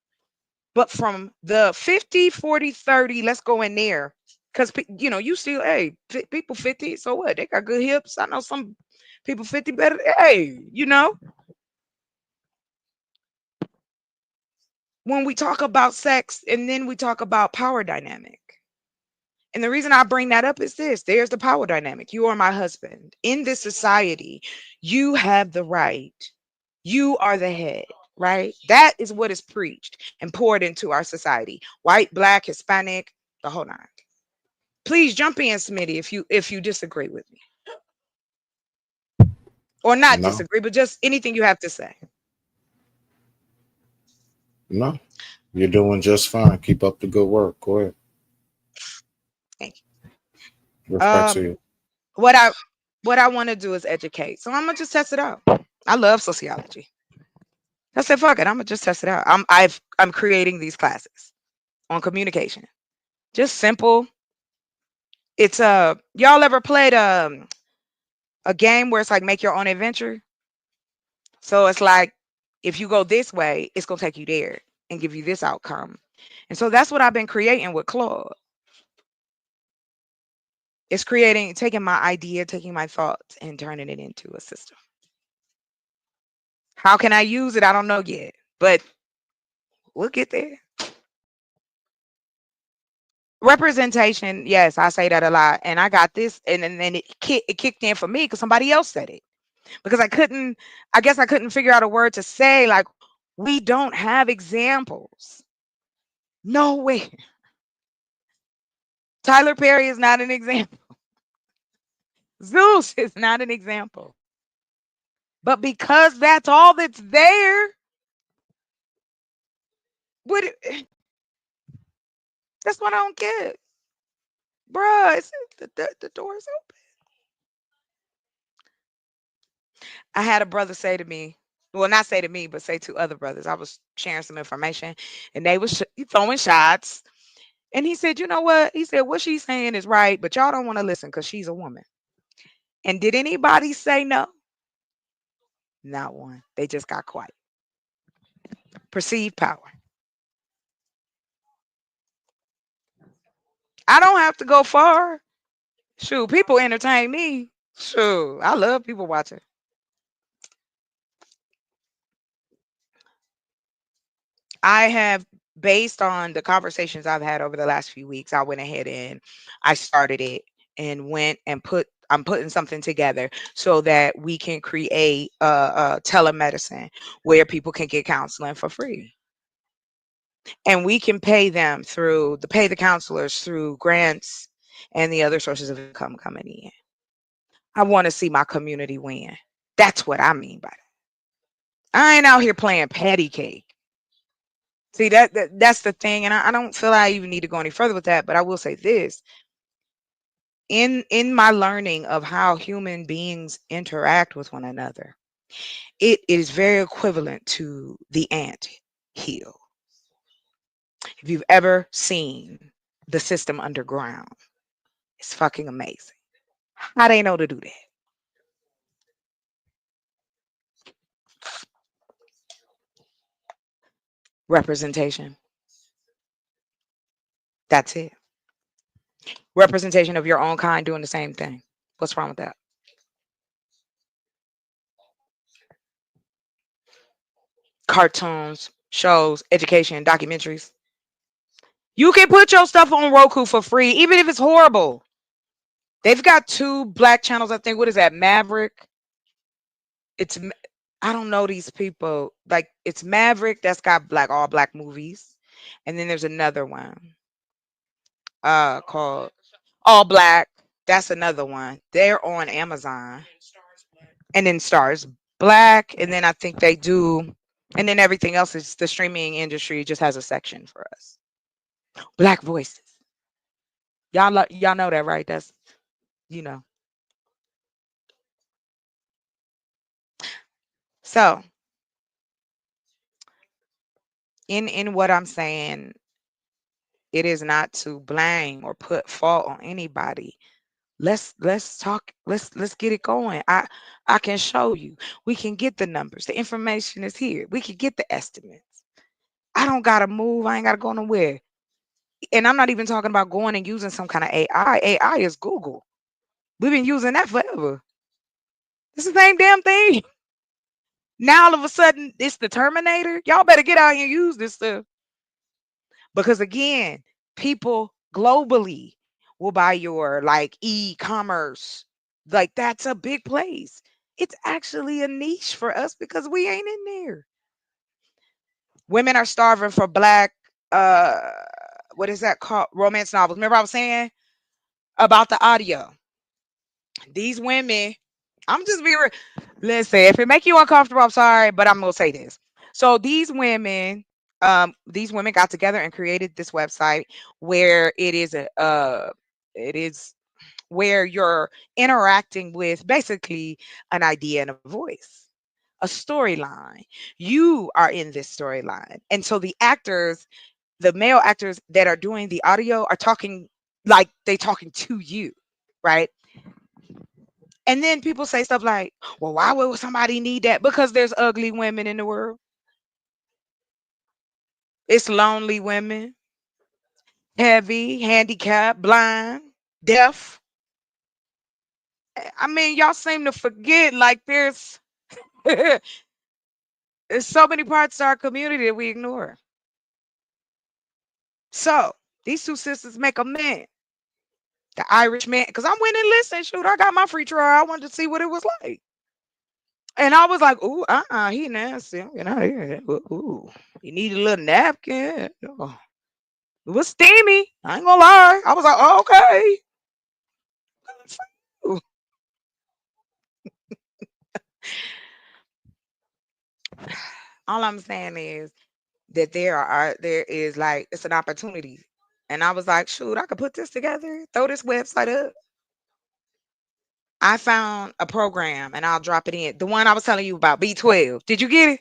But from the 50, 40, 30, let's go in there. Because, you still, hey, people 50, so what? They got good hips. I know some people 50 better. Hey, when we talk about sex and then we talk about power dynamic. And the reason I bring that up is this: there's the power dynamic. You are my husband. In this society, you have the right. You are the head, right? That is what is preached and poured into our society. White, black, Hispanic, the whole nine. Please jump in, Smitty, if you disagree with me. Or not No, disagree, but just anything you have to say. no, you're doing just fine. Keep up the good work. Go ahead. Thank you. Respect to you. What I want to do is educate. So I'm gonna just test it out. I love sociology. I said, fuck it, I'm gonna just test it out. I'm creating these classes on communication. Just simple. It's y'all ever played a game where it's like make your own adventure? So it's like if you go this way, it's gonna take you there and give you this outcome. And so that's what I've been creating with Claude. It's taking my idea, taking my thoughts, and turning it into a system. How can I use it? I don't know yet, but we'll get there. Representation, yes, I say that a lot. And I got this, and then it kicked in for me because somebody else said it. Because I guess I couldn't figure out a word to say. Like, we don't have examples. No way. Tyler Perry is not an example. Zeus is not an example. But because that's all that's there, what that's what I don't get. Bruh, the door's open. I had a brother say to me, well, not say to me, but say to other brothers. I was sharing some information and they was throwing shots. And he said, you know what? He said, what she's saying is right, but y'all don't want to listen because she's a woman. And did anybody say no? Not one. They just got quiet. Perceived power. I don't have to go far. Shoot, people entertain me. Shoot, I love people watching. I have, based on the conversations I've had over the last few weeks, I went ahead and I started it and went and I'm putting something together so that we can create telemedicine where people can get counseling for free. And we can pay the counselors through grants and the other sources of income coming in. I want to see my community win. That's what I mean by that. I ain't out here playing patty cake. See that's the thing, and I don't feel I even need to go any further with that. But I will say this: in my learning of how human beings interact with one another, it is very equivalent to the ant hill. If you've ever seen the system underground, it's fucking amazing. How they know to do that? Representation. That's it. Representation of your own kind doing the same thing. What's wrong with that? Cartoons, shows, education, documentaries. You can put your stuff on Roku for free, even if it's horrible. They've got two black channels, I think. What is that? Maverick. It's I don't know these people. Like it's Maverick that's got all black movies, and then there's another one called All Black. That's another one. They're on Amazon, and then Stars Black, and then I think they do, and then everything else is the streaming industry just has a section for us. Black voices. Y'all know that, right? That's you know. So in what I'm saying, it is not to blame or put fault on anybody. Let's talk. Let's get it going. I can show you. We can get the numbers. The information is here. We can get the estimates. I don't gotta move. I ain't gotta go nowhere. And I'm not even talking about going and using some kind of AI. AI is Google. We've been using that forever. It's the same damn thing. Now all of a sudden it's the Terminator. Y'all better get out here and use this stuff. Because again, people globally will buy your like e-commerce. Like that's a big place. It's actually a niche for us because we ain't in there. Women are starving for black uh what is that called? Romance novels. Remember I was saying about the audio. These women, I'm just being real. Listen, if it make you uncomfortable, I'm sorry, but I'm gonna say this. So these women got together and created this website where it is where you're interacting with basically an idea and a voice, a storyline. You are in this storyline, and so the male actors that are doing the audio are talking like they talking to you, right? And then people say stuff like, well, why would somebody need that? Because there's ugly women in the world. It's lonely women, heavy, handicapped, blind, deaf. I mean, y'all seem to forget like there's so many parts of our community that we ignore. So These two sisters make a man, the Irish man, because I went and listened. Shoot, I got my free trial. I wanted to see what it was like. And I was like, ooh, he nasty. I'm getting out of here. Ooh, he need a little napkin. Oh, it was steamy. I ain't gonna lie. I was like, oh, okay. Good for you. All I'm saying is that there is like it's an opportunity. And I was like, shoot, I could put this together, throw this website up. I found a program and I'll drop it in. The one I was telling you about, B12. Did you get it?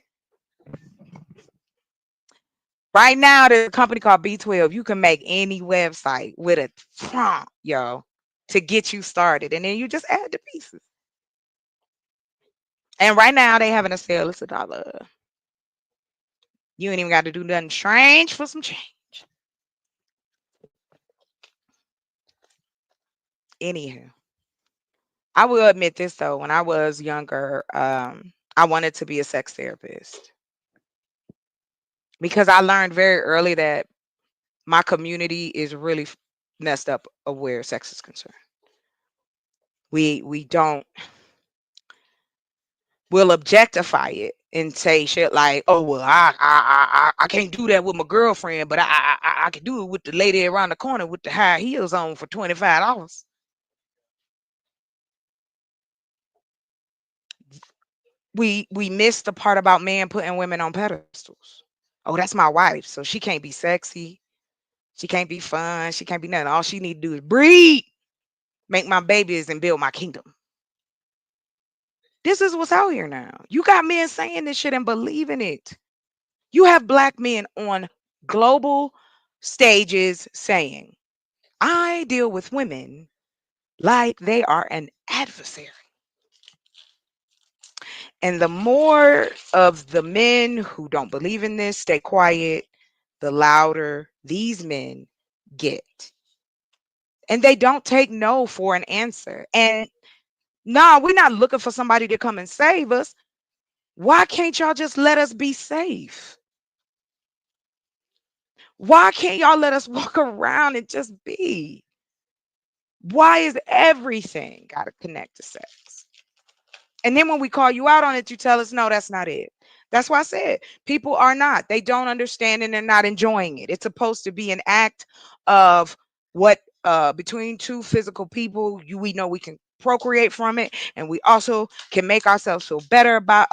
Right now, there's a company called B12. You can make any website with a prompt, yo, to get you started. And then you just add the pieces. And right now, they having a sale. It's $1. You ain't even got to do nothing strange for some change. Anywho, I will admit this though. When I was younger, I wanted to be a sex therapist because I learned very early that my community is really messed up of where sex is concerned. We don't we'll objectify it and say shit like, "Oh well, I can't do that with my girlfriend, but I can do it with the lady around the corner with the high heels on for $25." We missed the part about men putting women on pedestals. Oh, that's my wife, so she can't be sexy, she can't be fun, she can't be nothing. All she need to do is breed, make my babies, and build my kingdom. This is what's out here now. You got men saying this shit and believing it. You have black men on global stages saying, I deal with women like they are an adversary. And the more of the men who don't believe in this stay quiet, the louder these men get. And they don't take no for an answer. And no, we're not looking for somebody to come and save us. Why can't y'all just let us be safe? Why can't y'all let us walk around and just be? Why is everything got to connect to sex? And then when we call you out on it, you tell us, no, that's not it. That's why I said people are not. They don't understand and they're not enjoying it. It's supposed to be an act of what between two physical people, we know we can procreate from it and we also can make ourselves feel better about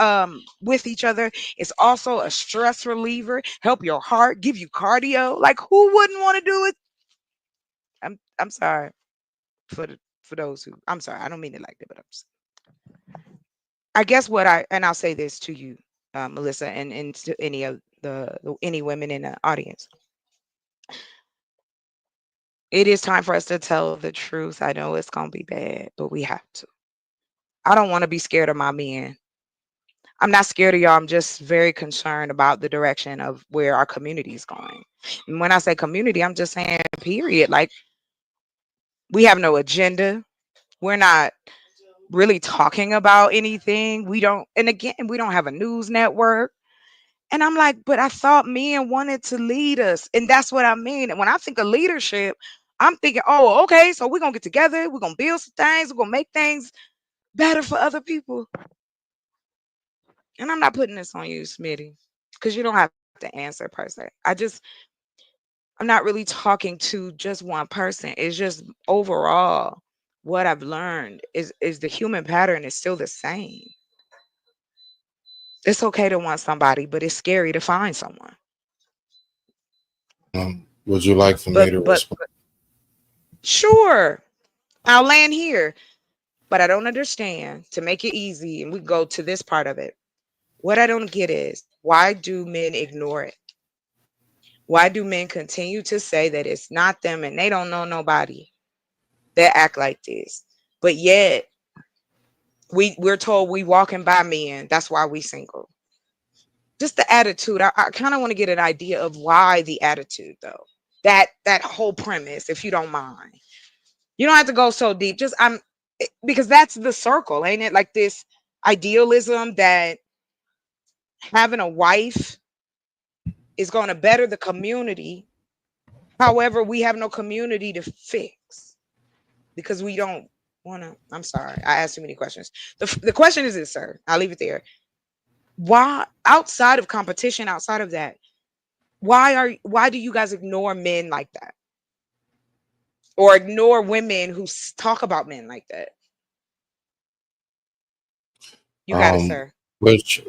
with each other. It's also a stress reliever, help your heart, give you cardio. Like who wouldn't want to do it? I'm sorry for those who I'm sorry, I don't mean it like that, but I guess what I'll say this to you, Melissa, and to any of any women in the audience. It is time for us to tell the truth. I know it's gonna be bad, but we have to. I don't want to be scared of my men. I'm not scared of y'all. I'm just very concerned about the direction of where our community is going. And when I say community, I'm just saying period. Like we have no agenda. We're not really talking about anything. We don't, and again, we don't have a news network. And I'm like, but I thought men wanted to lead us. And that's what I mean. And when I think of leadership, I'm thinking, oh, okay, so we're going to get together. We're going to build some things. We're going to make things better for other people. And I'm not putting this on you, Smitty, because you don't have to answer per se. I'm not really talking to just one person. It's just overall what I've learned is the human pattern is still the same. It's okay to want somebody, but it's scary to find someone. Would you like for me But to but respond? sure, I'll land here. But I don't understand to make it easy, and we go to this part of it. What I don't get is why do men ignore it? Why do men continue to say that it's not them and they don't know nobody that act like this? But yet we're told we walking by men. That's why we single. Just the attitude. I kind of want to get an idea of why the attitude though. That whole premise, if you don't mind. You don't have to go so deep. Just because that's the circle, ain't it? Like this idealism that having a wife is going to better the community However, we have no community to fix because we don't want to. I'm sorry, I asked too many questions. The question is this, sir. I'll leave it there. Why, outside of competition, outside of that, why do you guys ignore men like that, or ignore women who talk about men like that? You got it, Um, sir. which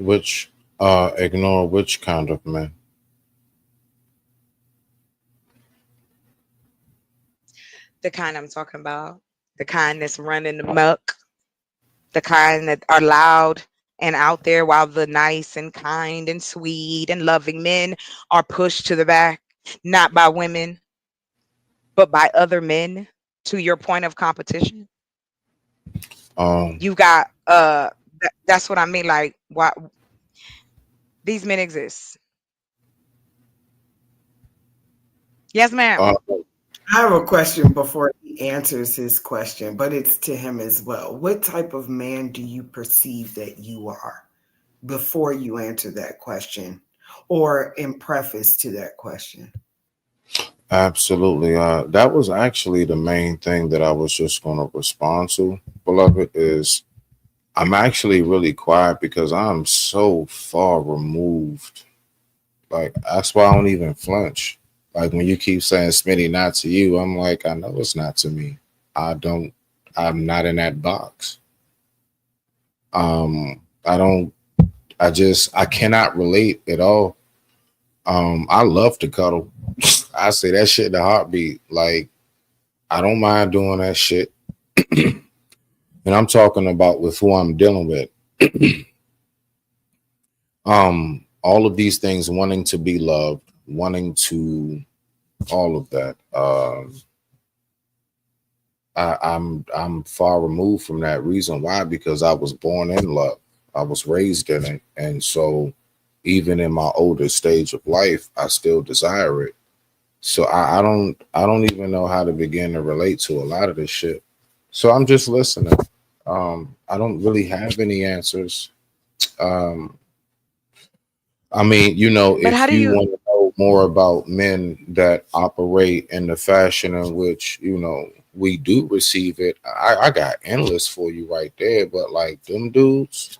ignore which kind of men? The kind I'm talking about, the kind that's running the muck, the kind that are loud and out there, while the nice and kind and sweet and loving men are pushed to the back, not by women, but by other men. To your point of competition, Um, you got that's what I mean. Like, why these men exist? Yes, ma'am. uh, I have a question before he answers his question, but it's to him as well. What type of man do you perceive that you are before you answer that question or in preface to that question? Absolutely. That was actually the main thing that I was just going to respond to, beloved, is I'm actually really quiet because I'm so far removed. Like, that's why I don't even flinch. Like, when you keep saying, Smitty, not to you, I'm like, I know it's not to me. I don't, I'm not in that box. I don't, I cannot relate at all. I love to cuddle. I say that shit in a heartbeat. Like, I don't mind doing that shit. And I'm talking about with who I'm dealing with. All of these things, wanting to be loved, wanting to all of that. I'm far removed from that. Reason why? Because I was born in love. I was raised in it. And so even in my older stage of life, I still desire it. So I don't even know how to begin to relate to a lot of this shit. So I'm just listening. I don't really have any answers. Um, I mean, But how if do you you? want to know more about men that operate in the fashion in which, we do receive it, I got endless for you right there. But like them dudes,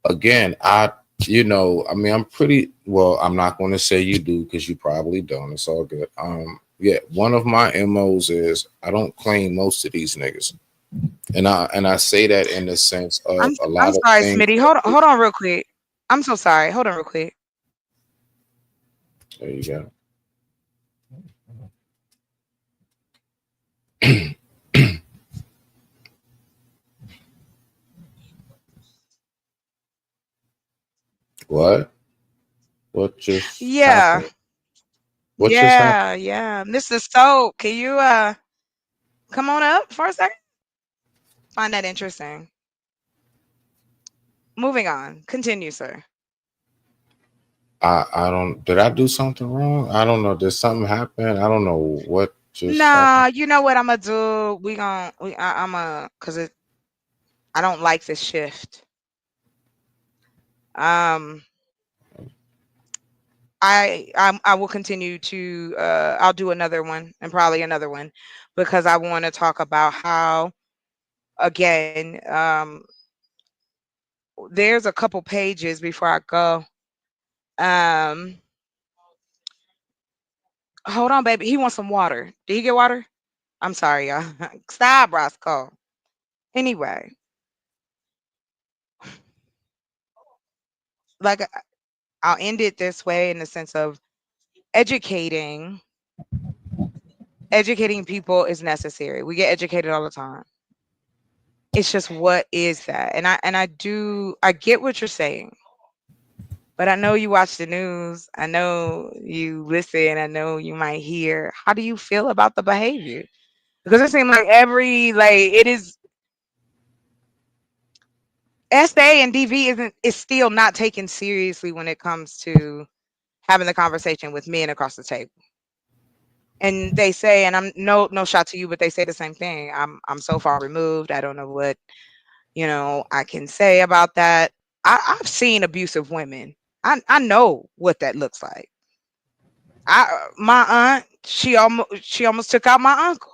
again, I mean, I'm pretty well, I'm not going to say you do because you probably don't. It's all good. Yeah, one of my MOs is I don't claim most of these niggas. And I say that in the sense I'm of a I'm lot of sorry, things. Smitty. Hold on real quick. I'm so sorry. Hold on real quick. There you go. What? What just Yeah, happened? What just happened? yeah. Mr. Soap, can you come on up for a second? Find that interesting. Moving on. Continue, sir. I don't. Did I do something wrong? I don't know. Did something happen? I don't know what just happened. Nah, you know what I'm gonna do? I'm a cause I don't like this shift. Um, I will continue to I'll do another one and probably another one because I want to talk about how again there's a couple pages before I go. Um, hold on, baby. He wants some water. Did he get water? I'm sorry, y'all. Stop, Roscoe. Anyway, like I'll end it this way in the sense of educating educating people is necessary. We get educated all the time. It's just what is that? And I get what you're saying. But I know you watch the news. I know you listen. I know you might hear. How do you feel about the behavior? Because it seems like it is SA and DV is still not taken seriously when it comes to having the conversation with men across the table. And they say, and I'm no shot to you, but they say the same thing. I'm so far removed. I don't know what I can say about that. I've seen abusive women. I know what that looks like. My aunt, she almost took out my uncle.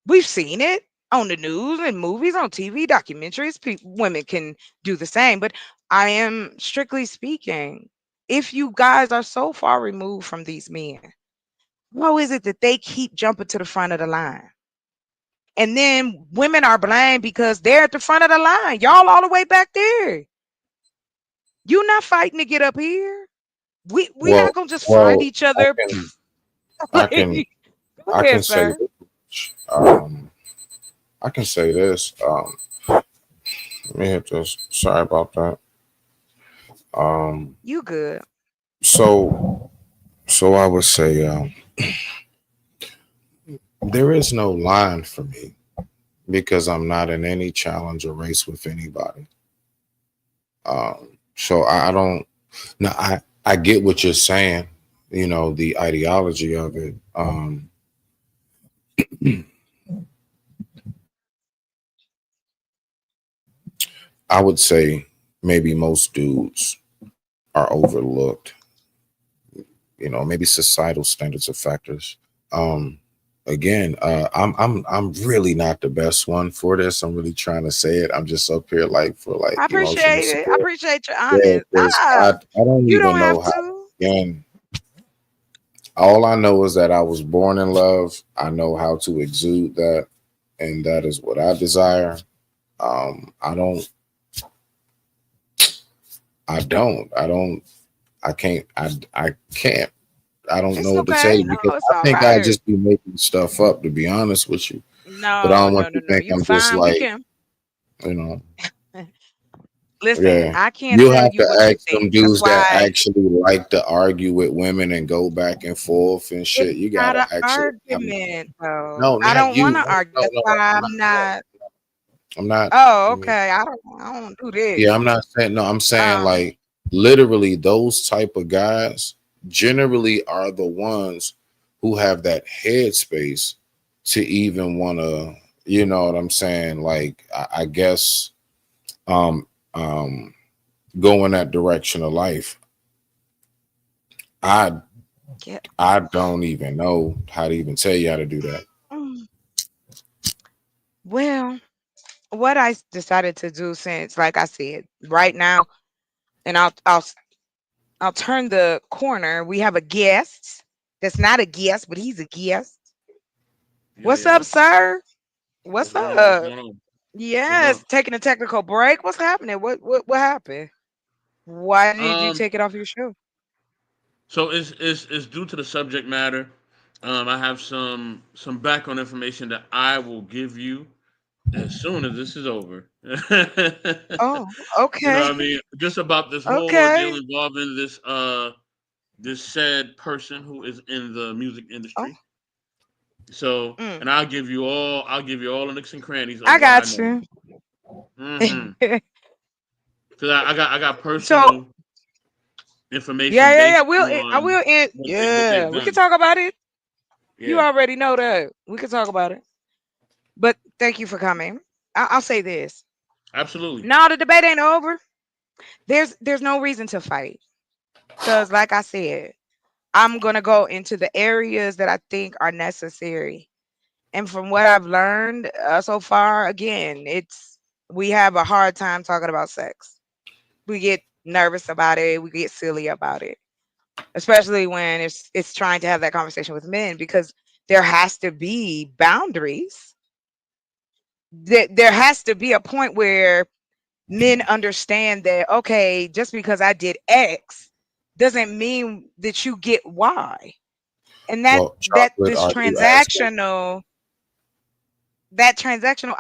We've seen it on the news and movies, on TV, documentaries. Women can do the same, but I am strictly speaking. If you guys are so far removed from these men, how is it that they keep jumping to the front of the line? And then women are blamed because they're at the front of the line. Y'all all the way back there. You not fighting to get up here. We not Well, gonna just find well, each other. I can, Like, go I can ahead, say sir. this. I can say this. Let me hit this. Sorry about that. Um, You good. so, so I would say, there is no line for me because I'm not in any challenge or race with anybody. So I don't. No, I get what you're saying. You know, the ideology of it. I would say maybe most dudes are overlooked. You know, maybe societal standards of factors. Um, Again, I'm really not the best one for this. I'm really trying to say it. I'm just up here like for I like emotional appreciate it. I support. appreciate your Yeah, honest. because I don't You even don't know have how to to. begin. All I know is that I was born in love. I know how to exude that, and that is what I desire. I don't, I don't, I can't. I don't know It's what to okay. say because No, it's I all think I right. just be making stuff up, to be honest with you. But I No, don't no, want no, you to no. think You I'm just fine. We like, can you know, listen. yeah. I can't You tell have you to what you ask think. them That's dudes that why actually like to argue with women and go back and forth and it's shit. You not gotta an actually have a, argument, though. no, I not don't you. want to No, argue. no, That's no, why I'm I'm not. not. I'm not. Oh, Mm, okay. I don't do yeah, I'm this. not saying no. I'm saying Um, like literally those type of guys generally are the ones who have that headspace to even want to. You know what I'm saying? Like I guess um um go in that direction of life. I yeah. I don't even know how to even tell you how to do that. Mm. Well, what decided to do since, like I said, right now, and I'll turn the corner. We have a guest. That's not a guest, but he's a guest. Yeah, What's up, yeah. sir? What's What's going on? What's up? going on? What's Yes, up? taking a technical break. What's happening? What happened? Why did you Um, take it off your show? so it's due to the subject matter. I have some background information that I will give you as soon as this is over. You Oh, know okay. what I mean? Just about this whole ordeal Okay. involving this said person who is in the music Oh, industry. So, mm, and I'll give you all the nicks and crannies of I what I got know. you. Mm-hmm. Because I got So, personal yeah, information yeah, yeah. based I on will end. what Yeah, they've we can done. talk about it. You Yeah, already know that. We can talk about it. But thank you for coming. I'll say this. absolutely. No, the debate ain't over. There's no reason to fight. Cause like I said, I'm gonna go into the areas that I think are necessary. And from what I've learned so far, again, it's we have a hard time talking about sex. We get nervous about it. We get silly about it, especially when it's trying to have that conversation with men because there has to be boundaries. There has to be a point where men understand that okay, just because I did X doesn't mean that you get Y. And that Well, that chocolate, this are you asking? transactional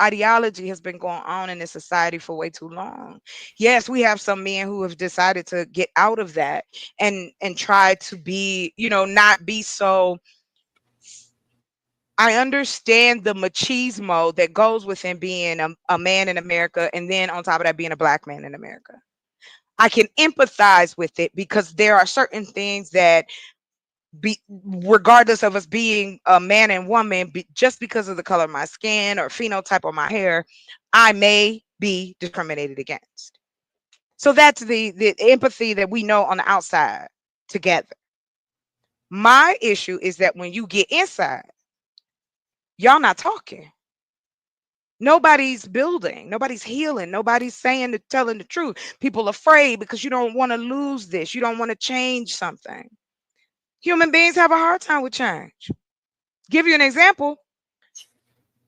ideology has been going on in this society for way too long. Yes, we have some men who have decided to get out of that and try to be, not be so. I understand the machismo that goes within being a man in America and then on top of that being a black man in America. I can empathize with it because there are certain things that regardless of us being a man and woman, just because of the color of my skin or phenotype of my hair, I may be discriminated against. So that's the empathy that we know on the outside together. My issue is that when you get inside, y'all not talking. Nobody's building, nobody's healing, nobody's saying the telling the truth. People afraid because you don't want to lose this. You don't want to change something. Human beings have a hard time with change. Give you an example.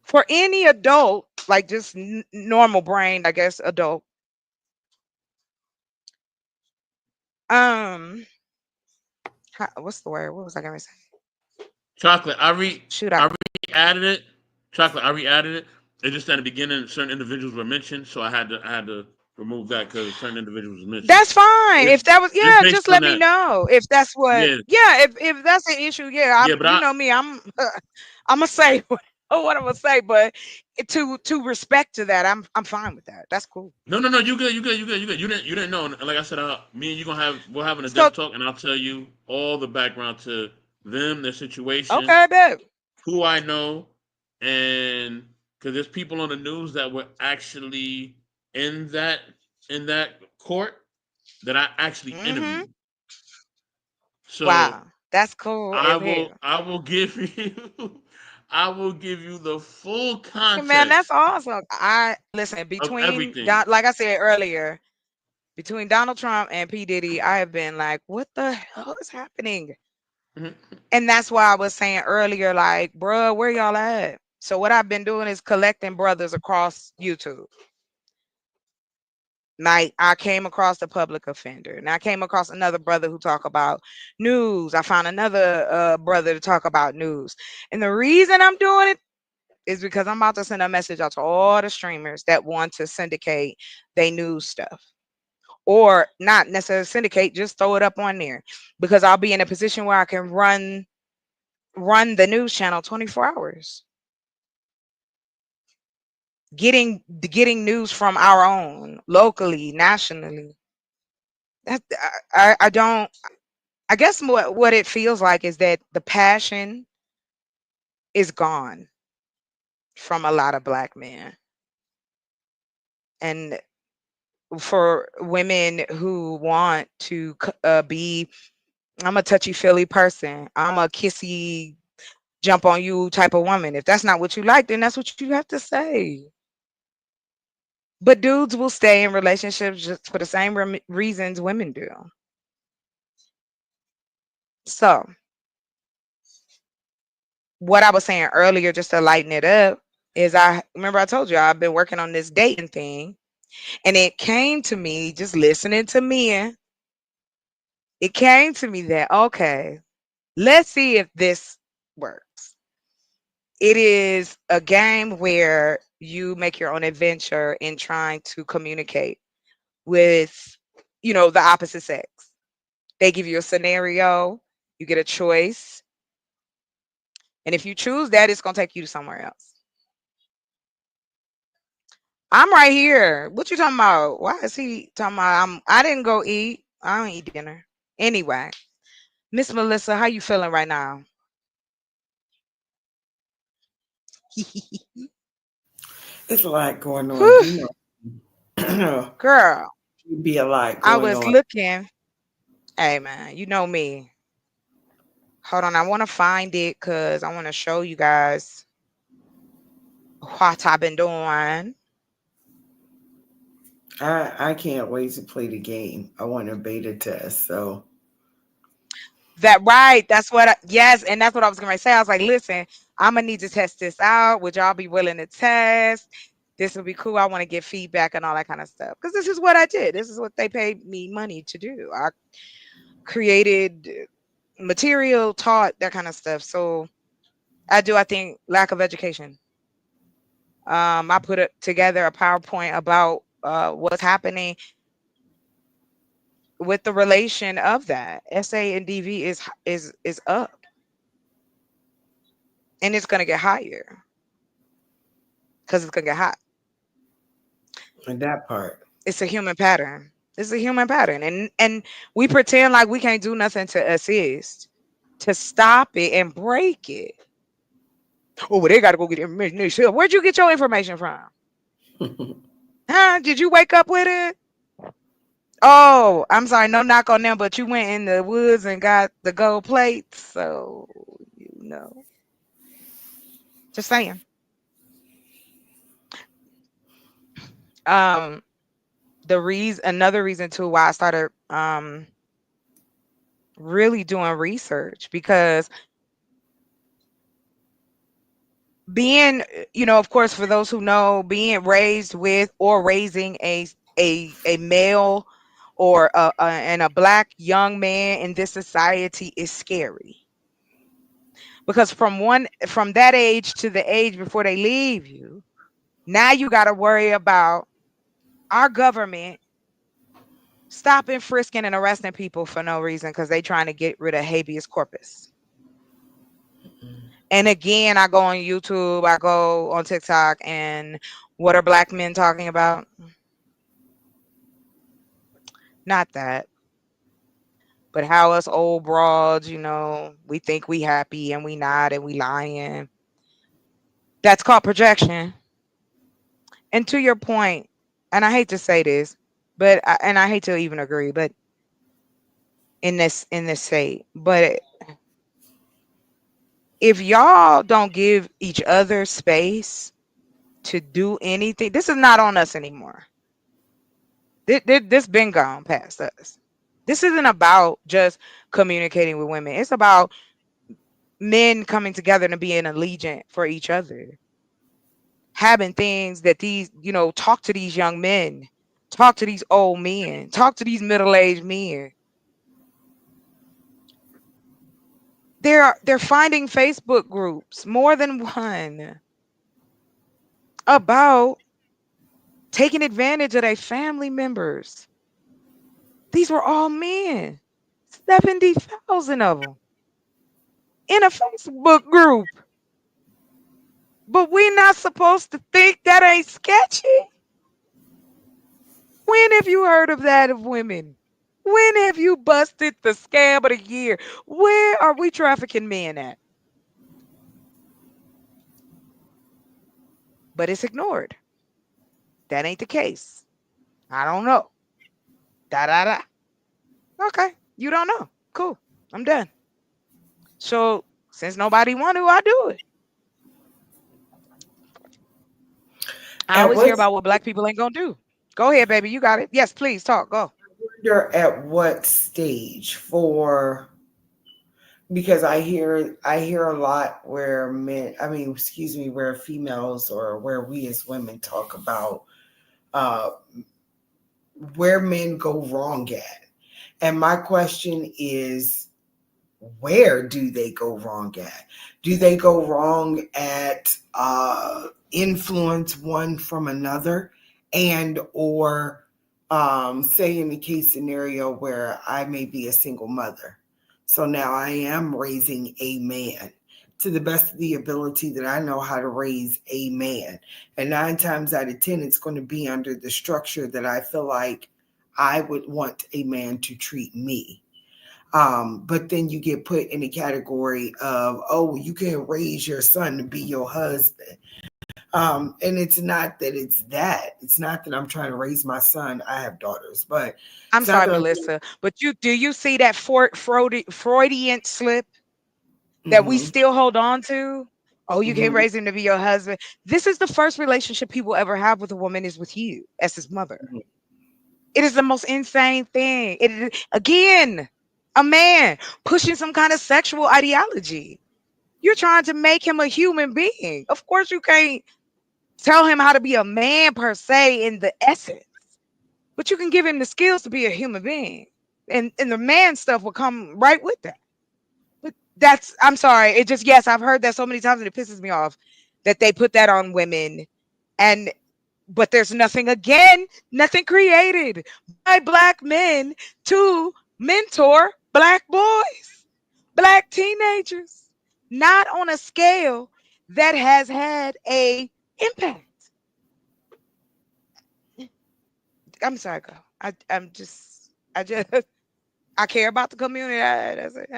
For any adult, like just normal brain, I guess adult, um, what's the word? What was I gonna say? Chocolate. Shoot, I re-added it. Chocolate. I re-added it. It just at the beginning, certain individuals were mentioned, so I had to remove that because certain individuals were mentioned. that's fine. It's If that was, it's yeah, based just on let me that. know if that's what. Yeah, Yeah, if that's an issue, yeah, yeah. But you I know me, I'm gonna say what I'm gonna say, but to respect to that, I'm fine with that. That's cool. no, no, no. You good. You good. You good. You good. You didn't know. And like I said, me and you gonna have we're having a So depth talk, and I'll tell you all the background to them, their situation, okay, bet. who I know, and because there's people on the news that were actually in that in that court that I actually Mm-hmm. interviewed. So Wow, that's cool as hell. I will give you I will give you the full Hey, man, that's context awesome. I listen of between everything. Like I said earlier, between Donald Trump and P Diddy, I have been like, what the hell is happening? Mhm. And that's why I was saying earlier, like, bruh, where y'all at? So what I've been doing is collecting brothers across YouTube. Like I came across a public offender, and I came across another brother who talk about news. I found another brother to talk about news, and the reason I'm doing it is because I'm about to send a message out to all the streamers that want to syndicate they news stuff, or not necessarily syndicate, just throw it up on there, because I'll be in a position where I can run the news channel 24 hours, getting news from our own locally, nationally. That I don't. I guess what it feels like is that the passion is gone from a lot of black men, and for women who want to be, I'm a touchy feely person, I'm a kissy, jump on you type of woman. If that's not what you like, then that's what you have to say. But dudes will stay in relationships just for the same reasons women do. So what I was saying earlier, just to lighten it up, is I remember I told you I've been working on this dating thing, and it came to me just listening to men. It came to me that, okay, let's see if this works. It is a game where you make your own adventure in trying to communicate with, the opposite sex. They give you a scenario, you get a choice, and if you choose that, it's gonna take you to somewhere else. I'm right here. What you talking about? Why is he talking about I didn't go eat. I don't eat dinner. Anyway, Miss Melissa, how you feeling right now? It's a lot going on. Whew, You know, girl, be a lot I going was on. looking. Hey man, you know me. Hold on, I want to find it because I want to show you guys what I've been doing. I can't wait to play the game. I want a beta test. So That right. That's what yes, and that's what I was gonna say. I was like, listen, I'm gonna need to test this out. Would y'all be willing to test? This would be cool. I want to get feedback and all that kind of stuff. Because this is what I did. This is what they paid me money to do. I created material, taught that kind of stuff. So I think lack of education. I put it together a PowerPoint about what's happening with the relation of that. SA and DV is up, and it's gonna get higher because it's gonna get hot. in that part. It's a human pattern. It's a human pattern, and we pretend like we can't do nothing to assist, to stop it and break it. Oh, well, they got to go get information themselves. Where'd you get your information from? Huh? Did you wake up with it? Oh, I'm sorry, no knock on them, but you went in the woods and got the gold plates, so you know. Just saying. Um, another reason too why I started really doing research because being, of course, for those who know, being raised with or raising a male or and a black young man in this society is scary because from that age to the age before they leave you, now you got to worry about our government stopping, frisking, and arresting people for no reason because they trying to get rid of habeas corpus. And again, I go on YouTube, I go on TikTok, and what are black men talking about? Not that, but how us old broads, we think we happy and we not, and we lying. That's called projection. And to your point, and I hate to say this, and I hate to even agree, but in this state, but if y'all don't give each other space to do anything, this is not on us anymore. This been gone past us. This isn't about just communicating with women. It's about men coming together and being allegiant for each other. Having things that talk to these young men, talk to these old men, talk to these middle-aged men. They're finding Facebook groups, more than one, about taking advantage of their family members. These were all men. 70,000 of them in a Facebook group. But we're not supposed to think that ain't sketchy. When have you heard of that of women? When have you busted the scam of the year? Where are we trafficking men at? But it's ignored. That ain't the case. I don't know. Da da da. Okay. You don't know. Cool. I'm done. So since nobody want to, I do it. I At always hear what about what black people ain't gonna do. Go ahead, baby. You got it. Yes, please talk. Go. wonder at what stage for, because I hear a lot where men, I mean, excuse me, where females or where we as women talk about uh where men go wrong at. And my question is, where do they go wrong at? Do they go wrong at influence one from another, and or say in the case scenario where I may be a single mother, so now I am raising a man to the best of the ability that I know how to raise a man, and 9 times out of 10 it's going to be under the structure that I feel like I would want a man to treat me. But then you get put in the category of, oh, you can raise your son to be your husband. And it's not that it's that. It's not that I'm trying to raise my son. I have daughters, but I'm it's not sorry, that I'm. Melissa, but do you see that Freudian slip that we Mm-hmm, still hold on to? Oh, you can't mm-hmm, raise him to be your husband. This is the first relationship he will ever have with a woman is with you as his mother. It is the most insane thing. It is, again, a man pushing some kind of sexual ideology. You're trying to make him a human being. Of course, you can't tell him how to be a man per se in the essence, but you can give him the skills to be a human being. And the man stuff will come right with that. But I'm sorry. It just, yes, I've heard that so many times and it pisses me off that they put that on women. And, but there's nothing created by black men to mentor black boys, black teenagers, not on a scale that has had a impact. I'm sorry, girl. I just I care about the community. That's it.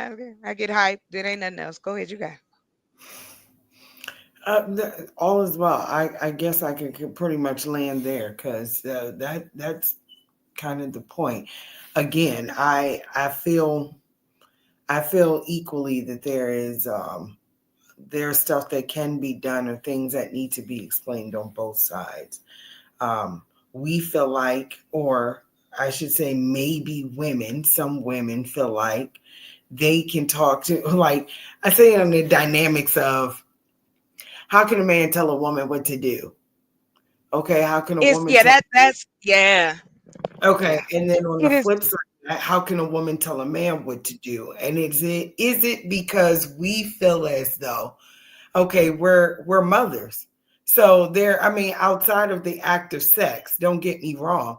I get hyped. There ain't nothing else. Go ahead, you got it. all is well. I guess I could pretty much land there because that's kind of the point. Again, I feel equally that there's stuff that can be done or things that need to be explained on both sides. Um, we feel like, or I should say, maybe some women feel like they can talk to, like, I say it on the dynamics of how can a man tell a woman what to do? Okay, how can a It's woman yeah, tell? that's yeah. Okay, Yeah. and then on the It is flip side, how can a woman tell a man what to do? And is it because we feel as though, okay, we're mothers, so there, I mean, outside of the act of sex, don't get me wrong,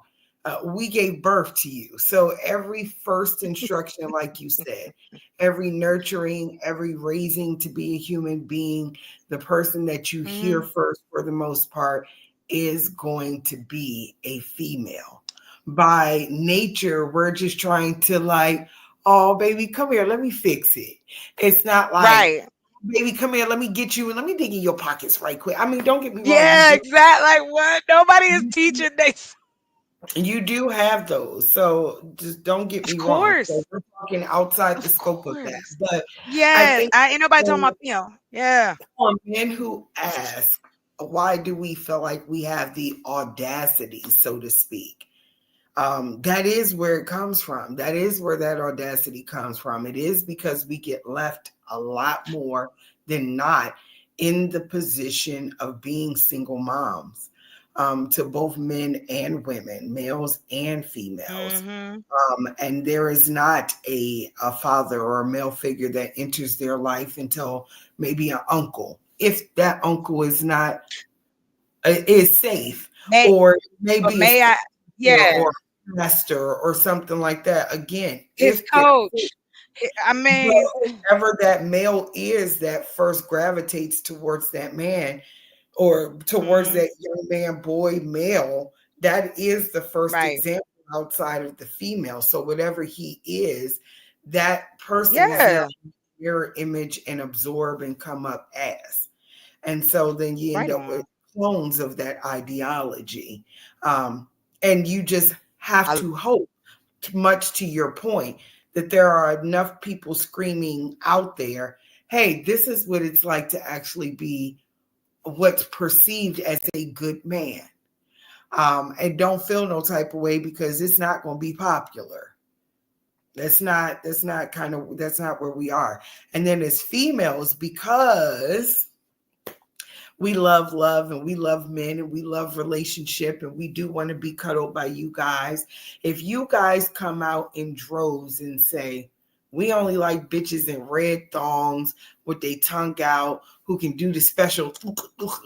we gave birth to you, so every first instruction, like you said, every nurturing, every raising to be a human being, the person that you hear mhm, first for the most part is going to be a female. By nature, we're just trying to, like, oh baby, come here, let me fix it. It's not like, right. baby, come here, let me get you and let me dig in your pockets right quick. I mean, don't get me wrong, Yeah, exactly. Like what? Nobody is teaching they you do have those. So just don't get of me wrong. So course. we're talking outside the Of scope of that. course. But I Yes. think I ain't nobody talking for, about Yeah. for men who ask, why do we feel like we have the audacity, so to speak? That is where it comes from. That is where that audacity comes from. It is because we get left a lot more than not in the position of being single moms, to both men and women, males and females. Mhm. And there is not a father or a male figure that enters their life until maybe an uncle. If that uncle is not is safe, May or maybe a may I or yeah. master or something like that. Again, His if there, coach. I but mean, whoever that male is that first gravitates towards that man or towards mhm, that young man, boy, male, that is the first right. example outside of the female. So whatever he is, that person is now Yeah. mirror image and absorb and come up as. And so then you end Right up with on. clones of that ideology. Um, and you just have I to hope, much to your point, that there are enough people screaming out there, hey, this is what it's like to actually be what's perceived as a good man. And don't feel no type of way because it's not going to be popular. That's not where we are. And then as females, because we love and we love men and we love relationship and we do want to be cuddled by you guys. If you guys come out in droves and say, we only like bitches in red thongs with their tongue out, who can do the special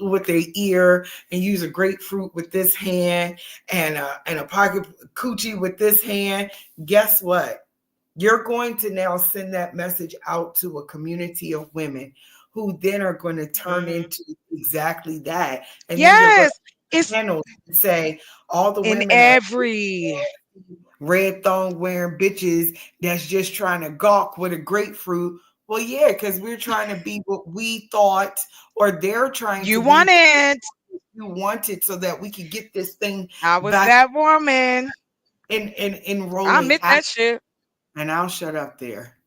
with their ear and use a grapefruit with this hand and a pocket coochie with this hand. Guess what? You're going to now send that message out to a community of women who then are going to turn mhm. into exactly that. And then you're going Yes. to It's panel and say all the in women are every red thong wearing bitches that's just trying to gawk with a grapefruit. Well, yeah, because we're trying to be what we thought, or they're trying you to want be it. what you wanted so that we could get this thing I was back that woman. in I rolling miss out. that shit. And I'll shut up there.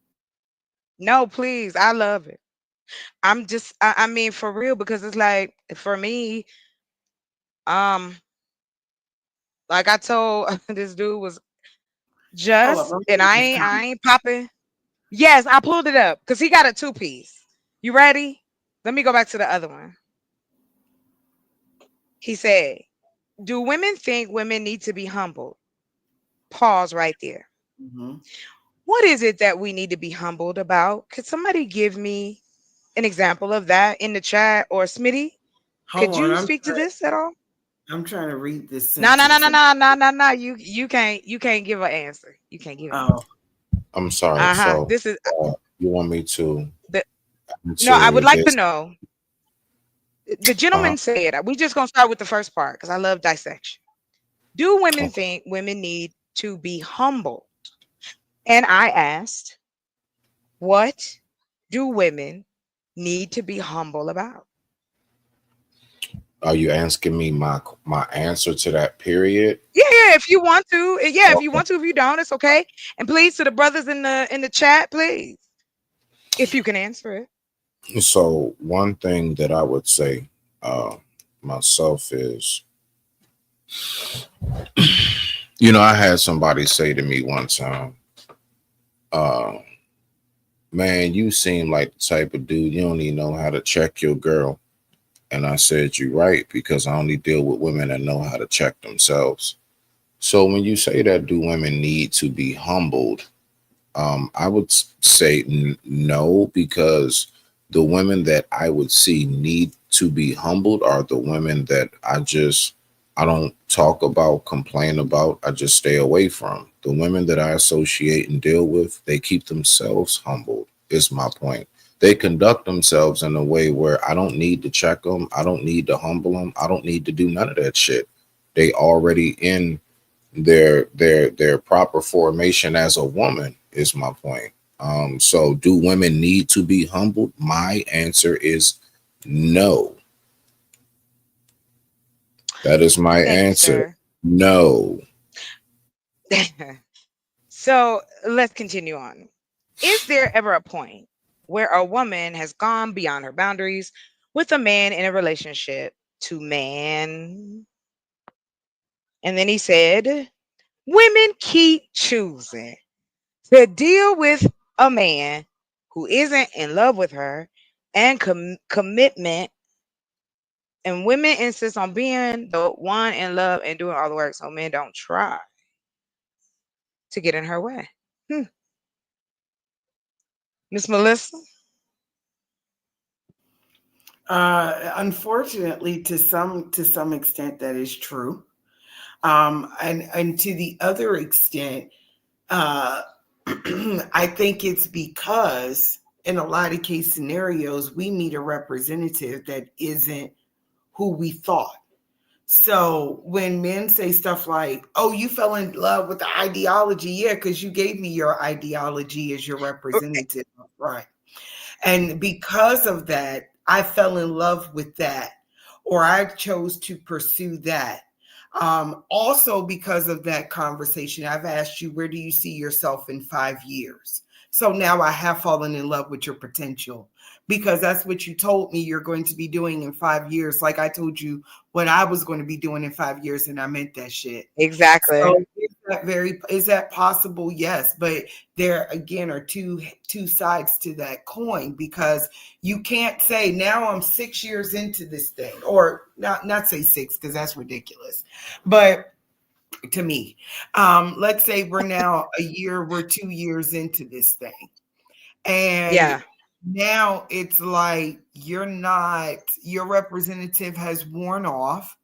No, please. I love it. I mean for real because it's like for me, um, like I told this dude was Hold up, just I'm and reading this I comment. ain't popping. Yes, I pulled it up because he got a two piece. You ready? Let me go back to the other one. He said, do women think women need to be humbled? Pause right there. Mhm. What is it that we need to be humbled about? Could somebody give me an example of that in the chat or Smitty? Hold Could on, you speak to this at all? I'm trying to read this No, no, no, sentence. no, no, no, no, no. You can't give an answer. You can't give an Oh, answer. I'm sorry. Uh-huh. So This is you want me to the no, I would answer like to this? know. The Uh, gentleman said, we just gonna start with the first part because I love dissection. Do women okay. think women need to be humble? And I asked, what do women need to be humble about? Are you asking me my answer to that period? Yeah, yeah, if you want to. Yeah, if you Okay. want to, if you don't, it's okay. And please to the brothers in the chat, please. If you can answer it. So one thing that I would say uh myself is, I had somebody say to me one time, uh, man, you seem like the type of dude you don't even know how to check your girl. And I said, you're right, because I only deal with women that know how to check themselves. So when you say that, do women need to be humbled? I would say no, because the women that I would see need to be humbled are the women that I don't talk about, complain about, I just stay away from. The women that I associate and deal with, they keep themselves humbled, is my point. They conduct themselves in a way where I don't need to check them, I don't need to humble them, I don't need to do none of that shit. They already in their proper formation as a woman, is my point. So do women need to be humbled? My answer is no. That is my Thank you, answer. sir. No. So let's continue on. Is there ever a point where a woman has gone beyond her boundaries with a man in a relationship to man? And then he said, women keep choosing to deal with a man who isn't in love with her and commitment. And women insist on being the one in love and doing all the work so men don't try to get in her way. Hmm. Miss Melissa? Unfortunately, to some extent, that is true. And to the other extent, uh, I think it's because in a lot of case scenarios, we meet a representative that isn't who we thought. So when men say stuff like, "Oh, you fell in love with the ideology," yeah, because you gave me your ideology as your representative, right? And because of that, I fell in love with that, or I chose to pursue that. Also, because of that conversation, I've asked you, where do you see yourself in 5 years? So now I have fallen in love with your potential because that's what you told me you're going to be doing in 5 years. Like I told you what I was going to be doing in 5 years, and I meant that shit. Exactly. So is that possible? Yes, but there again are two sides to that coin because you can't say now I'm 6 years into this thing, or not say six because that's ridiculous, but to me, let's say we're 2 years into this thing, and Yeah. now it's like your representative has worn off,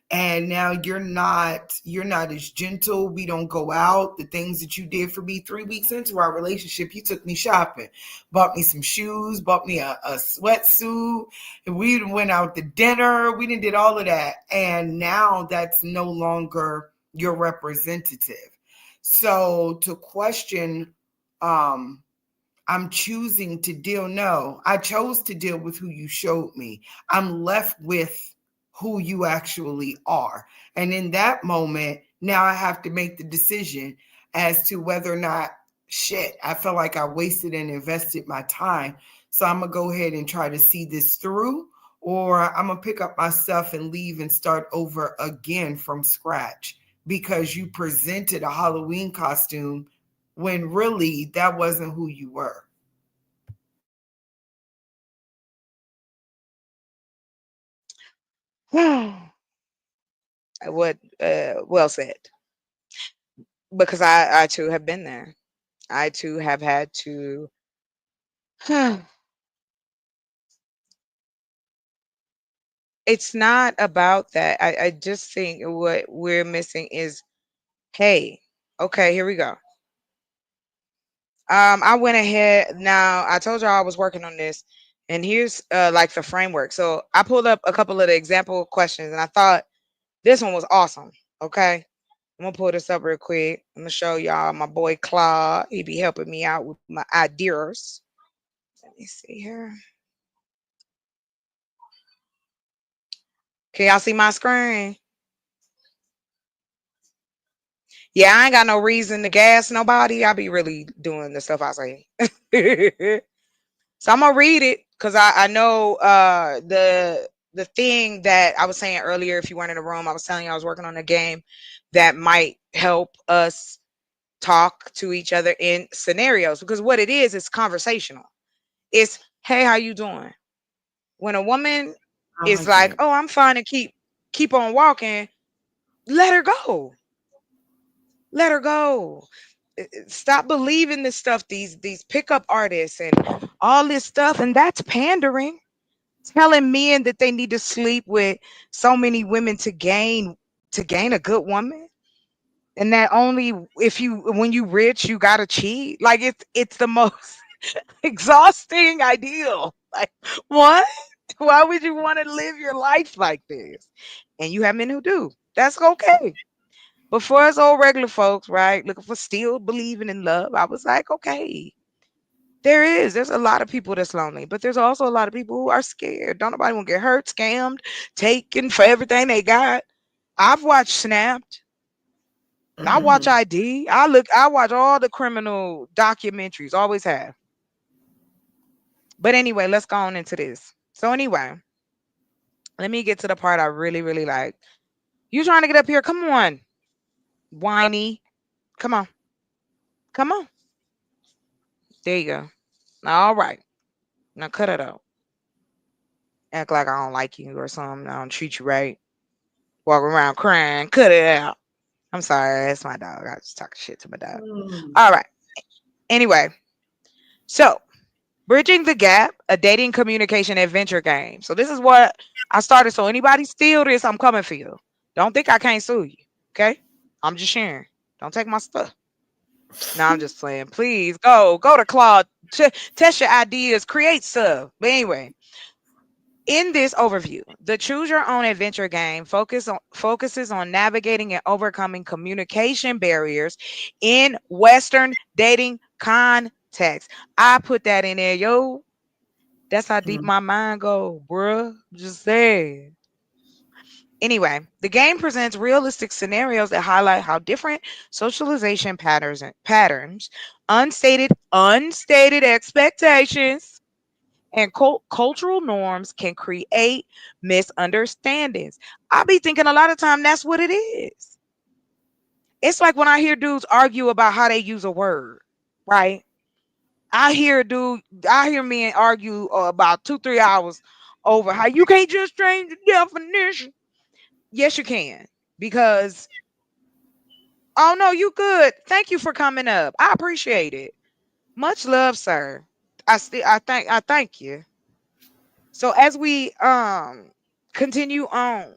and now you're not as gentle. We don't go out. The things that you did for me 3 weeks into our relationship, you took me shopping, bought me some shoes, bought me a sweatsuit, and we went out to dinner. We did all of that, and now that's no longer your representative. So to question, um I'm choosing to deal. No, I chose to deal with who you showed me. I'm left with who you actually are. And in that moment, now I have to make the decision as to whether or not, shit, I felt like I wasted and invested my time. So I'm going to go ahead and try to see this through, or I'm going to pick up my stuff and leave and start over again from scratch because you presented a Halloween costume when really that wasn't who you were. What well said. Because I too have been there. I too have had to it's not about that. I just think what we're missing is, hey, okay, here we go. I went ahead. Now I told y'all I was working on this, and here's like the framework. So I pulled up a couple of the example questions, and I thought this one was awesome. Okay, I'm gonna pull this up real quick. I'm gonna show y'all my boy Claude. He be helping me out with my ideas. Let me see here. Can y'all see my screen? Yeah, I ain't got no reason to gas nobody. I be really doing the stuff I say. So I'm gonna read it because I know the thing that I was saying earlier. If you weren't in the room, I was telling you I was working on a game that might help us talk to each other in scenarios, because what it is conversational. It's, hey, how you doing? When a woman I is like like, that. oh, I'm fine, and keep on walking, let her go. Let her go. Stop believing this stuff, these pickup artists and all this stuff, and that's pandering. Telling men that they need to sleep with so many women to gain a good woman, and that only if you when you rich you gotta cheat. Like it's the most exhausting ideal. Like, what? Why would you want to live your life like this? And you have men who do. That's okay. But for us old regular folks, right, looking for still believing in love, I was like, okay, there's a lot of people that's lonely, but there's also a lot of people who are scared. Don't nobody want to get hurt, scammed, taken for everything they got. I've watched Snapped. I watch Mhm. ID. I watch all the criminal documentaries. Always have. But anyway, let's go on into this. So anyway, let me get to the part I really, really like. You trying to get up here? Come on, whiny. Come on, come on. There you go. All right. Now cut it out. Act like I don't like you or something. I don't treat you right. Walk around crying. Cut it out. I'm sorry. That's my dog. I was just talking shit to my dog. Mm. All right. Anyway, so Bridging the Gap, a dating communication adventure game. So this is what I started. So anybody steal this, I'm coming for you. Don't think I can't sue you. Okay? I'm just sharing. Don't take my stuff. No, I'm just playing. Please go to Claude. Test your ideas. Create stuff. But anyway, in this overview, the Choose Your Own Adventure game focuses on navigating and overcoming communication barriers in Western dating context. I put that in there, yo. That's how deep Mm. my mind go, bruh. Just saying. Anyway, the game presents realistic scenarios that highlight how different socialization patterns, unstated expectations, and cultural norms can create misunderstandings. I be thinking a lot of time that's what it is. It's like when I hear dudes argue about how they use a word, right? I hear men argue about 2, 3 hours over how you can't just change the definition. Yes, you can, because oh no, you good. Thank you for coming up. I appreciate it. Much love, sir. I thank you. So as we continue on,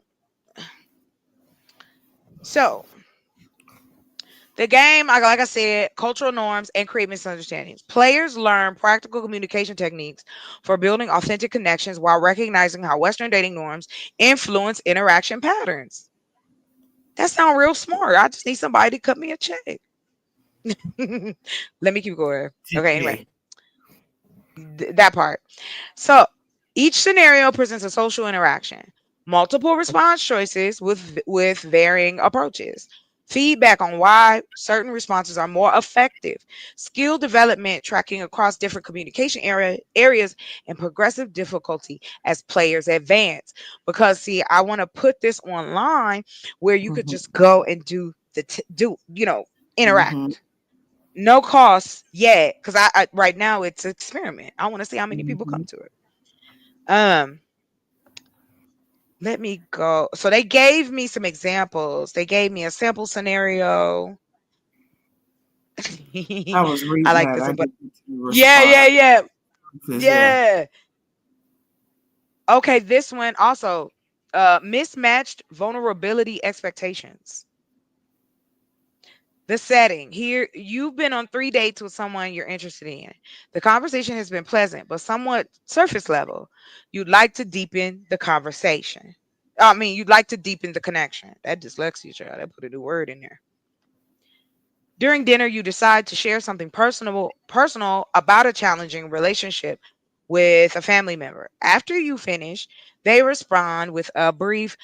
so the game, like I said, cultural norms and create misunderstandings. Players learn practical communication techniques for building authentic connections while recognizing how Western dating norms influence interaction patterns. That sounds real smart. I just need somebody to cut me a check. Let me keep going. Okay, anyway, TJ. that part. So each scenario presents a social interaction, multiple response choices with varying approaches, feedback on why certain responses are more effective, skill development tracking across different communication areas, and progressive difficulty as players advance. Because see, I want to put this online where you could Mhm. just go and do Mhm. interact. No cost yet, because I right now it's an experiment. I want to see how many people come Mhm. to it. Um, Let me go. So they gave me some examples. They gave me a sample scenario. I was I reading like that. this I one, but didn't get to yeah, yeah, respond. yeah, Yeah. yeah. Okay, this one also. Mismatched vulnerability expectations. The setting here, you've been on 3 dates with someone you're interested in. The conversation has been pleasant, but somewhat surface level. You'd like to deepen the conversation. I mean, you'd like to deepen the connection. That dyslexia child, I put a new word in there. During dinner, you decide to share something personal about a challenging relationship with a family member. After you finish, they respond with a brief,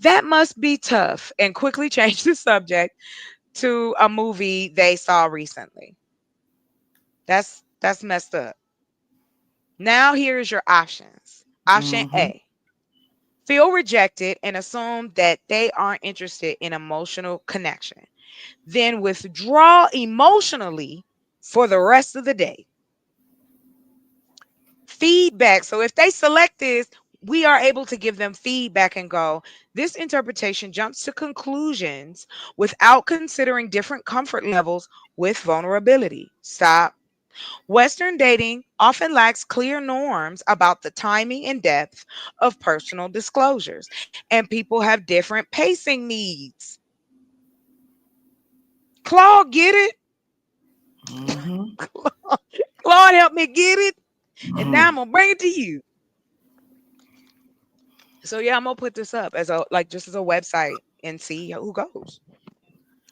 that must be tough, and quickly change the subject to a movie they saw recently. That's messed up. Now here's your options. Option Mm-hmm. A. Feel rejected and assume that they aren't interested in emotional connection. Then withdraw emotionally for the rest of the day. Feedback. So if they select this, we are able to give them feedback and go, this interpretation jumps to conclusions without considering different comfort levels with vulnerability. Stop. Western dating often lacks clear norms about the timing and depth of personal disclosures, and people have different pacing needs. Claude, get it? Mm-hmm. Claude, help me get it. And now Mm-hmm. I'm gonna bring it to you. So yeah, I'm gonna put this up as a like just as a website and see who goes.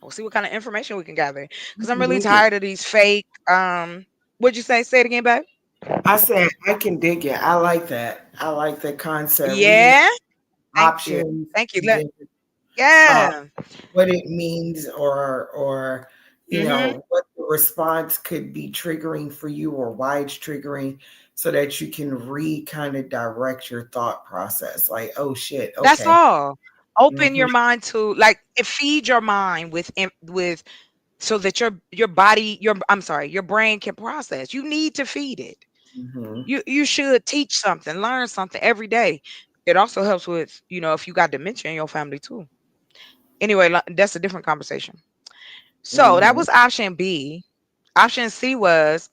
We'll see what kind of information we can gather. Because I'm really Dig it. tired of these fake what'd you say? Say it again, babe. I said I can dig it. I like that. I like the concept. Reading Yeah. Thank you. options Thank you. and then uh, Yeah. what it means, or Mm-hmm. what the response could be triggering for you, or why it's triggering, so that you can kind of direct your thought process. Like, oh shit, That's okay. all. Open Mm-hmm. your mind to like it feed your mind with so that your body your I'm sorry, your brain can process. You need to feed it. Mm-hmm. You should teach something, learn something every day. It also helps with, if you got dementia in your family too. Anyway, that's a different conversation. So that Mm-hmm. was option B. Option C was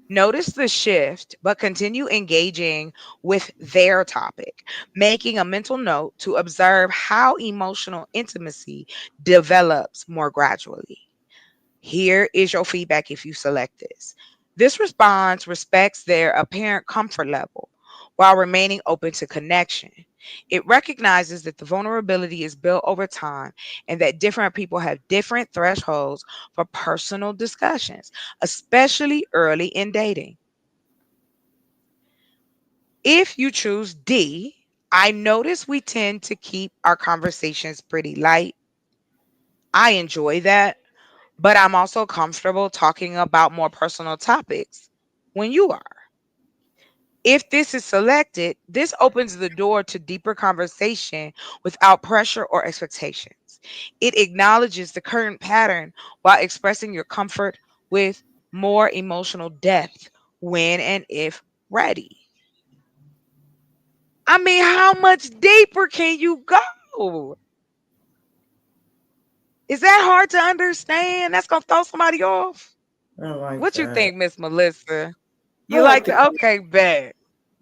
notice the shift, but continue engaging with their topic, making a mental note to observe how emotional intimacy develops more gradually. Here is your feedback if you select this. This response respects their apparent comfort level while remaining open to connection. It recognizes that the vulnerability is built over time and that different people have different thresholds for personal discussions, especially early in dating. If you choose D, I notice we tend to keep our conversations pretty light. I enjoy that, but I'm also comfortable talking about more personal topics when you are. If this is selected, this opens the door to deeper conversation without pressure or expectations. It acknowledges the current pattern while expressing your comfort with more emotional depth when and if ready. I mean, how much deeper can you go? Is that hard to understand? That's gonna throw somebody off. I like What you that. think, Miss Melissa? I You like like the the okay, bet.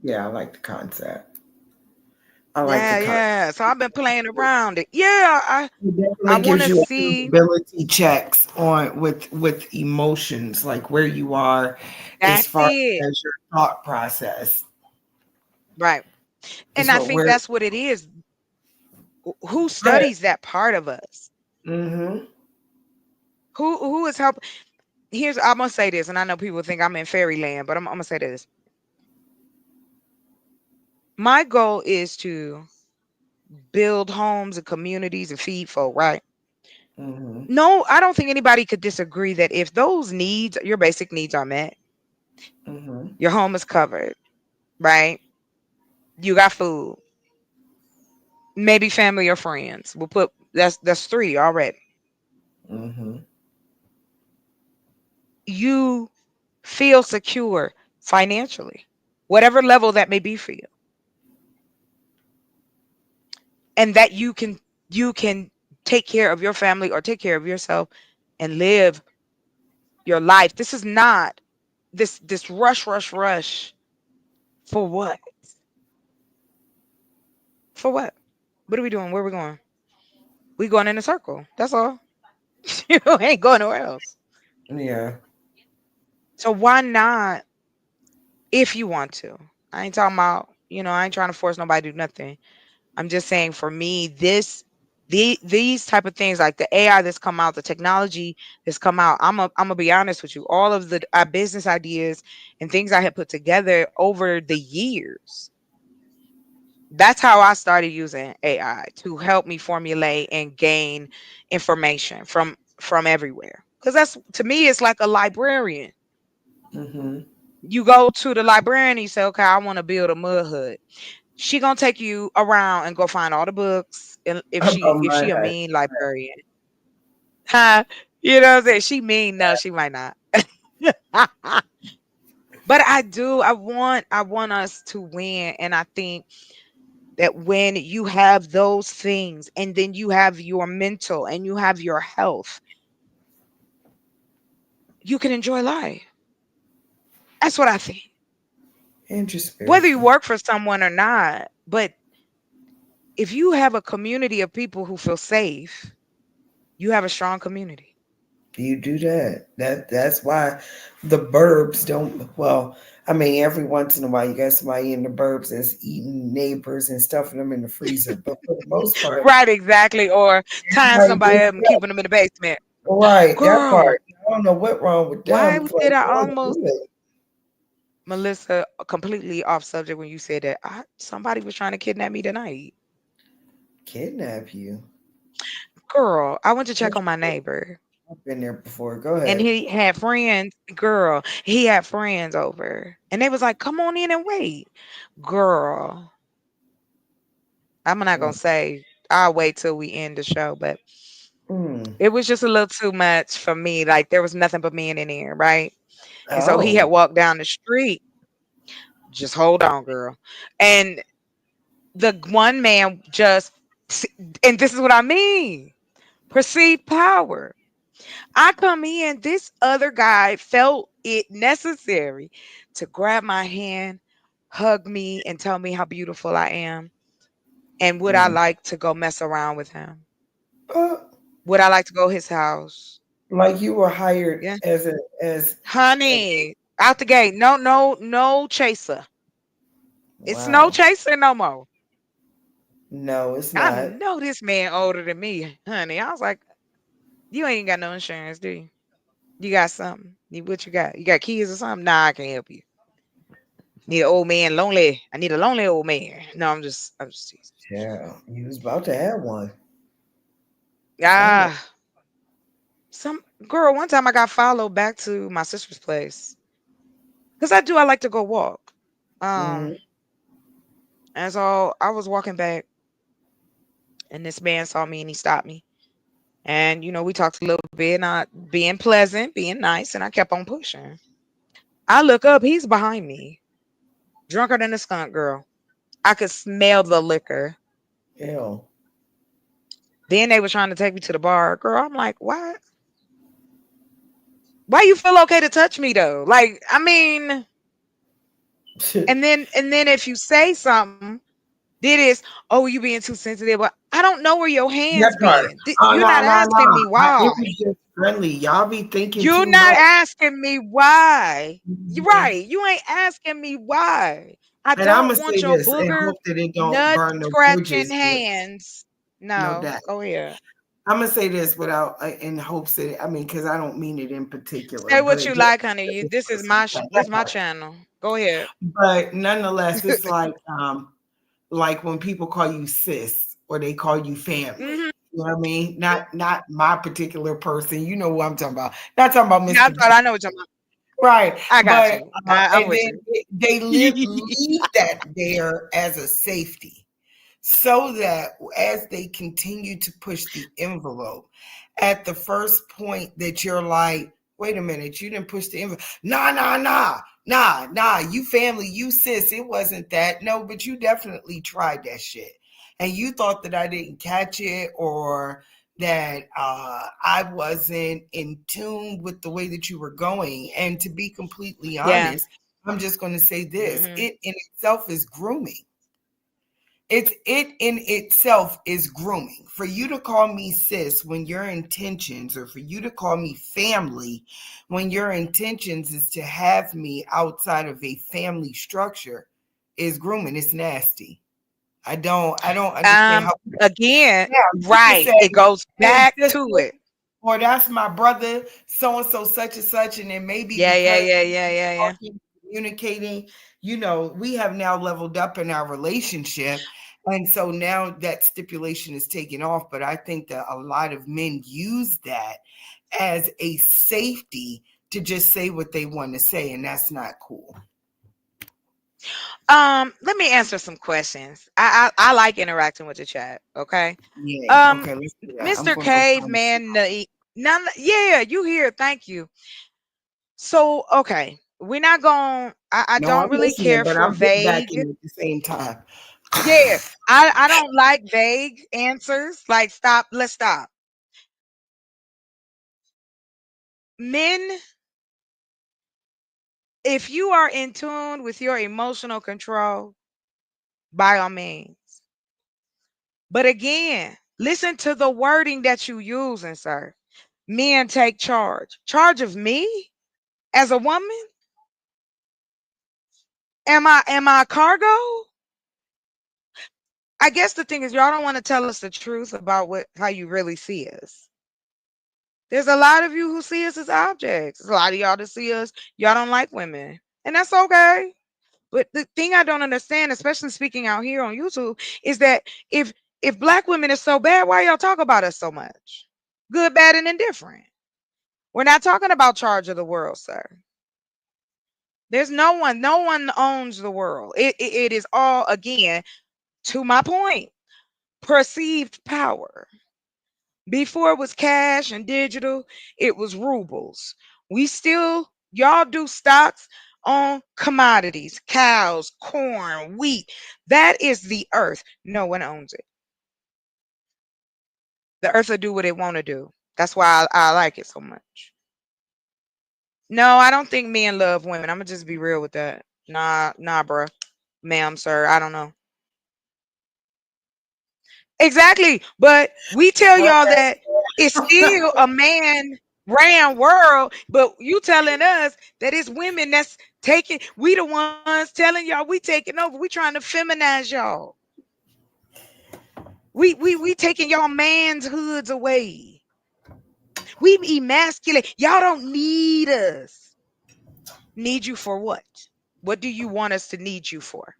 Yeah, I like the concept. I like the Yeah, concept. yeah. So I've been playing around it. Yeah, It I definitely want gives to you see. accountability checks on with emotions, like where you are as That's far it. as your thought process Right. And is I what think we're. that's what it is. Who Right. studies that part of us? Mm-hmm. Who is help? Here's I'm gonna say this, and I know people think I'm in fairyland, but I'm gonna say this. My goal is to build homes and communities and feed folk, right? Mm-hmm. No, I don't think anybody could disagree that if those needs, your basic needs are met, Mm-hmm. your home is covered, right? You got food, maybe family or friends. We'll put that's three already. Mm-hmm. You feel secure financially, whatever level that may be for you, and that you can take care of your family or take care of yourself and live your life. This is not this rush for what? For what? What are we doing? Where are we going? We going in a circle. That's all. You ain't going nowhere else. Yeah. So why not if you want to? I ain't talking about, I ain't trying to force nobody to do nothing. I'm just saying for me, this These type of things, like the AI that's come out, the technology that's come out. I'm gonna be honest with you. All of the business ideas and things I had put together over the years. That's how I started using AI to help me formulate and gain information from everywhere. Because that's, to me, it's like a librarian. Mm-hmm. You go to the librarian and you say, okay, I want to build a mud hut. She gonna take you around and go find all the books. And About if my she a head. mean librarian, huh? You know what I'm saying? She mean? No, she might not. But I do. I want us to win, and I think that when you have those things, and then you have your mental and you have your health, you can enjoy life. That's what I think. And your Whether you spiritual. work for someone or not, but if you have a community of people who feel safe, you have a strong community. You do that. That's why the burbs don't. Well, I mean, every once in a while, you got somebody in the burbs that's eating neighbors and stuffing them in the freezer. But for the most part, Right, exactly. Or tying everybody somebody wakes up and up. keeping them in the basement. Right, that Girl, part. I don't know what wrong with why them. It's like did I they don't almost, do it. Melissa, completely off subject when you said that somebody was trying to kidnap me tonight? Kidnap you. Girl, I went to check on my neighbor, I've been there before. Go and ahead. he had friends. Girl, he had friends over, and they was like, "Come on in and wait." Girl, I'm not gonna Mm. say. I'll wait till we end the show, but Mm. it was just a little too much for me. Like there was nothing but men in there, right? And so he had Oh, walked down the street. Just hold on, girl. And the one man just, and this is what I mean, perceived power. I come in, this other guy felt it necessary to grab my hand, hug me, and tell me how beautiful I am. And would I mm. like to go mess around with him? Uh, Would I like to go his house? like you were hired Yeah. as a as. Honey, out the gate. No, no, no chaser. It's no Wow. chaser no more. No, it's I not. know this man older than me, honey. I was like, you ain't got no insurance, do you? You got something? What you got? You got kids or something? Nah, I can't help you. Need an old man, lonely. I need a lonely old man. No, I'm just teasing. Yeah, you was about to have one. Sound like. Ah, some girl. One time I got followed back to my sister's place because I do. I like to go walk. Mm-hmm. Um, and so I was walking back, and this man saw me and he stopped me. And we talked a little bit, not being pleasant, being nice, and I kept on pushing. I look up, he's behind me, drunker than a skunk, girl. I could smell the liquor. Ew. Then they were trying to take me to the bar. Girl, I'm like, why? Why you feel okay to touch me though? Like, I mean, and then if you say something, it is, oh, you being too sensitive. But I don't know where your That hands part. been. Oh You're no, not no, asking me no. why. It was just friendly. Y'all be thinking You're too not much. asking me why. You're Mhm. right. You ain't asking me why. I And I'm don't gonna want say your this and booger, hope that it don't nut burn no scratching bridges. But hands. no No, doubt. go ahead. I'm gonna say this without in hopes that I mean, because I don't mean it in particular, Say what but you just like, honey. as You, this this is person, my right, this that my part. channel. Go ahead. But nonetheless, it's like when people call you sis or they call you family. Hmm. You know what I mean? Not my particular person. You know who I'm talking about. Not talking about Yeah, I Mr. thought I know what you're talking Right. about. I got But you. I'm and with then you. they leave that there as a safety so that as they continue to push the envelope, at the first point that you're like, wait a minute, you didn't push the envelope. Nah, you family, you sis, it wasn't that. No, but you definitely tried that shit. And you thought that I didn't catch it or that I wasn't in tune with the way that you were going. And to be completely Yeah. honest, I'm just going to say this, Hmm. it in itself is grooming. It in itself is grooming. For you to call me sis when your intentions, or for you to call me family when your intentions is to have me outside of a family structure, is grooming. It's nasty. I don't understand Um, how. again, Yeah, you can right. say, It goes "Hey, back sister," to it. or "That's my brother, so and so, such and such," and it may be Yeah, yeah, because yeah, yeah, yeah, yeah. talking, communicating. We have now leveled up in our relationship, and so now that stipulation is taken off. But I think that a lot of men use that as a safety to just say what they want to say, and that's not cool. Let me answer some questions. I like interacting with the chat. Okay. Yay. Um, Okay, let's do that. I'm Mr. gonna go find. Caveman, none. Yeah, you here? Thank you. So, okay, we're not going. I No, I'm don't really listening, care but for I'm putting back vague. in at the same time. Yeah, I don't like vague answers. Like, stop. Let's stop. Men, if you are in tune with your emotional control, by all means. But again, listen to the wording that you using, sir. Men take charge. Charge of me as a woman? Am I cargo? I guess the thing is y'all don't want to tell us the truth about what how you really see us. There's a lot of you who see us as objects. There's a lot of y'all that see us, y'all don't like women. And that's okay. But the thing I don't understand, especially speaking out here on YouTube, is that if black women is so bad, why y'all talk about us so much? Good, bad, and indifferent. We're not talking about charge of the world, sir. There's no one owns the world. It is all, again, to my point, perceived power. Before it was cash and digital, it was rubles. We still, y'all do stocks on commodities, cows, corn, wheat. That is the earth. No one owns it. The earth will do what it want to do. That's why I like it so much. No, I don't think men love women. I'm gonna just be real with that. Nah, bruh. Ma'am, sir. I don't know. Exactly. But we tell Well, y'all that it's still a man ran world, but you telling us that it's women that's taking, we the ones telling y'all we taking over. We trying to feminize y'all. We taking y'all man's hoods away. We emasculate. Y'all don't need us. Need you for what? What do you want us to need you for?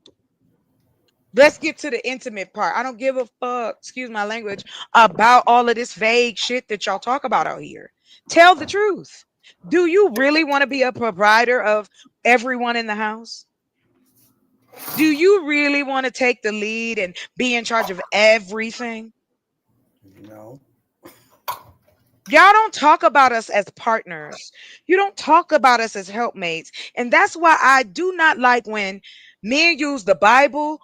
Let's get to the intimate part. I don't give a fuck, excuse my language, about all of this vague shit that y'all talk about out here. Tell the truth. Do you really want to be a provider of everyone in the house? Do you really want to take the lead and be in charge of everything? no. Y'all don't talk about us as partners. You don't talk about us as helpmates. And that's why I do not like when men use the Bible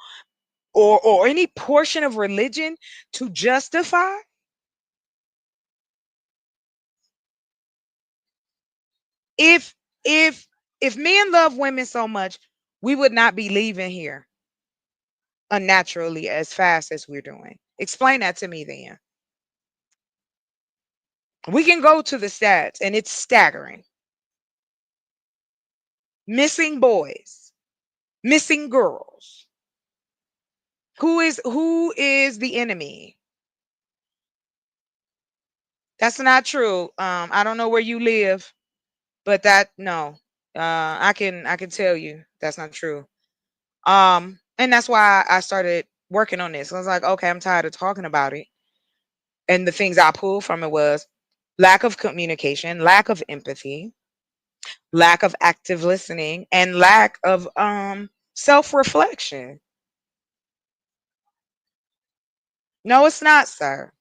or any portion of religion to justify. If if if men love women so much, we would not be leaving here unnaturally as fast as we're doing. Explain that to me then. We can go to the stats and it's staggering. Missing boys, missing girls. Who is the enemy? That's not true. I don't know where you live, but that no. I can tell you that's not true. And that's why I started working on this. I was like, okay, I'm tired of talking about it. And the things I pulled from it was lack of communication, lack of empathy, lack of active listening, and lack of self-reflection. No, it's not, sir.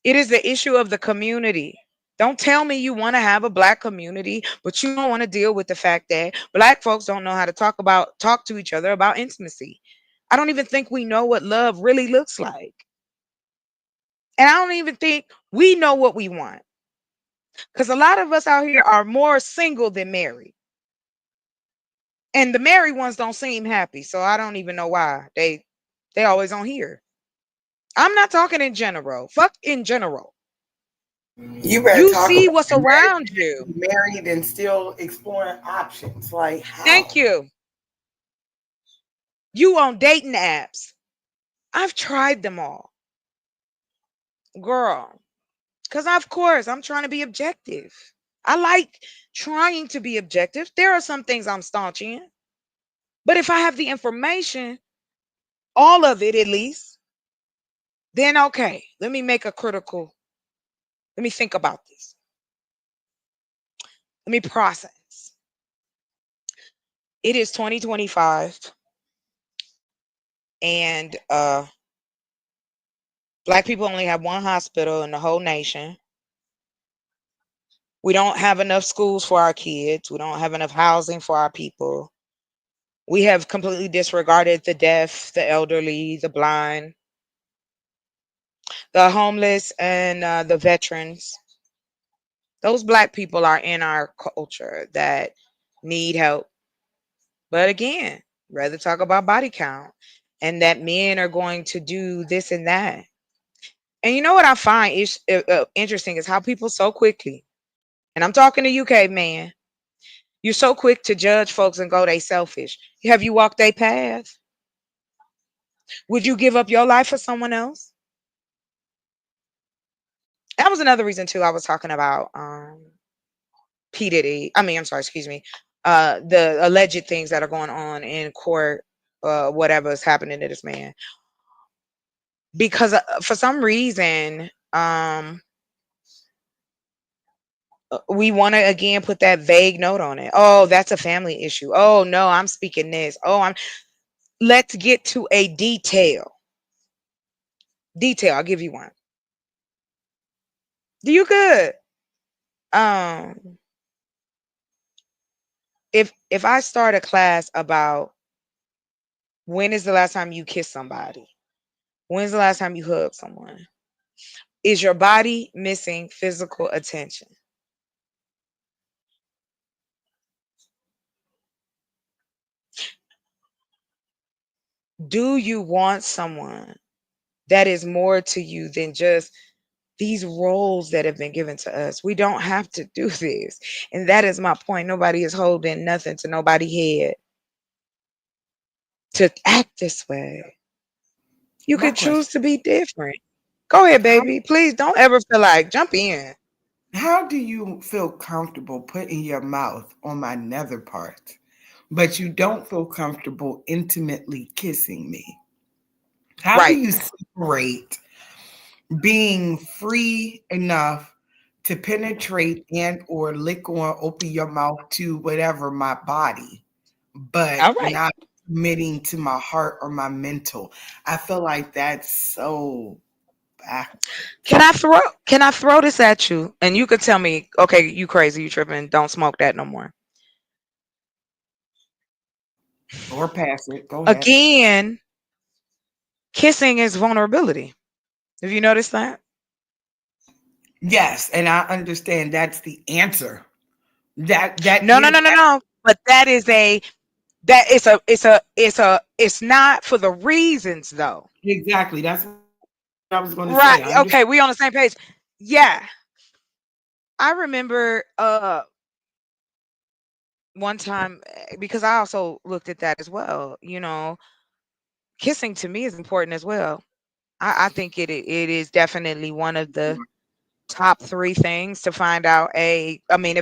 It is the issue of the community. Don't tell me you want to have a black community, but you don't want to deal with the fact that black folks don't know how to talk to each other about intimacy. I don't even think we know what love really looks like. And I don't even think we know what we want. Because a lot of us out here are more single than married. And the married ones don't seem happy. So I don't even know why. They always on here. I'm not talking in general. Fuck in general. You better You talk about see what's around you. married and still exploring options. Like Thank how? you. You on dating apps. I've tried them all, girl. Because, of course, I'm trying to be objective. I like trying to be objective. There are some things I'm staunch in. But if I have the information, all of it at least, then okay, let me make a critical, let me think about this. Let me process. It is 2025 and black people only have one hospital in the whole nation. We don't have enough schools for our kids. We don't have enough housing for our people. We have completely disregarded the deaf, the elderly, the blind, the homeless, and the veterans. Those black people are in our culture that need help. But again, rather talk about body count and that men are going to do this and that. And you know what I find is interesting is how people so quickly, and I'm talking to UK man, you're so quick to judge folks and go they selfish. Have you walked their path? Would you give up your life for someone else? That was another reason too. I was talking about P Diddy. I mean, I'm sorry, excuse me. The alleged things that are going on in court, whatever is happening to this man, because for some reason, we want to again put that vague note on it. Oh, that's a family issue. Oh no, I'm speaking this. Oh, I'm. Let's get to a detail. Detail. I'll give you one. Do you good? Um, if I start a class about when is the last time you kissed somebody, when's the last time you hugged someone, is your body missing physical attention? Do you want someone that is more to you than just these roles that have been given to us? We don't have to do this. And that is my point. Nobody is holding nothing to nobody head to act this way. You My could choose question: to be different. Go ahead, how baby. Please don't ever feel like jump in. how do you feel comfortable putting your mouth on my nether part, but you don't feel comfortable intimately kissing me? How do Right. you separate being free enough to penetrate and or lick or open your mouth to whatever my body, but All right. not committing to my heart or my mental? I feel like that's so backwards. Can I throw this at you? And you could tell me, okay, you crazy, you tripping, don't smoke that no more. Or pass it. Go ahead. Again, kissing is vulnerability. Have you noticed that? Yes, and I understand that's the answer. That No, no, is no, no, no. But that is a that it's not for the reasons though. exactly that's what I was going to say. I understand. Right. Okay, we on the same page. Yeah. I remember one time because I also looked at that as well. Kissing to me is important as well. I think it is definitely one of the top three things to find out. I mean,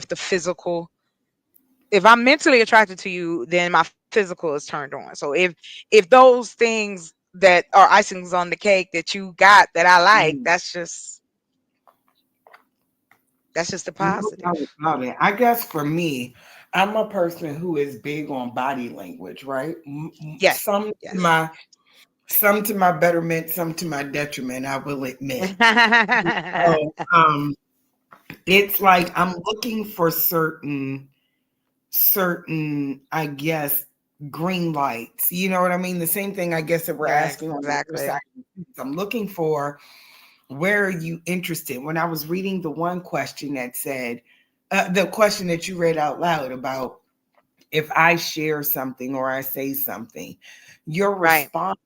if I'm mentally attracted to you, then my physical is turned on. So if those things that are icings on the cake that you got that I like, Mm, that's just a no positive. doubt about it. I guess for me, I'm a person who is big on body language, right? Yes. Yes. Some to my betterment, some to my detriment, I will admit. So, it's like I'm looking for certain, I guess, green lights. You know what I mean? The same thing I guess that we're Yes, asking on the other exactly. side. I'm looking for, where are you interested? When I was reading the one question that said, the question that you read out loud about if I share something or I say something, your Right. response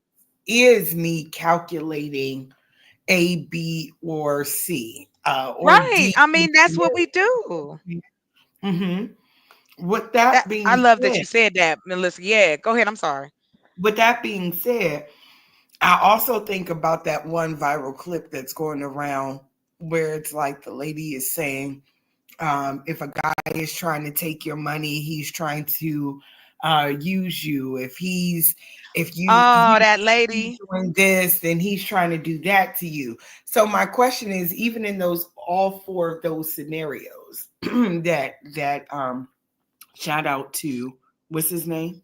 is me calculating A, B, or C, or Right. D. I mean, that's what we do. Mm-hmm. With that I being love that said, you said that, Melissa. Yeah, go ahead. I'm sorry. with that being said, I also think about that one viral clip that's going around where it's like the lady is saying, if a guy is trying to take your money, he's trying to use you. If Oh, you that see lady. doing this, then he's trying to do that to you. So my question is, even in those all four of those scenarios, that shout out to what's his name?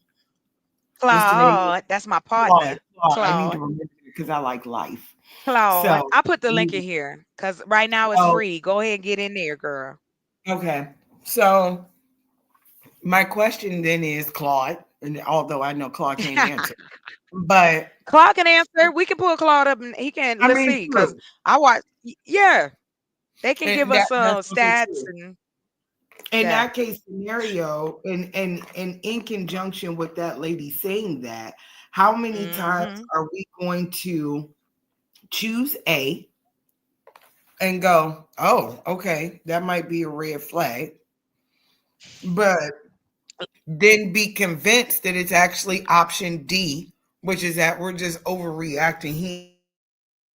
What's the name? Claude. That's my Claude. partner. Claude. I need to Claude. remember it because I like life. Claude. So, I put the link in here because right now it's so free. Go ahead and get in there, girl. okay. So my question then is Claude, and although I know Claude can't answer, but Claude can answer. We can pull Claude up and he can. I Let's mean, see, because true, I watch. Yeah, they can give and us that's also stats true. and In yeah. that case scenario, and in conjunction with that lady saying that, how many times Hmm. are we going to choose A and go, oh, okay, that might be a red flag, but then be convinced that it's actually option D, which is that we're just overreacting. He ain't doing nothing.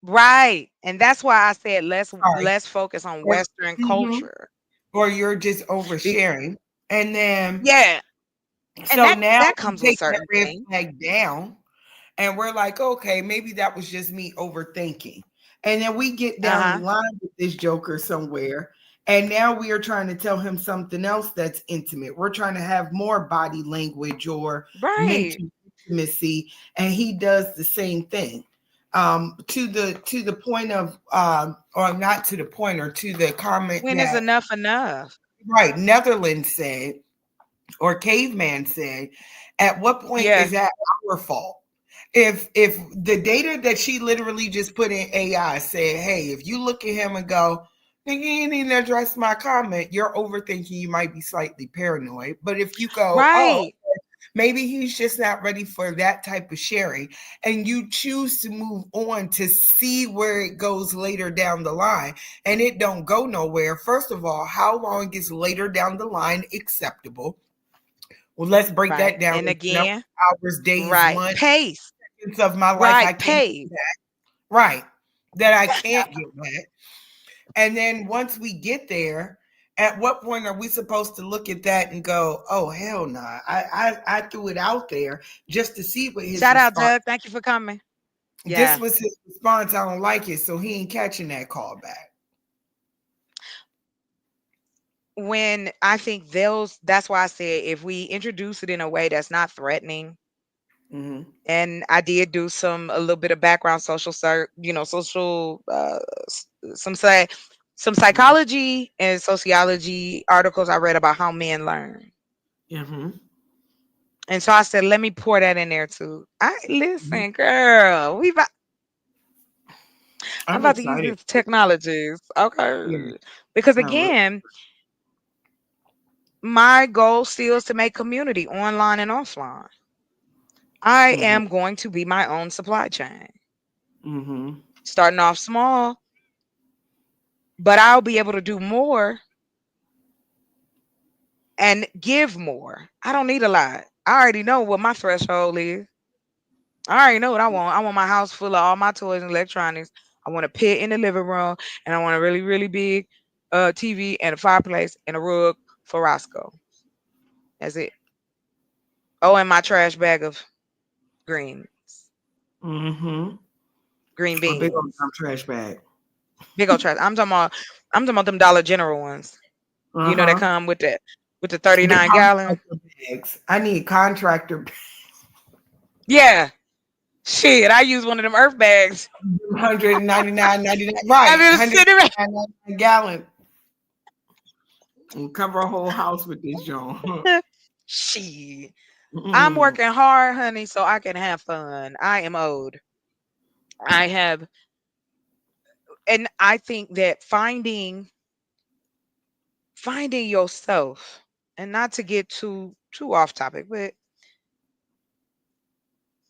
Right, and that's why I said Sorry. let's focus on Or, Western mhm, culture. or you're just Be- oversharing. And then, yeah, and so that now that we comes with take that certain red things. flag down and we're like, okay, maybe that was just me overthinking. And then we get Uh down the huh. line with this joker somewhere. And now we are trying to tell him something else that's intimate. We're trying to have more body language or Right. mental intimacy. And he does the same thing. To the point of or not to the point or to the comment When is that enough enough? right, Netherlands said or caveman said, at what point Yeah. is that our fault? If the data that she literally just put in AI said, hey, if you look at him and go, "Nigga, you ain't even address my comment," you're overthinking, you might be slightly paranoid. But if you go, oh, Right. maybe he's just not ready for that type of sharing, and you choose to move on to see where it goes later down the line, and it don't go nowhere. First of all, how long is later down the line acceptable? Well, let's break Right. that down And into number again, of hours, days, right. months, Pace. seconds of my life I Right. can't Pace. get back. Right. That I can't get back. And then once we get there, at what point are we supposed to look at that and go, oh hell no, nah. I threw it out there just to see what his Shout out, response. Doug. Thank you for coming. This Yeah. was his response. I don't like it, so he ain't catching that call back. When I think those, that's why I said if we introduce it in a way that's not threatening, Mm-hmm. and I did do a little bit of background social, social, some say, some Mm-hmm. psychology and sociology articles I read about how men learn. Mm-hmm. And so I said, let me pour that in there too. I Mm-hmm. listen, girl. I'm I'm about to use excited. these technologies. Yeah. Okay. Because I'm real. again, my goal still is to make community online and offline. I Mm-hmm. am going to be my own supply chain. Mm-hmm. Starting off small, but I'll be able to do more and give more. I don't need a lot. I already know what my threshold is. I already know what I want. I want my house full of all my toys and electronics. I want a pit in the living room, and I want a really, really big TV and a fireplace and a rug for Roscoe. That's it. Oh, and my trash bag of green Mm-hmm. green A big old beans. dumb trash bag. Big old trash. I'm talking about them Dollar General ones. You know that Uh-huh. come with the The 39 gallon. contractor bags. I need contractor Yeah. Shit, I use one of them earth bags. 199.99. I Right. just sitting right. 199 gallon. And cover a whole house with this joint. Shit. I'm Mm-mm. working hard, honey, so I can have fun. I am old. I have, and I think that finding yourself, and not to get too off topic, but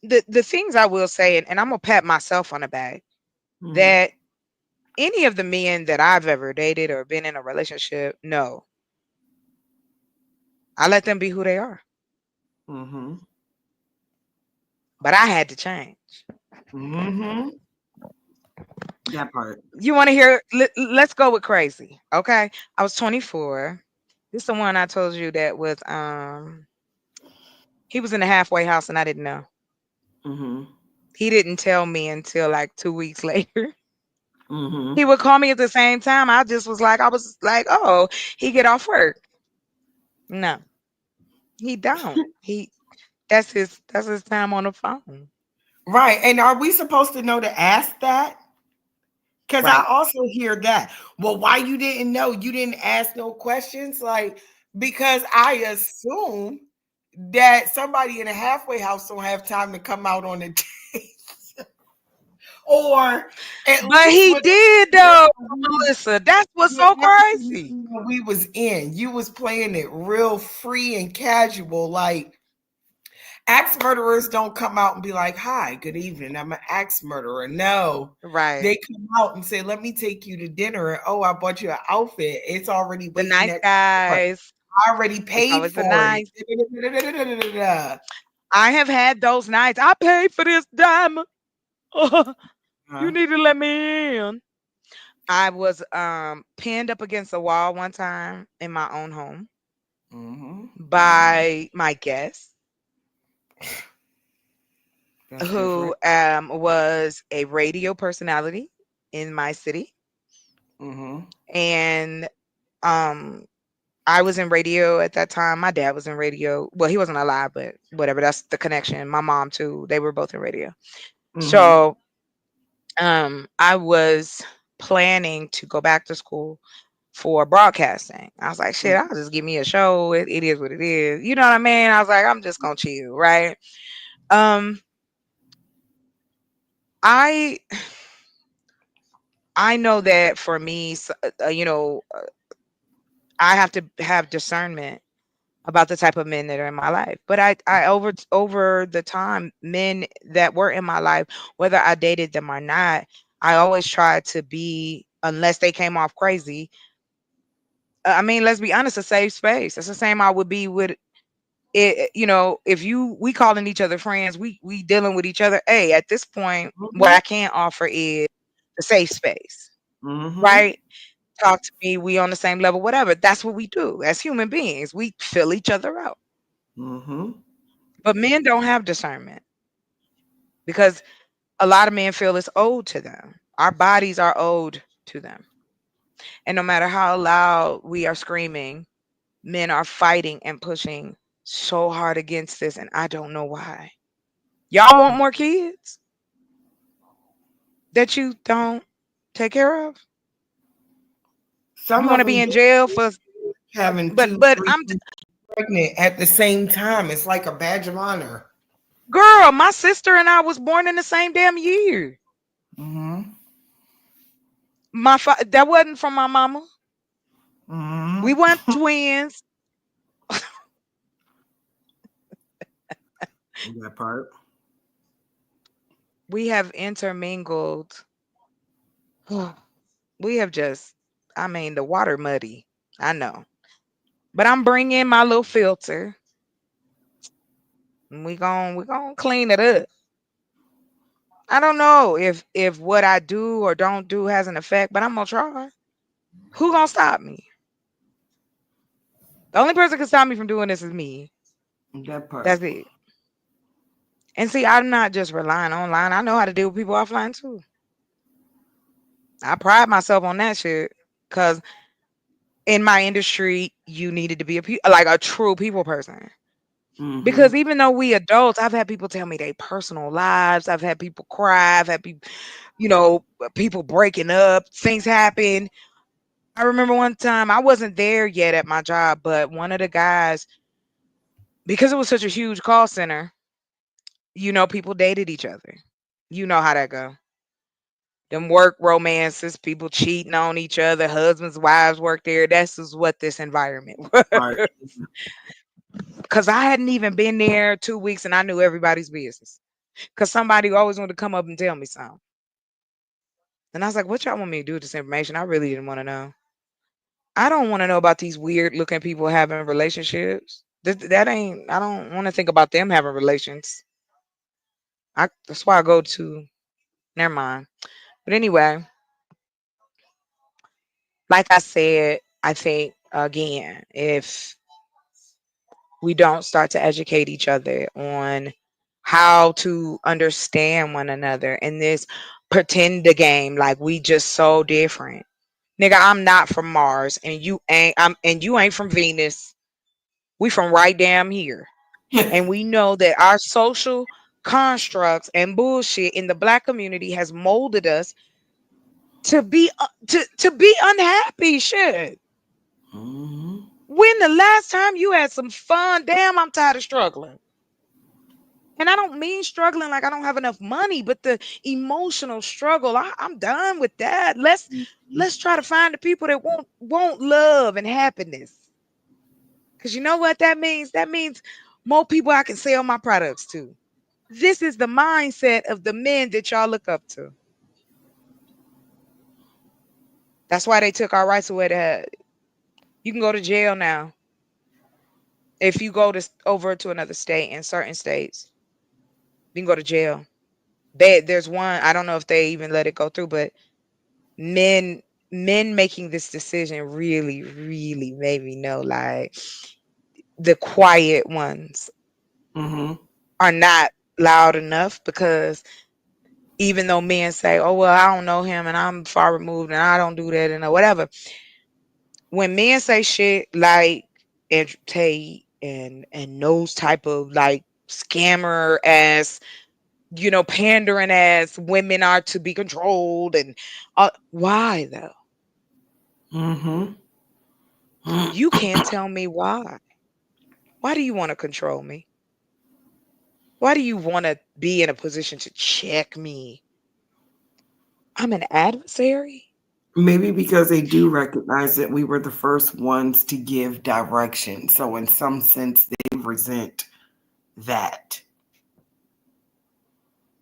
the things I will say, and I'm gonna pat myself on the back, Mm-hmm. that any of the men that I've ever dated or been in a relationship, no, I let them be who they are. Mm-hmm. but I had to change. Mm-hmm. That part. You want to hear? Let's go with crazy. Okay, I was 24. This is the one I told you that was he was in the halfway house and I didn't know. Mm-hmm. He didn't tell me until like 2 weeks later. Mm-hmm. He would call me at the same time. I was like, oh, he get off work. No, he don't. That's his time on the phone. Right. And are we supposed to know to ask that? Because I Right. also hear that. Well, why you didn't know? You didn't ask no questions? Like, because I assume that somebody in a halfway house don't have time to come out on a date. Or at But least he when did though, Melissa. That's what's so crazy. we was in, you was playing it real free and casual. Like axe murderers don't come out and be like, "Hi, good evening. I'm an axe murderer." No, Right. they come out and say, "Let me take you to dinner." And oh, I bought you an outfit. It's already The waiting nice at the door. guys. I already It's paid always the for nice. it. I have had those nights. I paid for this diamond. You Huh? need to let me in. I was pinned up against the wall one time in my own home Mm-hmm. Mm-hmm. by my guest, That's who different. was a radio personality in my city. Mm-hmm. And um I was in radio at that time. My dad was in radio. Well, he wasn't alive, but whatever. That's the connection. My mom too. They were both in radio. Mm-hmm. So I was planning to go back to school for broadcasting. I was like, shit, I'll just give me a show. It is what it is. You know what I mean? I was like, I'm just gonna chill, right? Um, I I know that for me, I have to have discernment about the type of men that are in my life. But I over the time, men that were in my life, whether I dated them or not, I always tried to be, unless they came off crazy. I mean, let's be honest, a safe space. It's the same I would be with it. If we calling each other friends, we dealing with each other. Hey, at this point, what Mm-hmm. I can offer is a safe space, Mm-hmm. right? Talk to me. We on the same level, whatever. That's what we do as human beings. We fill each other out. Mm-hmm. But men don't have discernment because a lot of men feel it's owed to them. Our bodies are owed to them. And no matter how loud we are screaming, men are fighting and pushing so hard against this. And I don't know why. Y'all want more kids that you don't take care of? You Some want of to be them in do jail for, having but, two, but three pregnant at the same time. It's like a badge of honor. girl, my sister and I was born in the same damn year. Mm-hmm. That wasn't from my mama. We Mm-hmm. weren't twins. That part. We have intermingled. We have just, I mean, the water muddy. I know. But I'm bringing my little filter. And we going to clean it up. I don't know if what I do or don't do has an effect, but I'm going to try. Who going to stop me? The only person who can stop me from doing this is me. That That's part. it. And see, I'm not just relying online. I know how to deal with people offline too. I pride myself on that shit cuz in my industry, you needed to be like a true people person. Mm-hmm. Because even though we adults, I've had people tell me their personal lives. I've had people cry. I've had people, people breaking up. Things happen. I remember one time I wasn't there yet at my job, but one of the guys, because it was such a huge call center, people dated each other. You know how that go. Them work romances, people cheating on each other, husbands, wives work there. That's just what this environment Right. was. Because I hadn't even been there 2 weeks and I knew everybody's business. Because somebody always wanted to come up and tell me something. And I was like, what y'all want me to do with this information? I really didn't want to know. I don't want to know about these weird looking people having relationships. That ain't, I don't want to think about them having relations. That's why I go to. Never mind. But anyway, like I said, I think again, if we don't start to educate each other on how to understand one another in this pretend game, like we just so different. Nigga, I'm not from Mars and you ain't from Venus. We from right damn here. And we know that our social constructs and bullshit in the black community has molded us to be unhappy. Shit. Mhm. When the last time you had some fun? Damn, I'm tired of struggling. And I don't mean struggling like I don't have enough money, but the emotional struggle. I'm done with that. Let's try to find the people that want love and happiness. Cause you know what that means? That means more people I can sell my products to. This is the mindset of the men that y'all look up to. That's why they took our rights away. You can go to jail now if you go over to another state. In certain states, you can go to jail. There's one. I don't know if they even let it go through, but men men making this decision really, really made me know like the quiet ones Mhm. are not loud enough because even though men say, "Oh well, I don't know him and I'm far removed and I don't do that and whatever," when men say shit like Andrew Tate and those type of like scammer ass, pandering ass women are to be controlled and why though? Mhm. You can't tell me why. Why do you want to control me? Why do you want to be in a position to check me? I'm an adversary. Maybe because they do recognize that we were the first ones to give direction. So in some sense they resent that.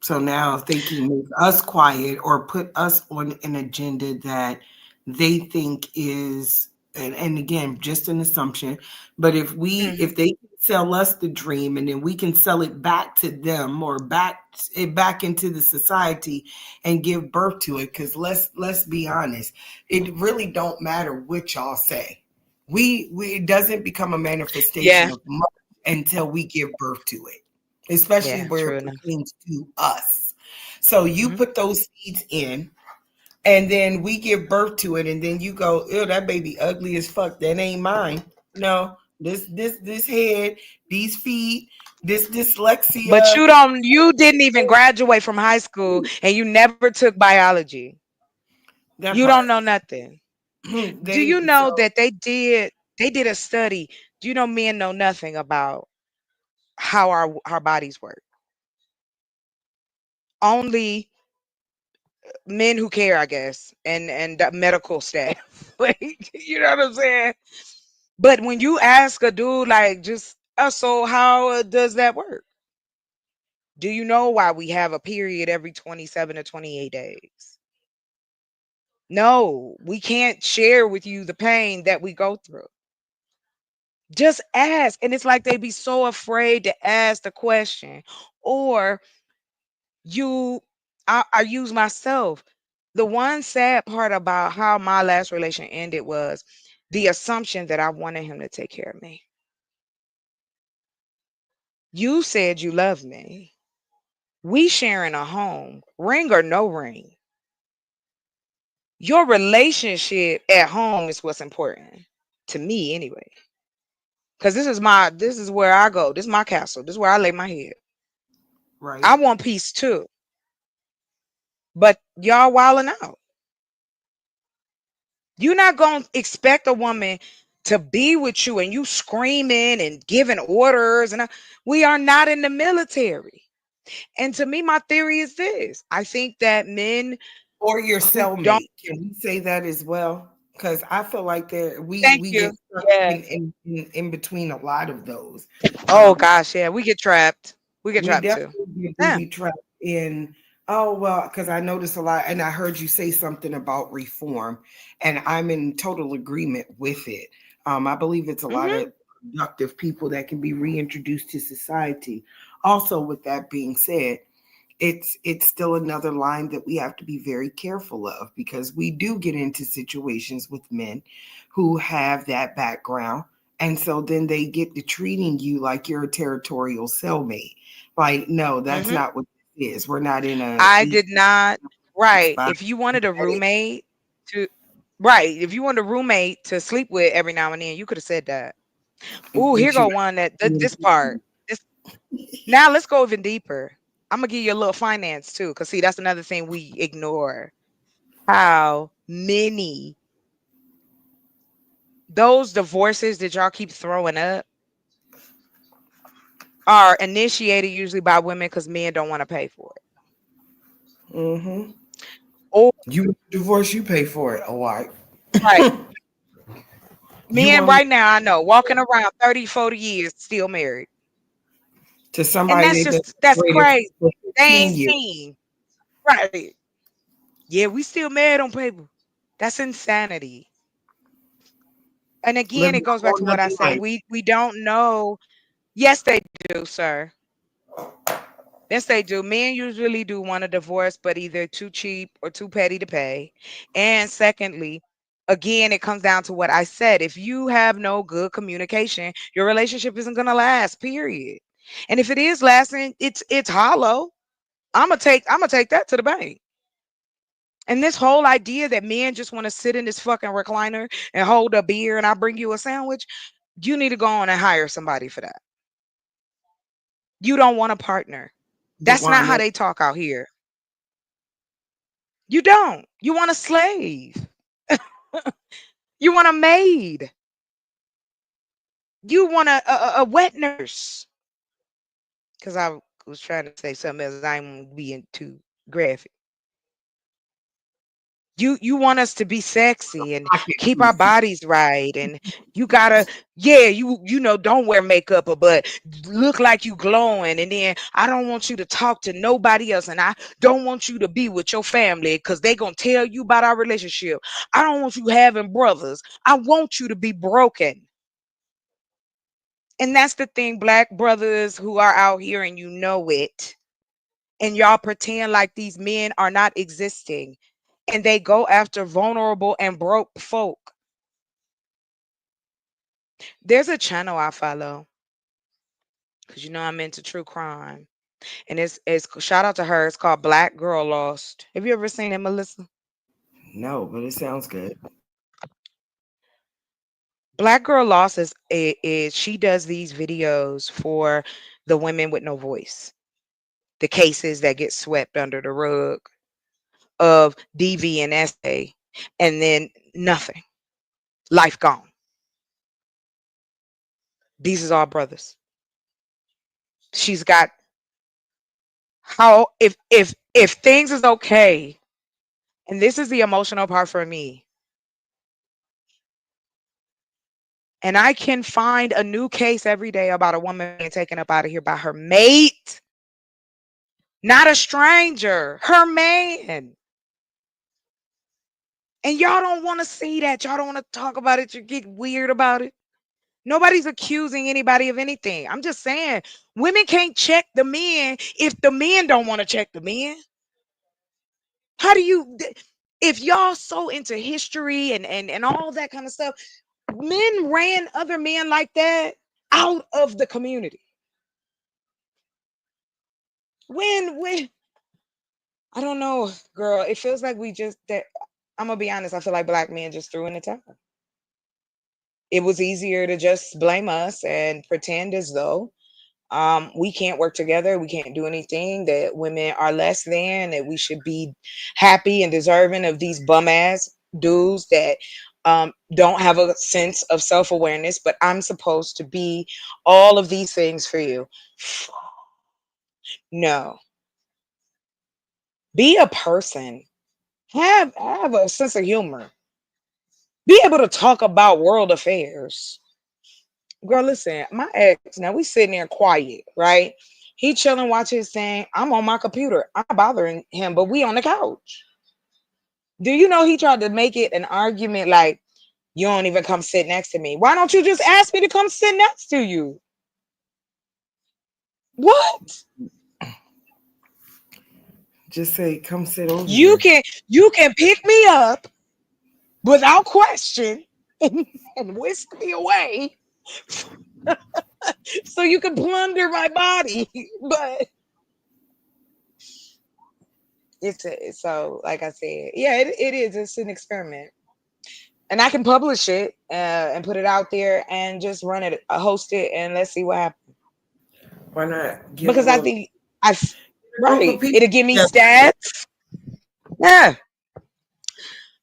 So now if they can make us quiet or put us on an agenda that they think is, and again, just an assumption, but if Mhm. they sell us the dream and then we can sell it back to them or back into the society and give birth to it. Because let's be honest, it really don't matter what y'all say. We it doesn't become a manifestation Yeah. of much until we give birth to it, especially Yeah, where true it enough. pertains to us. So you Mhm. put those seeds in, and then we give birth to it, and then you go, "Ew, that baby ugly as fuck. That ain't mine." No, this head, these feet, this But dyslexia. you didn't even graduate from high school and you never took biology. That You don't part. know nothing. Do They you so know that they did a study? Do you know men know nothing about how our bodies work? Only men who care, I guess, and the medical staff. Like, you know what I'm saying? But when you ask a dude like just so how does that work? Do you know why we have a period every 27 to 28 days? No, we can't share with you the pain that we go through. Just ask. And it's like they be so afraid to ask the question. Or you, I use myself. The one sad part about how my last relation ended was the assumption that I wanted him to take care of me. You said you love me. We sharing a home, ring or no ring. Your relationship at home is what's important to me anyway. Cause this is where I go. This is my castle. This is where I lay my head. I right. want peace too. But y'all wilding out. You're not gonna expect a woman to be with you and you screaming and giving orders we are not in the military. And to me, my theory is this. I think that men Or your who don't cellmate. Can we say that as well? Because I feel like there thank we you. get stuck Yeah. in between a lot of those. Oh Um, gosh, yeah, we get trapped. We get we trapped too. definitely do Yeah. be trapped in, oh well, because I noticed a lot, and I heard you say something about reform, and I'm in total agreement with it. I believe it's a lot Hmm. of productive people that can be reintroduced to society. Also, with that being said, it's still another line that we have to be very careful of, because we do get into situations with men who have that background, and so then they get to treating you like you're a territorial cellmate. Like, no, that's Hmm. not what this is. We're not in a I east did not. Right. spot. If you wanted a roommate to, right. If you wanted a roommate to sleep with every now and then, you could have said that. Ooh, here But you go one this part. This now let's go even deeper. I'm gonna give you a little finance too, cause see that's another thing we ignore. How many those divorces that y'all keep throwing up are initiated usually by women because men don't want to pay for it. hmm Or you divorce, you pay for it a lot. right, You men want right now I know walking around 30, 40 years still married, to and somebody that's they've been just that's separated crazy. for They ain't 15 years. seen right. Yeah, we still married on paper. That's insanity. And again, Living it a goes back whole to what nother I said. life. We don't know. Yes, they do, sir. Yes, they do. Men usually do want a divorce, but either too cheap or too petty to pay. And secondly, again, it comes down to what I said. If you have no good communication, your relationship isn't gonna last, period. And if it is lasting, it's hollow. I'm gonna take that to the bank. And this whole idea that men just want to sit in this fucking recliner and hold a beer and I bring you a sandwich, you need to go on and hire somebody for that. You don't want a partner. That's not how Dewana, they talk out here. You don't. You want a slave. You want a maid. You want a wet nurse. Because I was trying to say something else. I'm being too graphic. You want us to be sexy and pocket keep our pussy. bodies right, and you gotta, yeah, don't wear makeup, but look like you glowing, and then I don't want you to talk to nobody else, and I don't want you to be with your family because they gonna tell you about our relationship. I don't want you having brothers. I want you to be broken. And that's the thing, black brothers who are out here and you know it, and y'all pretend like these men are not existing, and they go after vulnerable and broke folk. There's a channel I follow because I'm into true crime, and it's shout out to her. It's called Black Girl Lost. Have you ever seen it, Melissa? No, but it sounds good. Black Girl Lost is she does these videos for the women with no voice, the cases that get swept under the rug of DV and SA, and then nothing, life gone. These is all brothers. She's got how if things is okay, and this is the emotional part for me, and I can find a new case every day about a woman being taken up out of here by her mate, not a stranger, her man. And y'all don't want to see that. Y'all don't want to talk about it. You get weird about it. Nobody's accusing anybody of anything. I'm just saying women can't check the men if the men don't want to check the men. How do you if y'all so into history and all that kind of stuff, men ran other men like that out of the community. When I don't know, girl, it feels like we just that I'm gonna be honest, I feel like black men just threw in the towel. It was easier to just blame us and pretend as though we can't work together, we can't do anything, that women are less than, that we should be happy and deserving of these bum ass dudes that don't have a sense of self-awareness, but I'm supposed to be all of these things for you. No, be a person, have a sense of humor, be able to talk about world affairs. Girl, listen, my ex, now we sitting there quiet, right? He chilling, watch his thing. I'm on my computer. I'm not bothering him, but we on the couch. Do you know he tried to make it an argument like, you don't even come sit next to me. Why don't you just ask me to come sit next to you? What? Just say, come sit over You here. can pick me up without question and whisk me away so you can plunder my body. But so like I said, yeah, it is. It's an experiment. And I can publish it and put it out there and just run it, host it, and let's see what happens. Why not get a Because I little think I group of right, people it'll give me together? stats. Yeah,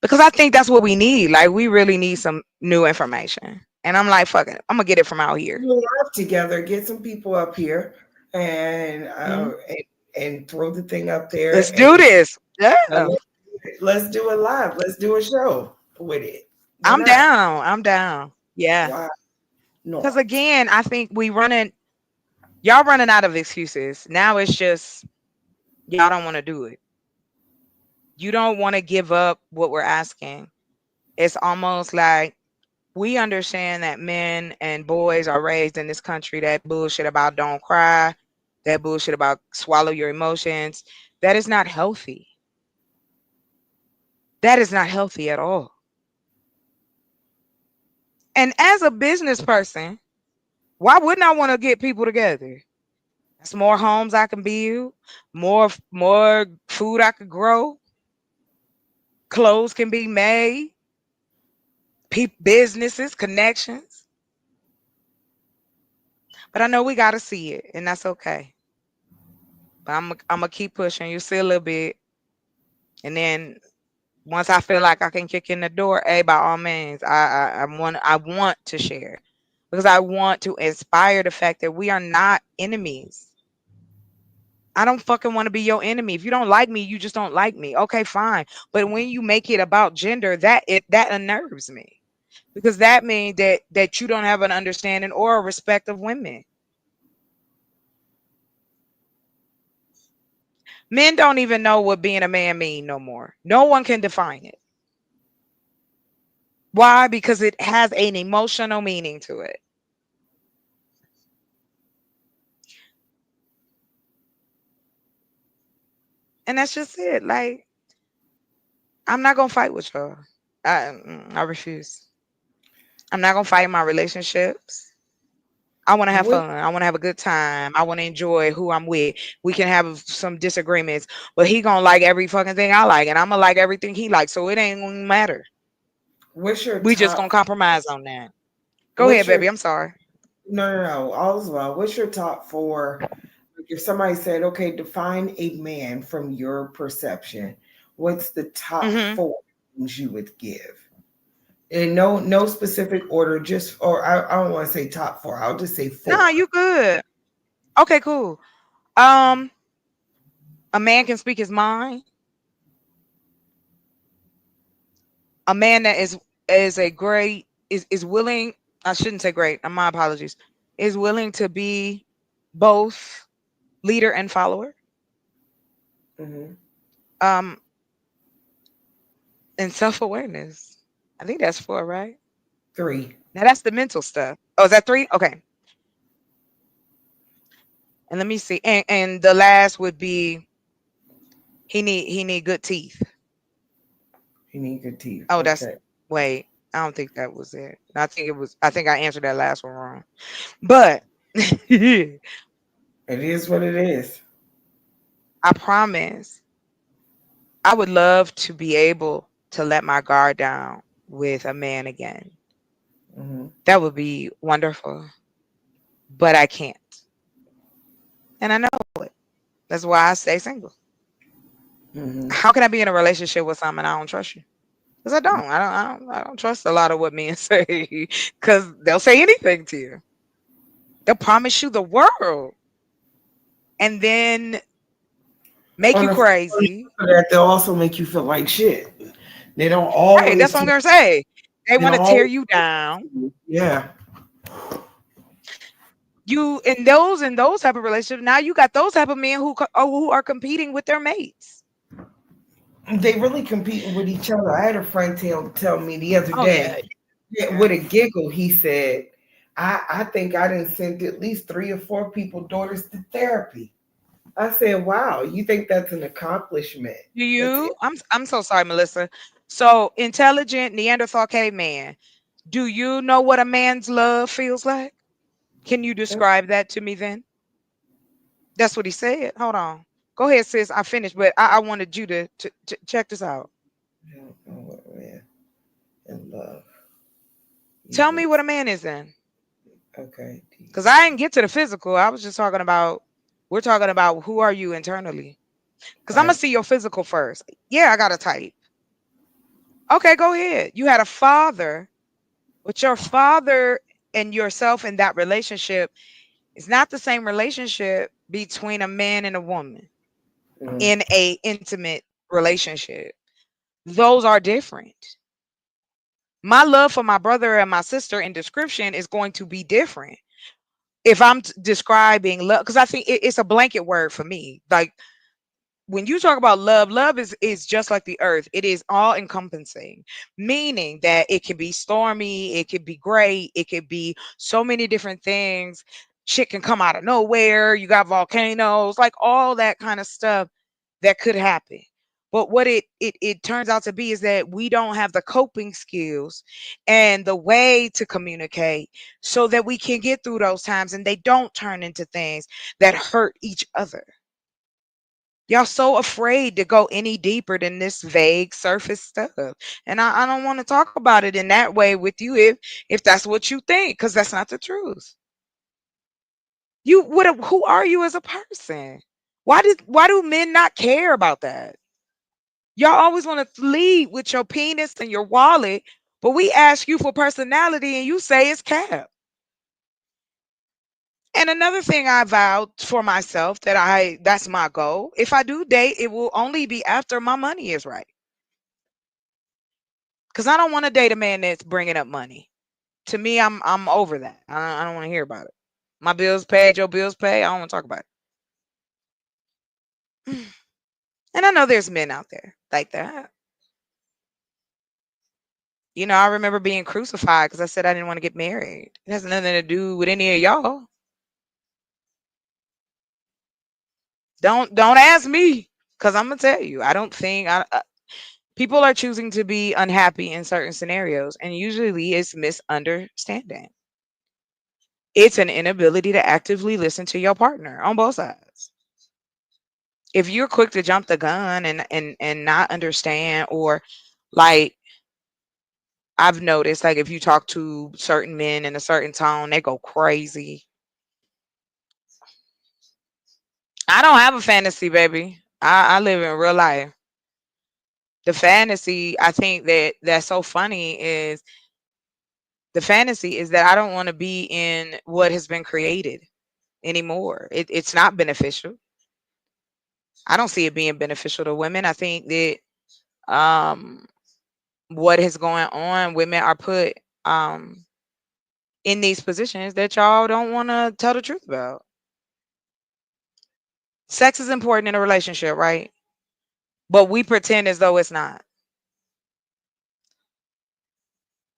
because I think that's what we need. Like we really need some new information. And I'm like, fuck it, I'm gonna get it from out here. Do a live together, get some people up here, and Mhm. throw the thing up there, Let's and do this. uh, Yeah, let's do it live. Let's do a show with it. Why I'm not? down. I'm down. Yeah, Why because not? again, I think y'all running out of excuses. Now it's just y'all don't want to do it. You don't want to give up what we're asking. It's almost like we understand that men and boys are raised in this country that bullshit about don't cry, that bullshit about swallow your emotions. That is not healthy. That is not healthy at all. And as a business person, why wouldn't I want to get people together? That's more homes I can build, more food I could grow, clothes can be made, businesses, connections. But I know we got to see it, and that's okay. But I'm gonna keep pushing. You see a little bit, and then once I feel like I can kick in the door, hey, by all means, I want to share because I want to inspire the fact that we are not enemies. I don't fucking want to be your enemy. If you don't like me, you just don't like me. Okay, fine. But when you make it about gender, that unnerves me because that means that you don't have an understanding or a respect of women. Men don't even know what being a man mean no more. No one can define it. Why? Because it has an emotional meaning to it. And that's just it. Like, I'm not gonna fight with y'all. I refuse. I'm not gonna fight in my relationships. I want to have What fun. I want to have a good time. I want to enjoy who I'm with. We can have some disagreements, but he gonna like every fucking thing I like, and I'm gonna like everything he likes. So it ain't gonna matter. what's your We just gonna top? compromise on that. Go What's ahead, your baby. I'm sorry. no? All is well. What's your top four? If somebody said, "Okay, define a man from your perception," what's the top Hmm. four things you would give? And no specific order, just or I don't want to say top four. I'll just say No, four. you good. Okay, cool. Um, a man can speak his mind. A man that is a great is willing. I shouldn't say great. My apologies. Is willing to be both leader and follower. Hmm. Um, and self awareness. I think that's four, right? Three. Now that's the mental stuff. Oh, is that three? Okay. And let me see. And the last would be he need good teeth. You need good teeth. Oh, that's Okay. wait. I don't think that was it. I think it was. I think I answered that last one wrong. But I It is what it is. promise I would love to be able to let my guard down with a man again. Hmm. That would be wonderful. But I can't. And I know it. That's why I stay single. Hmm. How can I be in a relationship with someone I don't trust you? Because I don't. I don't trust a lot of what men say. Because they'll say anything to you. They'll promise you the world and then make On you the flip crazy. side of that, they'll also make you feel like shit. They don't Right. That's always. what I'm gonna say. They They want don't to tear always. you down. Yeah. You in those type of relationships. Now you got those type of men who are competing with their mates. They really competing with each other. I had a friend tell me the other Oh yeah. day, yeah, with a giggle, he said, I think I didn't send at least 3 or 4 people daughters to therapy. I said, wow, you think that's an accomplishment? Do That's you? I'm so sorry, Melissa. So intelligent Neanderthal caveman. Do you know what a man's love feels like? Can you it. describe that to me then? That's what he said. Hold on. Go ahead, sis. I finished, but I wanted you to check this out. I don't know what man in love Tell me even. what a man is then. Okay. Because I didn't get to the physical. I was just talking about, we're talking about who are you internally. Because I'm going to Right. see your physical first. Yeah, I got a type. Okay, go ahead. You had a father, but your father and yourself in that relationship is not the same relationship between a man and a woman Mm, in a intimate relationship. Those are different. My love for my brother and my sister in description is going to be different if I'm describing love, because I think it's a blanket word for me. Like when you talk about love, love is just like the earth. It is all encompassing, meaning that it can be stormy, it could be great, it could be so many different things. Shit can come out of nowhere. You got volcanoes, like all that kind of stuff that could happen. But what it turns out to be is that we don't have the coping skills and the way to communicate so that we can get through those times and they don't turn into things that hurt each other. Y'all so afraid to go any deeper than this vague surface stuff. And I don't want to talk about it in that way with you if that's what you think, because that's not the truth. Who are you as a person? Why do men not care about that? Y'all always want to lead with your penis and your wallet, but we ask you for personality and you say it's cap. And another thing I vowed for myself that's my goal. If I do date, it will only be after my money is right. Cause I don't want to date a man that's bringing up money. To me, I'm over that. I don't want to hear about it. My bills paid, your bills paid. I don't want to talk about it. And I know there's men out there like that. I remember being crucified because I said I didn't want to get married. It has nothing to do with any of y'all. Don't ask me because I'm gonna tell you. I don't think people are choosing to be unhappy in certain scenarios, and usually it's misunderstanding. It's an inability to actively listen to your partner on both sides. If you're quick to jump the gun and not understand, or like I've noticed, like if you talk to certain men in a certain tone, they go crazy. I don't have a fantasy, baby. I live in real life. The fantasy, I think that's so funny is the fantasy is that I don't want to be in what has been created anymore. It's not beneficial. I don't see it being beneficial to women. I think that um what is going on, women are put um in these positions that y'all don't want to tell the truth about. Sex is important in a relationship, right? But we pretend as though it's not.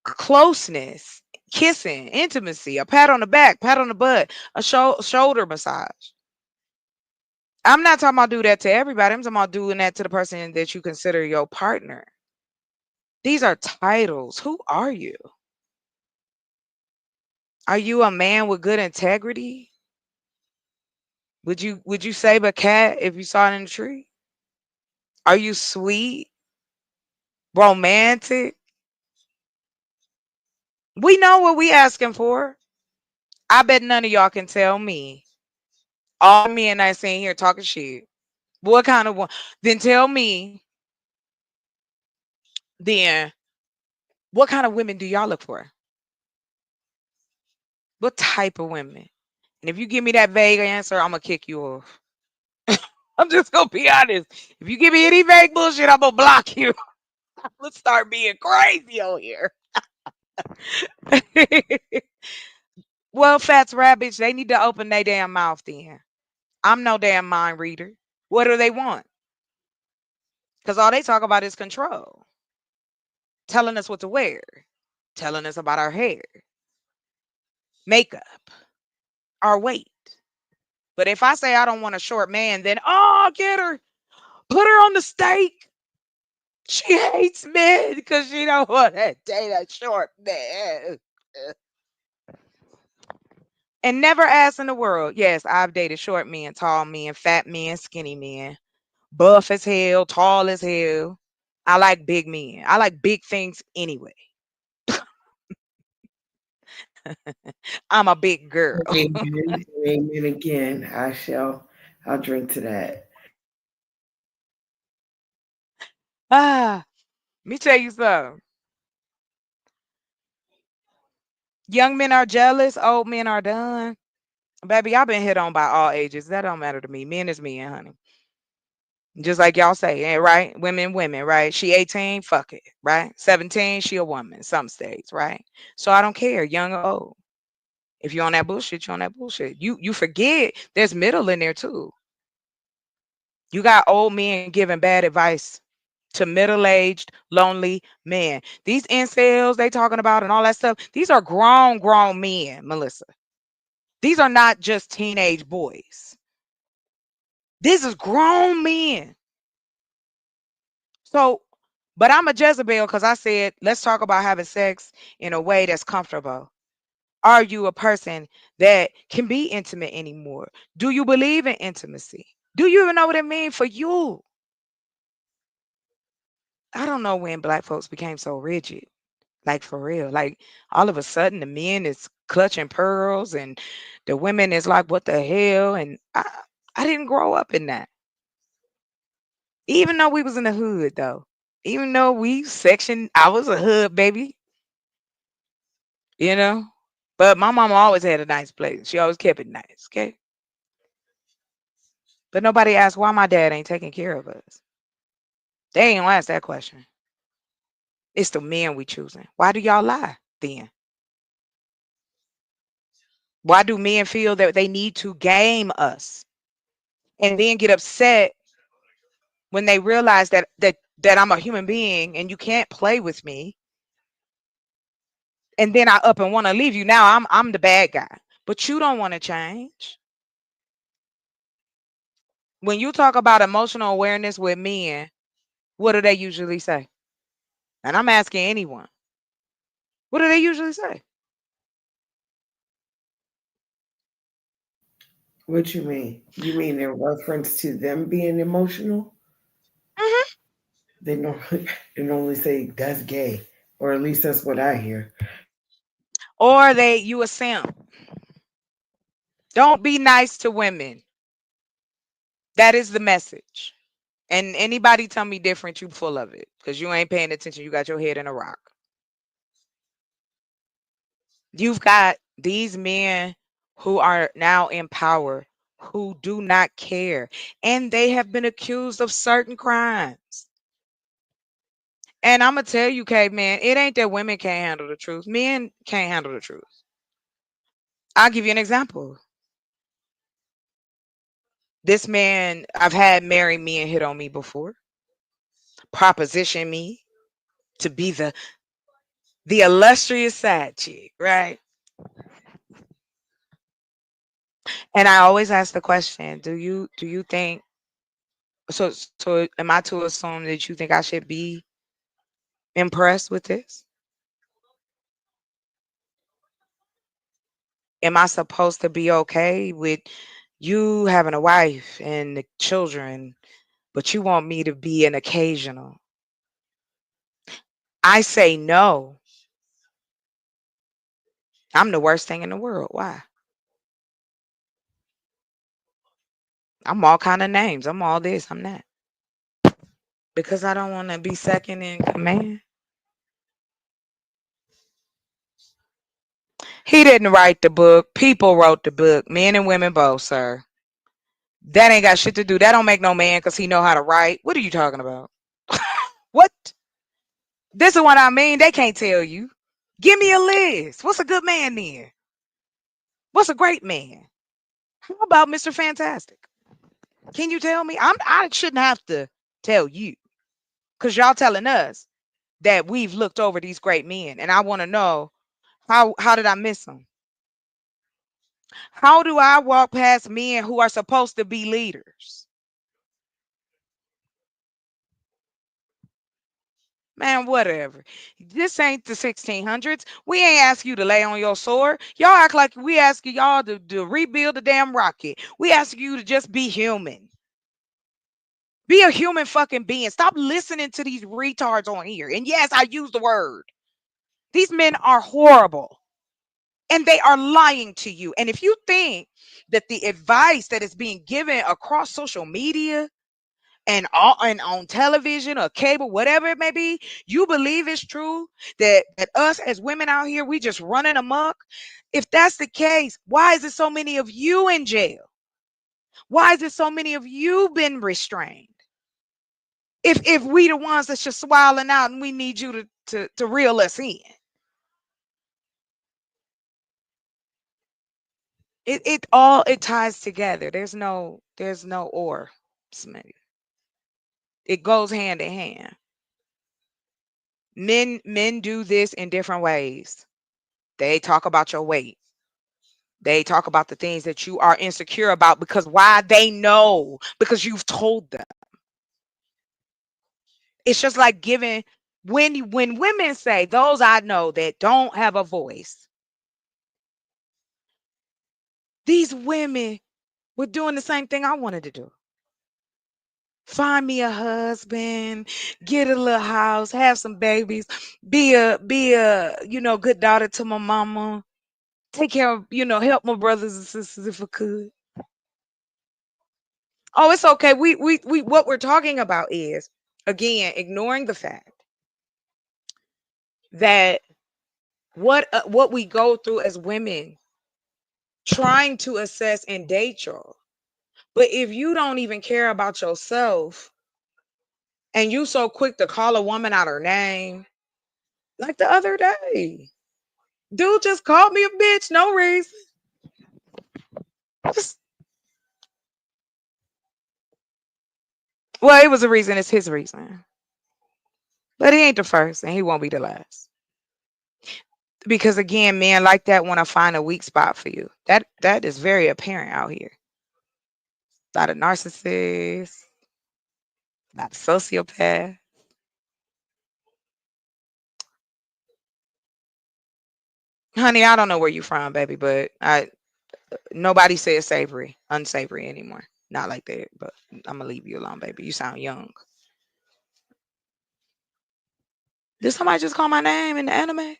Closeness, kissing, intimacy, a pat on the back, pat on the butt, a shoulder massage. I'm not talking about do that to everybody. I'm talking about doing that to the person that you consider your partner. These are titles. Who are you? Are you a man with good integrity? Would you save a cat if you saw it in the tree? Are you sweet, romantic? We know what we asking for. I bet none of y'all can tell me. All the men I seen here talking shit. What kind of one? Then tell me. Then what kind of women do y'all look for? What type of women? And if you give me that vague answer, I'm gonna kick you off. I'm just gonna be honest. If you give me any vague bullshit, I'm gonna block you. Let's start being crazy on here. Well, Fats Rabbits, they need to open their damn mouth then. I'm no damn mind reader. What do they want? Because all they talk about is control, telling us what to wear, telling us about our hair, makeup, our weight. But if I say I don't want a short man, then oh, get her, put her on the stake. She hates men because she don't want to date a short man. And never ask in the world. Yes, I've dated short men, tall men, fat men, skinny men, buff as hell, tall as hell. I like big men. I like big things anyway. I'm a big girl. Amen. Amen again. I'll drink to that. Ah, let me tell you something. Young men are jealous, old men are done. Baby, I've been hit on by all ages. That don't matter to me. Men is men, honey. Just like y'all say, right? Women, women, right? She 18, fuck it, right? 17, she a woman, some states, right? So I don't care, young or old. If you're on that bullshit, you're on that bullshit. You forget there's middle in there too. You got old men giving bad advice to middle-aged, lonely men. These incels they talking about and all that stuff, these are grown men, Melissa. These are not just teenage boys. This is grown men. So, but I'm a Jezebel because I said, let's talk about having sex in a way that's comfortable. Are you a person that can be intimate anymore? Do you believe in intimacy? Do you even know what it means for you? I don't know when black folks became so rigid. Like for real. Like all of a sudden the men is clutching pearls and the women is like, what the hell? And I didn't grow up in that. Even though we was in the hood though. Even though we section I was a hood baby, you know? But my mama always had a nice place. She always kept it nice, okay? But nobody asked why my dad ain't taking care of us. They ain't gonna ask that question. It's the men we choosing. Why do y'all lie then? Why do men feel that they need to game us and then get upset when they realize that I'm a human being and you can't play with me? And then I up and want to leave you. Now I'm the bad guy. But you don't want to change. When you talk about emotional awareness with men, what do they usually say? And I'm asking anyone. What do they usually say? What you mean? You mean in reference to them being emotional? Mhm. They normally they normally say that's gay, or at least that's what I hear. Or you a simp. Don't be nice to women. That is the message. And anybody tell me different, you full of it. Because you ain't paying attention. You got your head in a rock. You've got these men who are now in power who do not care. And they have been accused of certain crimes. And I'm going to tell you, man, it ain't that women can't handle the truth. Men can't handle the truth. I'll give you an example. This man, I've had married me and hit on me before, proposition me to be the illustrious side chick, right? And I always ask the question, do you think so am I to assume that you think I should be impressed with this? Am I supposed to be okay with you having a wife and the children, but you want me to be an occasional? I say no. I'm the worst thing in the world. Why? I'm all kind of names. I'm all this. I'm that. Because I don't want to be second in command. He didn't write the book. People wrote the book. Men and women both, sir. That ain't got shit to do. That don't make no man because he know how to write. What are you talking about? What? This is what I mean. They can't tell you. Give me a list. What's a good man then? What's a great man? How about Mr. Fantastic? Can you tell me? I shouldn't have to tell you because y'all telling us that we've looked over these great men, and I want to know how did I miss them? How do I walk past men who are supposed to be leaders? Man, whatever. This ain't the 1600s. We ain't ask you to lay on your sword. Y'all act like we asking y'all to rebuild the damn rocket. We asking you to just be human. Be a human fucking being. Stop listening to these retards on here. And yes, I use the word. These men are horrible. And they are lying to you. And if you think that the advice that is being given across social media and on television or cable, whatever it may be, you believe it's true that us as women out here, we just running amok. If that's the case, why is it so many of you in jail? Why is it so many of you been restrained? If we the ones that's just swallowing out and we need you to reel us in. It all it ties together. There's no or. Smitty. It goes hand in hand. Men do this in different ways. They talk about your weight. They talk about the things that you are insecure about because why they know because you've told them. It's just like giving when women say those I know that don't have a voice. These women were doing the same thing I wanted to do. Find me a husband, get a little house, have some babies, be a good daughter to my mama, take care of, help my brothers and sisters if I could. Oh, it's okay. We what we're talking about is again ignoring the fact that what we go through as women trying to assess and date y'all. But if you don't even care about yourself and you so quick to call a woman out her name, like the other day, dude just called me a bitch, no reason. Just, well, it was a reason. It's his reason, but he ain't the first, and he won't be the last. Because again, men like that want to find a weak spot for you. That is very apparent out here. A lot of narcissists, a lot of sociopaths. Honey, I don't know where you from, baby, but I nobody says savory, unsavory anymore. Not like that, but I'm gonna leave you alone, baby. You sound young. Did somebody just call my name in the anime?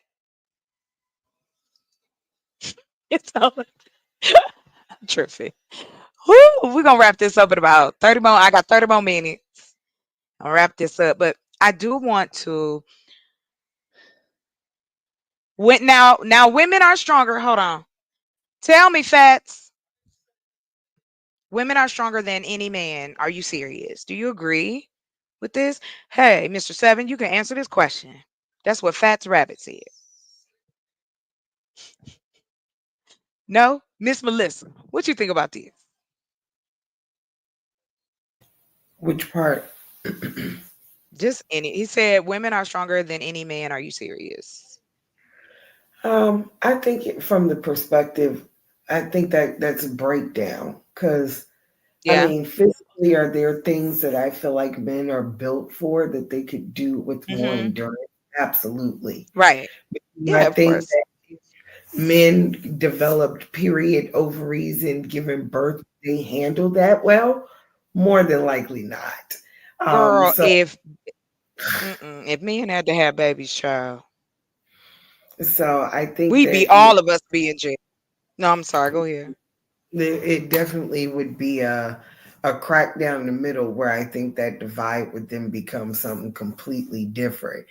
It's all trippy. Whoo, we're gonna wrap this up in about 30 more. I got 30 more minutes. I'll wrap this up. But I do want to when now women are stronger. Hold on. Tell me, Fats. Women are stronger than any man. Are you serious? Do you agree with this? Hey, Mr. Seven, you can answer this question. That's what Fats Rabbit said. No? Miss Melissa, what you think about this? Which part? Just any he said women are stronger than any man. Are you serious? I think from the perspective, I think that that's a breakdown because I Yeah. mean, physically, are there things that I feel like men are built for that they could do with more Mm-hmm. endurance? Absolutely. Right. I Yeah, of think course. that men developed period ovaries and giving birth, they handle that well, more than likely not. Girl, So, if men had to have babies, child, so I think we'd be that yeah, all of us be in jail. No, I'm sorry. Go ahead. it definitely would be a crack down the middle where I think that divide would then become something completely different.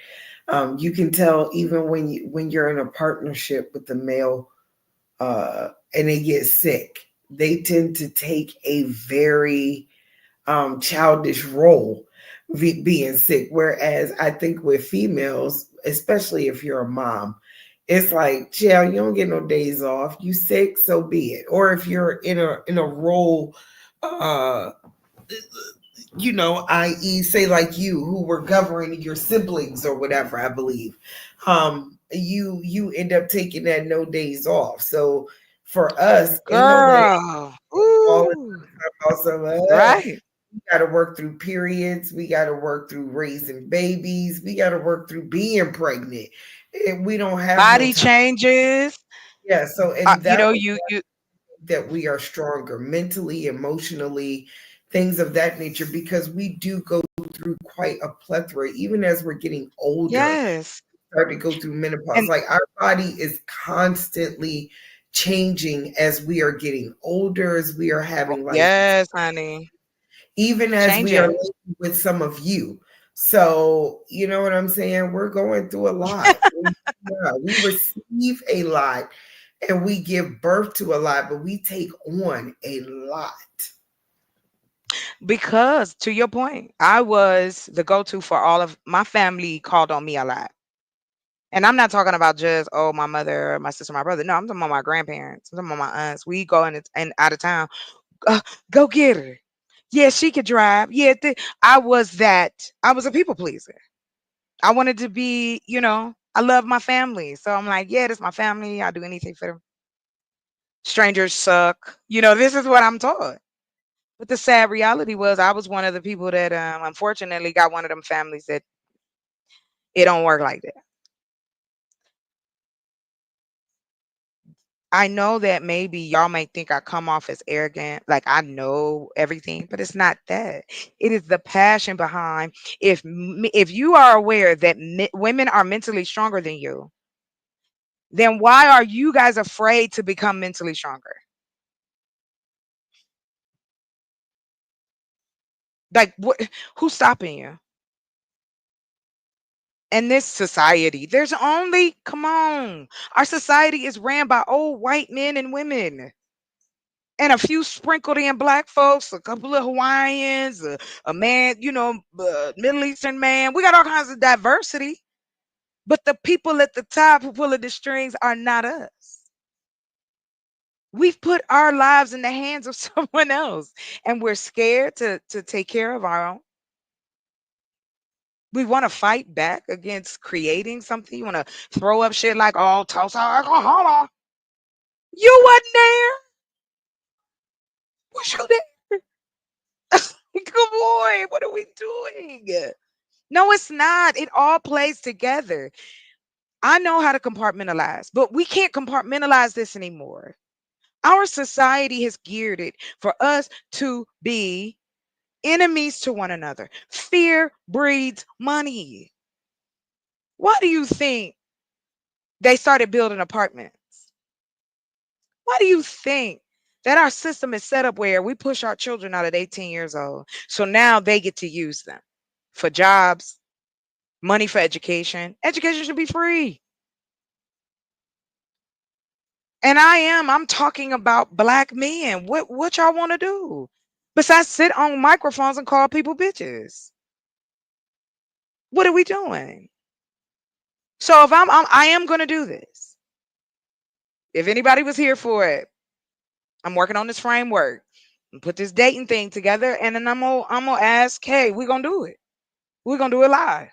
You can tell even when you're in a partnership with the male and they get sick, they tend to take a very childish role being sick. Whereas I think with females, especially if you're a mom, it's like, chill, you don't get no days off. You sick, so be it. Or if you're in a role, uh, i.e., say like you who were governing your siblings or whatever, I believe, you end up taking that no days off. So For us, ain't nobody Girl. all the Ooh. time about some, Right. we got to work through periods. We got to work through raising babies. We got to work through being pregnant. And we don't have no Body time. changes. Yeah. So, and You that know, was you that we are stronger mentally, emotionally, things of that nature, because we do go through quite a plethora, even as we're getting older, yes. start to go through menopause. And Like our body is constantly changing as we are getting older, as we are having life, yes, honey. even as we are Changing. living with some of you. So, you know what I'm saying? We're going through a lot. Yeah, we receive a lot and we give birth to a lot, but we take on a lot. Because to your point, I was the go-to for all of my family called on me a lot. And I'm not talking about just, oh, my mother, my sister, my brother. No, I'm talking about my grandparents. I'm talking about my aunts. We go in and out of town. Uh, go get her. Yeah, she could drive. Yeah, I was that. I was a people pleaser. I wanted to be, I love my family. So I'm like, yeah, this is my family. I'll do anything for them. Strangers suck. This is what I'm taught. But the sad reality was I was one of the people that unfortunately got one of them families that it don't work like that. I know that maybe y'all might think I come off as arrogant, like I know everything, but it's not that. It is the passion behind. If you are aware that women are mentally stronger than you, then why are you guys afraid to become mentally stronger? Like what? Who's stopping you? In this society, there's only come on. Our society is ran by old white men and women. And a few sprinkled in black folks, a couple of Hawaiians, a man, Middle Eastern man. We got all kinds of diversity, but the people at the top who pull the strings are not us. We've put our lives in the hands of someone else, and we're scared to take care of our own. We want to fight back against creating something. You want to throw up shit like, oh, Tulsa, Oklahoma. You wasn't there. Was you there? Come on. What are we doing? No, it's not. It all plays together. I know how to compartmentalize, but we can't compartmentalize this anymore. Our society has geared it for us to be enemies to one another. Fear breeds money. Why do you think they started building apartments? Why do you think that our system is set up where we push our children out at 18 years old? So now they get to use them for jobs, money for education. Education should be free. And I'm talking about black men. What y'all want to do? Besides sit on microphones and call people bitches. What are we doing? So if I am going to do this. If anybody was here for it, I'm working on this framework and put this dating thing together, and then I'm gonna ask, hey, we're gonna do it. We're gonna do it live.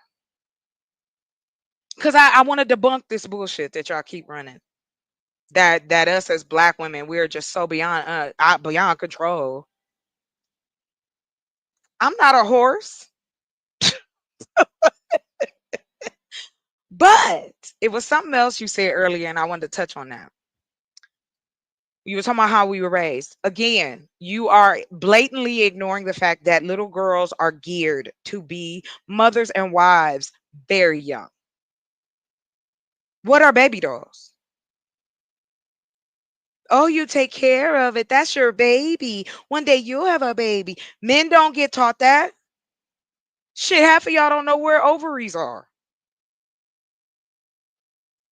Cause I want to debunk this bullshit that y'all keep running. That us as black women, we're just so beyond control. I'm not a horse. But it was something else you said earlier, and I wanted to touch on that. You were talking about how we were raised. Again, you are blatantly ignoring the fact that little girls are geared to be mothers and wives very young. What are baby dolls? Oh, you take care of it. That's your baby. One day you'll have a baby. Men don't get taught that. Shit, half of y'all don't know where ovaries are.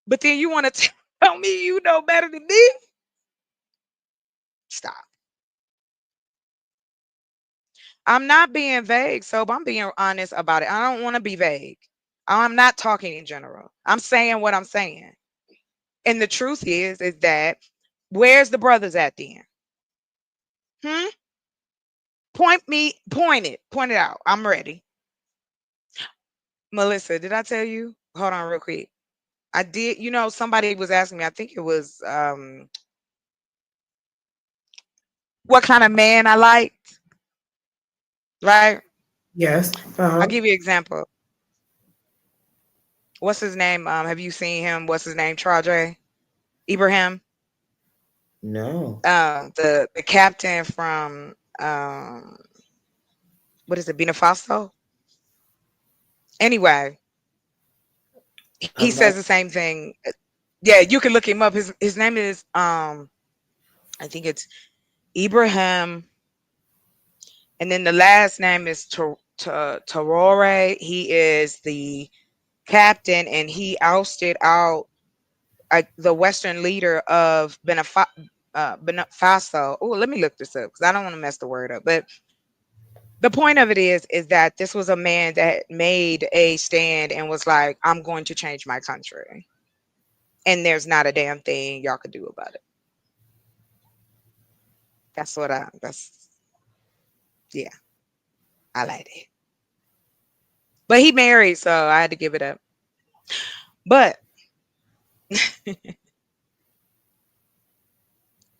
But then you want to tell me you know better than me? Stop. I'm not being vague, so I'm being honest about it. I don't want to be vague. I'm not talking in general. I'm saying what I'm saying. And the truth is that where's the brothers at then? Hmm? Point it out. I'm ready. Melissa, did I tell you? Hold on real quick. I did, somebody was asking me, I think it was what kind of man I liked, right? Yes. I'll Uh-huh. give you an example. What's his name? Have you seen him? What's his name? Traje Ibrahim. No. The captain from what is it? Burkina Faso. Anyway, he I'm says not. the same thing. Yeah, you can look him up. His name is I think it's Ibrahim, and then the last name is Tarore. He is the captain, and he ousted out the Western leader of Faso. Oh, let me look this up because I don't want to mess the word up. But the point of it is that this was a man that made a stand and was like, "I'm going to change my country," and there's not a damn thing y'all could do about it. That's what I. That's yeah. I like it. But he married, so I had to give it up. But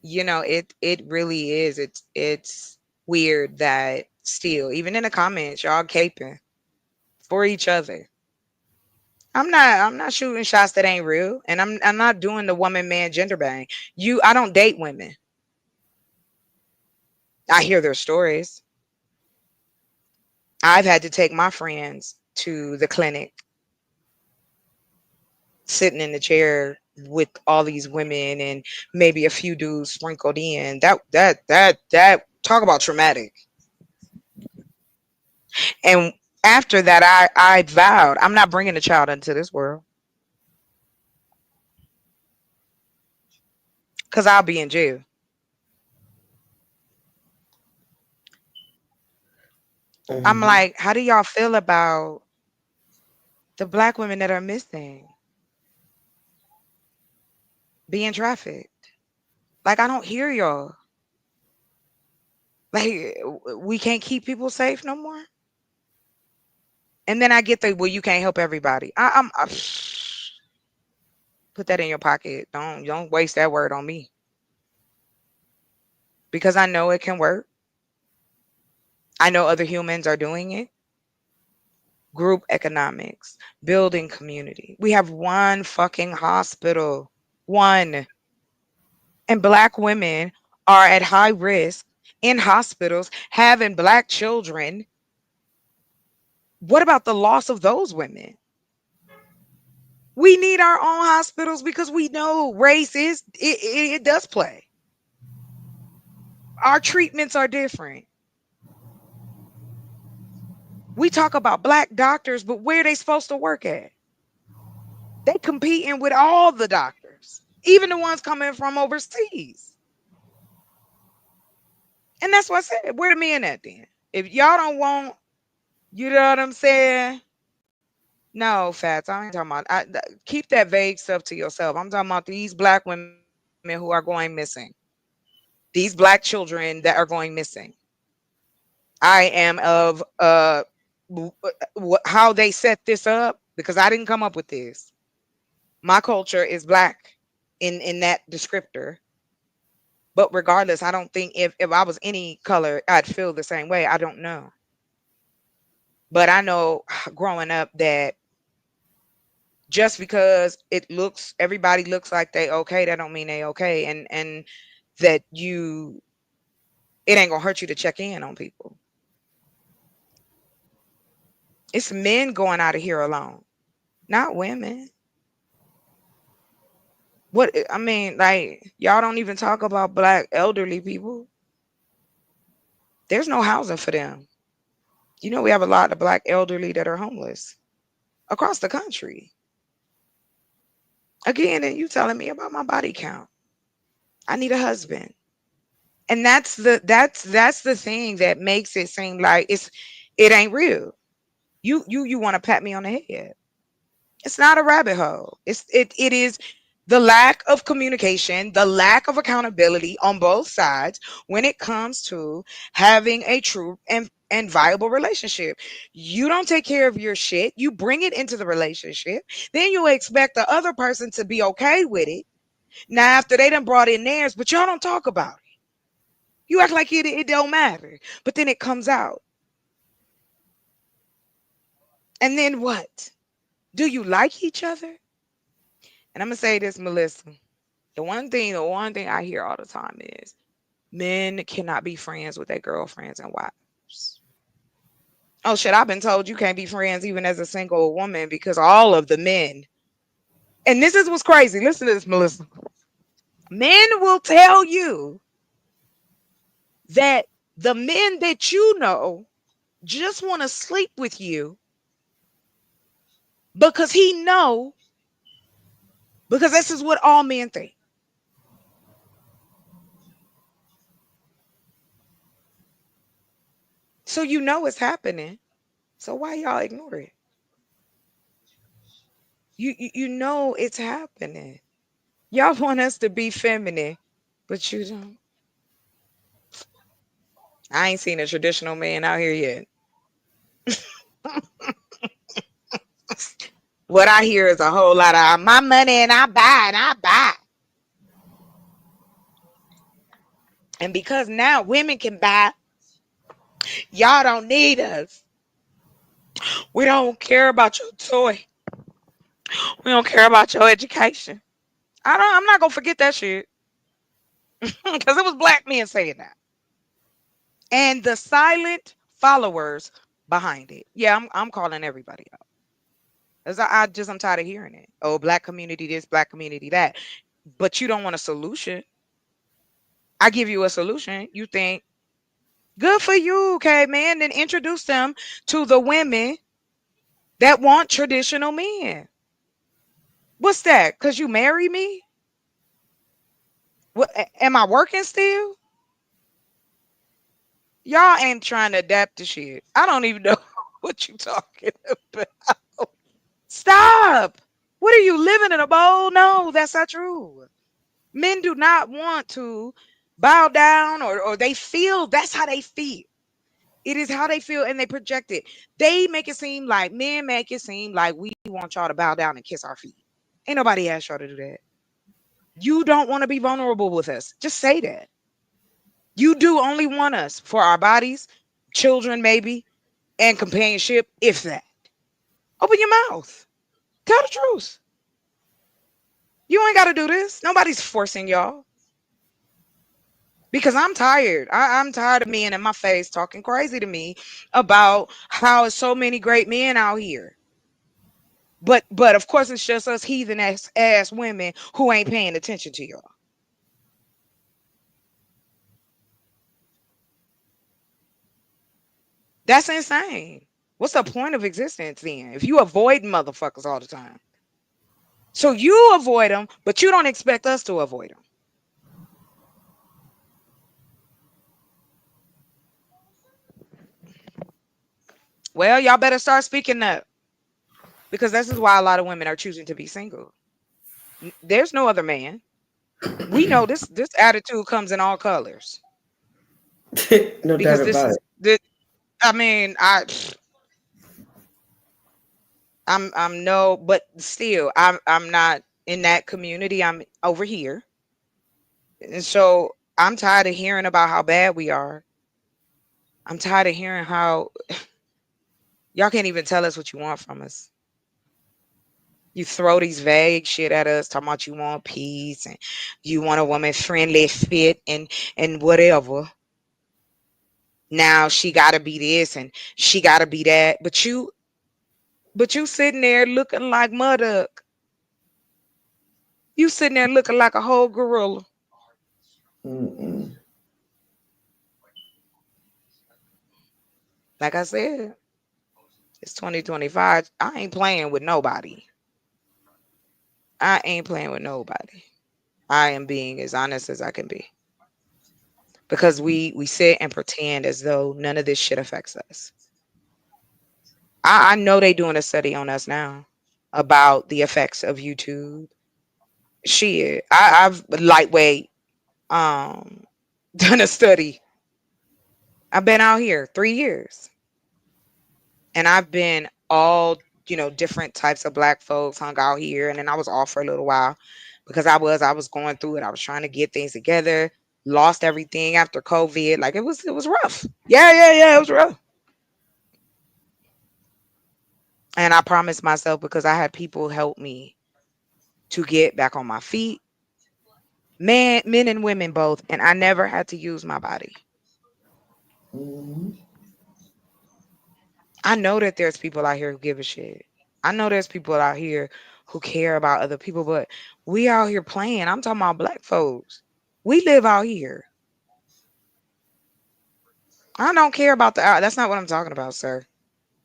it really is. It's weird that still, even in the comments, y'all caping for each other. I'm not shooting shots that ain't real. And I'm not doing the woman man gender bang. I don't date women. I hear their stories. I've had to take my friends to the clinic, sitting in the chair with all these women and maybe a few dudes sprinkled in. That talk about traumatic. And after that, I vowed I'm not bringing a child into this world because I'll be in jail. I'm Mm-hmm. like, how do y'all feel about the black women that are missing, being trafficked? Like, I don't hear y'all. Like, we can't keep people safe no more. And then I get the, well, you can't help everybody. Put that in your pocket. Don't waste that word on me because I know it can work. I know other humans are doing it. Group economics, building community. We have one fucking hospital. One. And black women are at high risk in hospitals having black children. What about the loss of those women? We need our own hospitals because we know race it does play. Our treatments are different. We talk about black doctors, but where are they supposed to work at? They competing with all the doctors, even the ones coming from overseas. And that's what I said. Where the men at then? If y'all don't want, you know what I'm saying? No, Fats. I ain't talking about. Keep that vague stuff to yourself. I'm talking about these black women who are going missing. These black children that are going missing. I am of how they set this up because I didn't come up with this. My culture is black in that descriptor. But regardless, I don't think if I was any color, I'd feel the same way. I don't know. But I know growing up that just because everybody looks like they okay, that don't mean they okay. And that it ain't gonna hurt you to check in on people. It's men going out of here alone, not women. What I mean, like y'all don't even talk about black elderly people. There's no housing for them. We have a lot of black elderly that are homeless across the country. Again, and you telling me about my body count. I need a husband. And that's the thing that makes it seem like it ain't real. You want to pat me on the head. It's not a rabbit hole. It is the lack of communication, the lack of accountability on both sides when it comes to having a true and viable relationship. You don't take care of your shit. You bring it into the relationship. Then you expect the other person to be okay with it. Now, after they done brought in theirs, but y'all don't talk about it. You act like it don't matter. But then it comes out. And then what? Do you like each other? And I'm gonna say this, Melissa. The one thing I hear all the time is men cannot be friends with their girlfriends and wives. Oh shit, I've been told you can't be friends even as a single woman because all of the men, and this is what's crazy. Listen to this, Melissa. Men will tell you that the men that you know just want to sleep with you because he know, because this is what all men think. So you know it's happening. So why y'all ignore it? You know it's happening. Y'all want us to be feminine, but you don't. I ain't seen a traditional man out here yet. What I hear is a whole lot of my money and I buy and I buy. And because now women can buy, y'all don't need us. We don't care about your toy. We don't care about your education. I'm not gonna forget that shit. Because it was black men saying that. And the silent followers behind it. Yeah, I'm calling everybody out. As I'm tired of hearing it. Oh, black community this, black community that. But you don't want a solution. I give you a solution. You think, good for you, okay, man. Then introduce them to the women that want traditional men. What's that? Because you marry me? What am I working still? Y'all ain't trying to adapt to shit. I don't even know what you talking about. Stop. What are you living in a bowl? No, that's not true. Men do not want to bow down or they feel that's how they feel. It is how they feel and they project it. They make it seem like men make it seem like we want y'all to bow down and kiss our feet. Ain't nobody asked y'all to do that. You don't want to be vulnerable with us. Just say that. You do only want us for our bodies, children maybe, and companionship, if that. Open your mouth. Tell the truth. You ain't got to do this. Nobody's forcing y'all. Because I'm tired. I'm tired of men in my face talking crazy to me about how so many great men out here. But of course it's just us heathen ass women who ain't paying attention to y'all. That's insane. What's the point of existence then? If you avoid motherfuckers all the time. So you avoid them, but you don't expect us to avoid them. Well, y'all better start speaking up because this is why a lot of women are choosing to be single. There's no other man. We know this attitude comes in all colors No doubt because this about is it. the I mean, I'm no, but still I'm not in that community. I'm over here. And so I'm tired of hearing about how bad we are. I'm tired of hearing how y'all can't even tell us what you want from us. You throw these vague shit at us, talking about you want peace and you want a woman friendly, fit, and whatever. Now she gotta be this and she gotta be that. But you sitting there looking like mud. You sitting there looking like a whole gorilla. Mm-mm. Like I said, it's 2025. I ain't playing with nobody. I ain't playing with nobody. I am being as honest as I can be. Because we sit and pretend as though none of this shit affects us. I know they doing a study on us now about the effects of YouTube. Shit. I've lightweight um done a study. I've been out here 3 years. And I've been all, different types of black folks hung out here. And then I was off for a little while because I was going through it. I was trying to get things together. lost everything after COVID. Like it was rough. Yeah, it was rough. And I promised myself because I had people help me to get back on my feet, men and women both, and I never had to use my body. Mm-hmm. I know that there's people out here who give a shit. I know there's people out here who care about other people, but we out here playing. I'm talking about black folks. We live out here. I don't care about the that's not what I'm talking about, sir.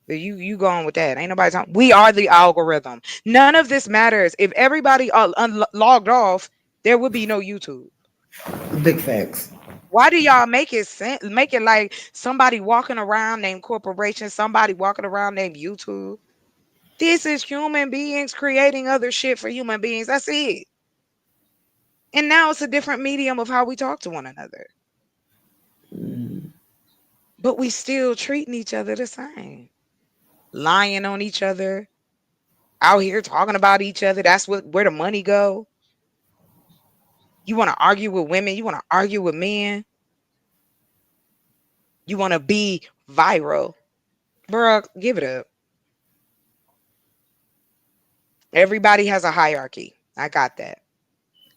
But you going with that. Ain't nobody talking. We are the algorithm. None of this matters. If everybody logged off, there would be no YouTube. Big facts. Why do y'all make it like somebody walking around named corporation, somebody walking around named YouTube? This is human beings creating other shit for human beings. That's it. And now it's a different medium of how we talk to one another. Mm. But we still treating each other the same. Lying on each other, out here talking about each other. That's where the money go. You want to argue with women, you want to argue with men, you want to be viral. Bruh, give it up. Everybody has a hierarchy. I got that.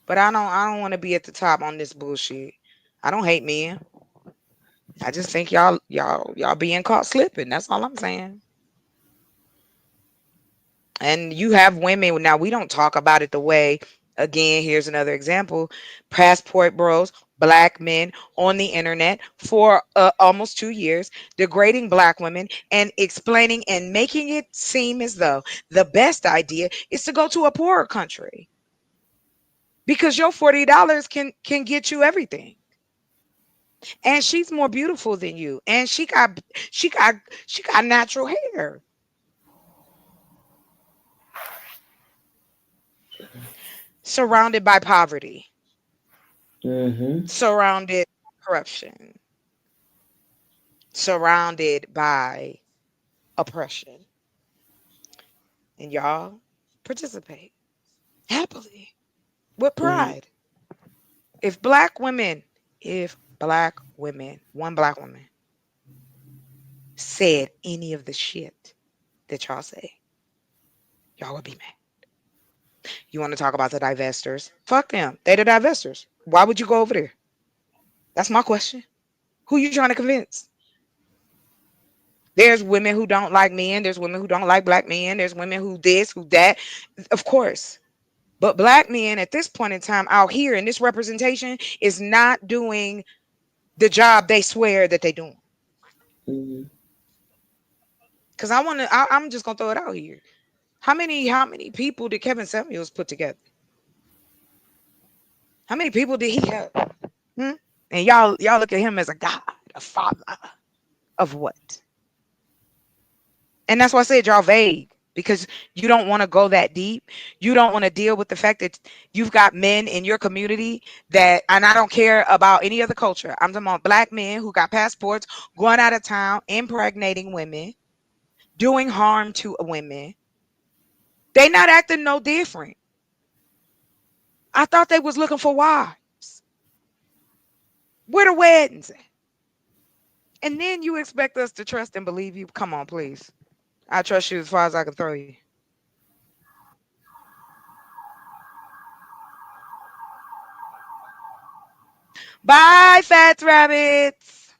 But I don't want to be at the top on this bullshit. I don't hate men. I just think y'all being caught slipping. That's all I'm saying. And you have women now. We don't talk about it the way. Again, here's another example: passport bros, black men on the internet for almost 2 years, degrading black women and explaining and making it seem as though the best idea is to go to a poorer country because your $40 can get you everything. And she's more beautiful than you, and she got she got natural hair. Surrounded by poverty, Mm-hmm. surrounded by corruption, surrounded by oppression. And y'all participate happily with Mm-hmm. pride. If black women, if black women, one black woman said any of the shit that y'all say, y'all would be mad. You want to talk about the divestors? Fuck them. They the divestors. Why would you go over there? That's my question. Who you trying to convince? There's women who don't like men. There's women who don't like black men. There's women who this, who that. Of course. But black men at this point in time out here in this representation is not doing the job they swear that they doing. Mm-hmm. Cause I'm just gonna throw it out here. How many people did Kevin Samuels put together? How many people did he have? Hmm? And y'all look at him as a god, a father of what? And that's why I said y'all vague because you don't want to go that deep. You don't want to deal with the fact that you've got men in your community that, and I don't care about any other culture. I'm talking about black men who got passports, going out of town, impregnating women, doing harm to women. They not acting no different. I thought they was looking for wives. Where the weddings at? And then you expect us to trust and believe you? Come on, please. I trust you as far as I can throw you. Bye, fat rabbits.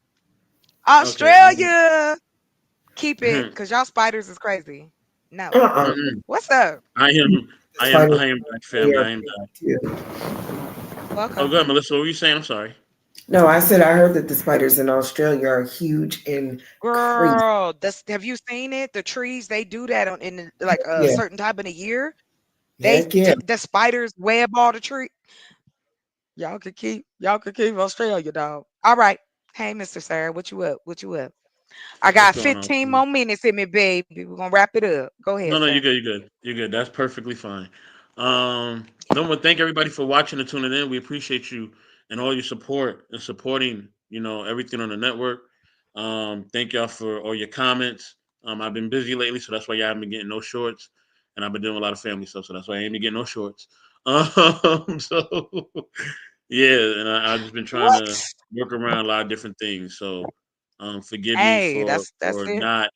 Okay. Australia. Keep it, cause y'all spiders is crazy. No. Uh-uh. What's up? I am The spiders I am back, family. are I am crazy back. too. Oh, Welcome. good, Melissa. What were you saying? I'm sorry. No, I said I heard that the spiders in Australia are huge and crazy. Girl, have you seen it? The trees, they do that like a Yeah. certain time of the year. Heck yeah. The spiders web all the tree. Y'all could keep Australia, dog. All right. Hey, Mr. Sarah, what you up? What you up? I What's got going on? 15 more minutes in me, baby. We're gonna wrap it up. Go ahead, No, no, sir. you're good. You're good. You're good. That's perfectly fine. No one. Thank everybody for watching and tuning in. We appreciate you and all your support and supporting. Everything on the network. Thank y'all for all your comments. I've been busy lately, so that's why y'all haven't been getting no shorts, and I've been doing a lot of family stuff, so that's why I ain't been getting no shorts. So Yeah, and I've just been trying What? to work around a lot of different things. So, forgive me Hey, that's for it. not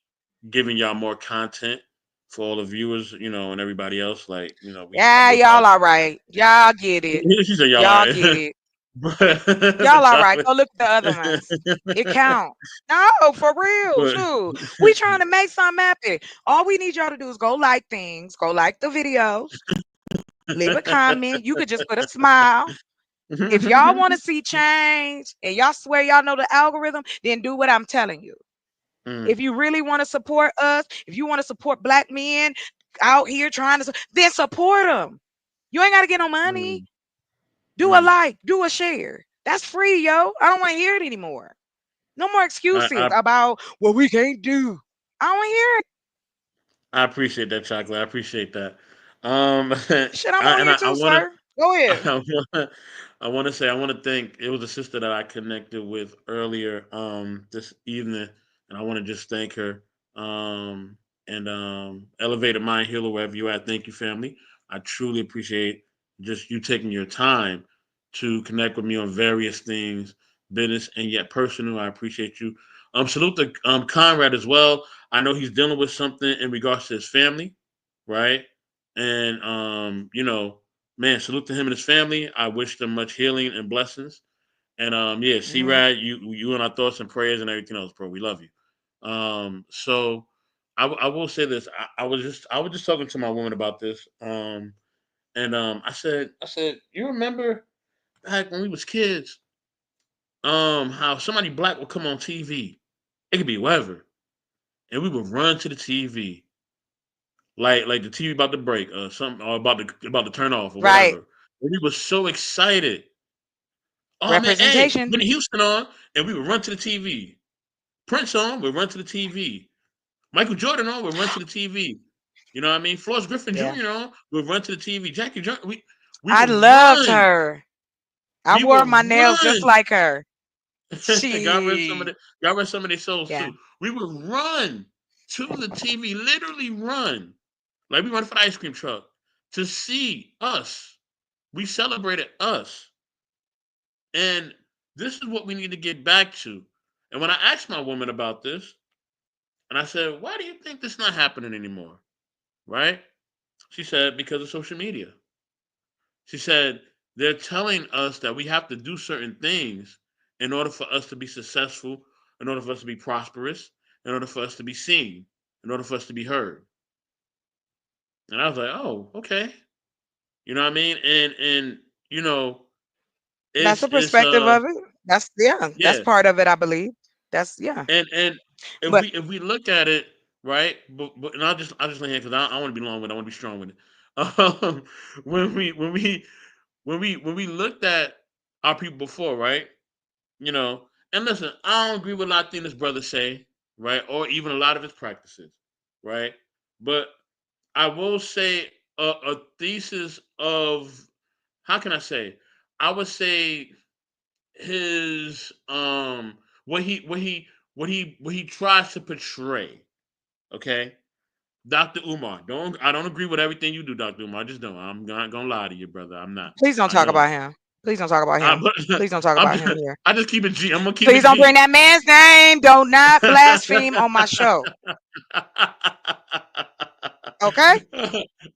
giving y'all more content for all the viewers, and everybody else. Like, I Yeah, do y'all apologize all for that. right. Y'all get it. She said y'all all Y'all get right, it. but Y'all all right. chocolate, Go look at the other ones. It count. No, for real. but Shoot. We trying to make something happen. All we need y'all to do is go like things, go like the videos, leave a comment. You could just put a smile. If y'all want to see change and y'all swear y'all know the algorithm, then do what I'm telling you. Mm, If you really want to support us, if you want to support black men out here trying to, then support them. You ain't got to get no money. mm, Do a mm. like, do a share. That's free, yo. I don't want to hear it anymore. No more I, excuses I about what we can't do. I don't want to hear it. I appreciate that, chocolate. I appreciate that. Shit, I want to hear it I too, want to sir. Go ahead. I want I want to thank. It was a sister that I connected with earlier this evening, and I want to just thank her. And Elevated Mind Healer, wherever you at. Thank you, family. I truly appreciate just you taking your time to connect with me on various things, business and yet personal. I appreciate you. Salute to Conrad as well. I know he's dealing with something in regards to his family, right? And man, salute to him and his family. I wish them much healing and blessings. And yeah, C Mhm. Rad, you and our thoughts and prayers and everything else, bro. We love you. So I will say this. I was just talking to my woman about this. And I said, you remember back when we was kids, how somebody black would come on TV. It could be whatever, and we would run to the TV, like the TV about to break, or something, or about to turn off, or Right. whatever. And we were so excited. Oh man, hey, Representation. Whitney Houston on, and we would run to the TV. Prince on, we'd run to the TV. Michael Jordan on, we'd run to the TV. You know what I mean? Flores Griffin Yeah. Jr. on, we'd run to the TV. Jackie Johnson, we I would loved run. her. I We wore would my nails just run. like her. God rest some of She. the God rest some of their souls Yeah. too. We would run to the TV, literally run. Like we run for the ice cream truck to see us. We celebrated us. And this is what we need to get back to. And when I asked my woman about this, and I said, why do you think this not happening anymore? Right? She said, because of social media. She said, they're telling us that we have to do certain things in order for us to be successful, in order for us to be prosperous, in order for us to be seen, in order for us to be heard. And I was like, oh, okay. You know what I mean? And you know, That's a it's perspective of it. That's yeah. That's yeah. part of it, I believe. That's yeah. And But if we look at it right, but and I'll just lay here because I want to be long with it. I want to be strong with it. Um, when we looked at our people before, right? You know, and listen, I don't agree with a lot of things this brother say, right, or even a lot of his practices, right. But I will say a thesis of how can I say? I would say his what he what he what he tries to portray. Okay, Dr. Umar. I don't agree with everything you do, Dr. Umar. I just don't. I'm not gonna lie to you, brother. I'm not. please don't I talk don't. about him. Please don't talk about I, him. Please don't talk I'm about him here. I just keep it G. I'm gonna keep it Please don't bring G. that man's name. Do not blaspheme on my show. Okay?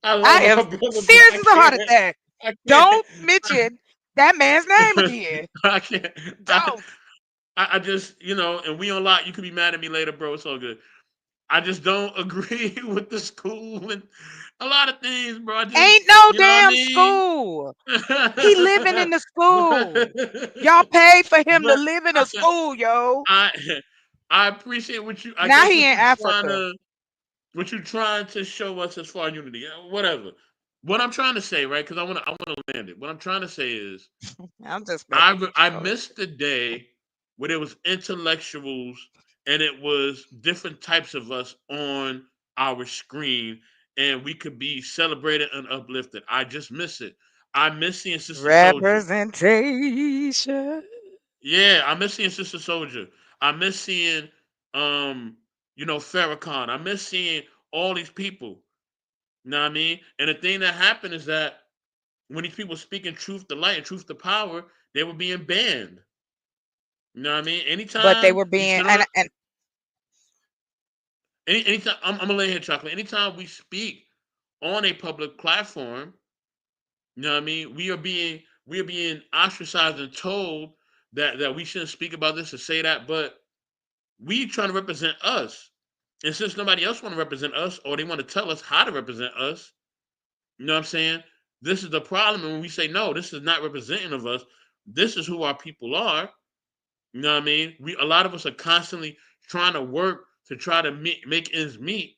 I love I am my brother, but serious as a heart attack. I Don't can't. mention that man's name again. I can't. Don't. I just, and we on lot. You could be mad at me later, bro. It's all good. I just don't agree with the school and a lot of things, bro. I just, Ain't no you know what I damn mean? school. He living in the school. Y'all paid for him to but live in I, a school, yo. I, I appreciate what you. I Now guess he in Africa. what you trying to show us as far as unity. Whatever. What I'm trying to say, right? Because I want to land it. What I'm trying to say is I'm just messing with I you. Go ahead. missed the day where there was intellectuals and it was different types of us on our screen and we could be celebrated and uplifted. I just miss it. I miss seeing Sister Soldier. Representation. Yeah, I miss seeing Sister Soldier. I miss seeing Farrakhan. I miss seeing all these people. You know what I mean? And the thing that happened is that when these people speaking truth to light and truth to power, they were being banned. You know what I mean? But they Anytime were we being sit on a, and anytime I'm gonna lay here chocolate. Anytime we speak on a public platform, you know what I mean? We are being ostracized and told that we shouldn't speak about this or say that, but we trying to represent us. And since nobody else want to represent us or they want to tell us how to represent us, you know what I'm saying? This is the problem. And when we say no, this is not representing of us. This is who our people are. You know what I mean? We a lot of us are constantly trying to work to try to make ends meet.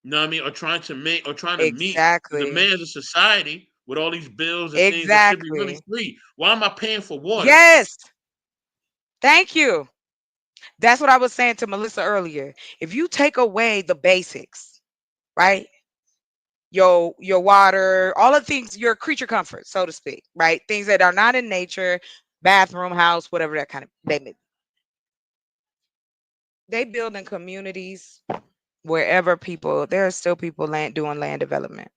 You know what I mean? Or trying to meet the exactly. demands of society with all these bills and things that should be really Exactly. free. Why am I paying for water? Yes. Thank you. That's what I was saying to Melissa earlier. If you take away the basics, right? Your water, all the things, your creature comfort, so to speak, right? Things that are not in nature, bathroom, house, whatever that kind of they build in communities wherever people there are still people doing land development.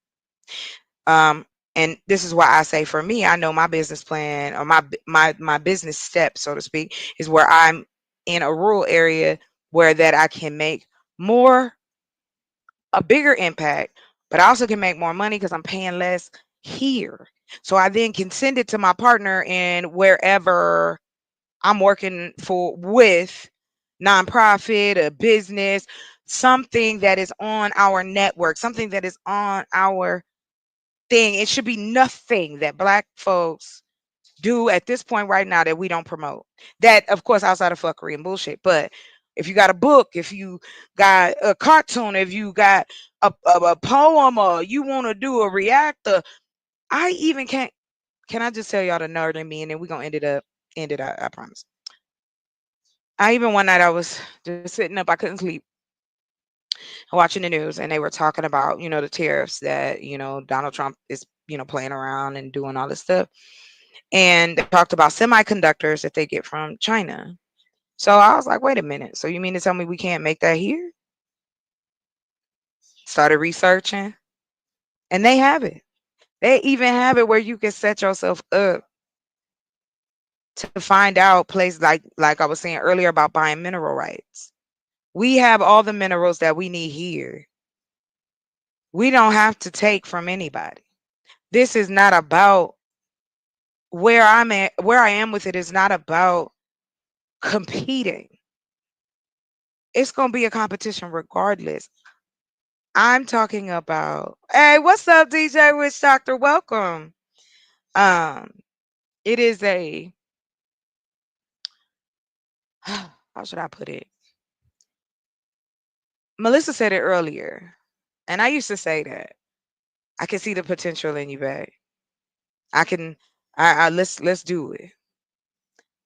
Um, and this is why I say for me, I know my business plan or my business step, so to speak, is where I'm in a rural area where that I can make more a bigger impact, but I also can make more money because I'm paying less here. So I then can send it to my partner in wherever I'm working for with nonprofit, a business, something that is on our network, something that is on our thing. It should be nothing that black folks do at this point right now that we don't promote. That, of course, outside of fuckery and bullshit. But if you got a book, if you got a cartoon, if you got a poem, or you want to do a reactor, I even can't. Can I just tell y'all the nerd in me, and then we're gonna end it. I promise. I even one night I was just sitting up, I couldn't sleep, watching the news, and they were talking about, the tariffs that, Donald Trump is, playing around and doing all this stuff. And they talked about semiconductors that they get from China. So I was like, wait a minute. So you mean to tell me we can't make that here? Started researching, and they have it. They even have it where you can set yourself up to find out places like I was saying earlier about buying mineral rights. We have all the minerals that we need here. We don't have to take from anybody. This is not about where I am with it is not about competing. It's going to be a competition regardless. I'm talking about, hey, what's up, DJ Witch Doctor? Welcome. Um, it is a, how should I put it? Melissa said it earlier, and I used to say that I can see the potential in you, babe. I can, let's do it.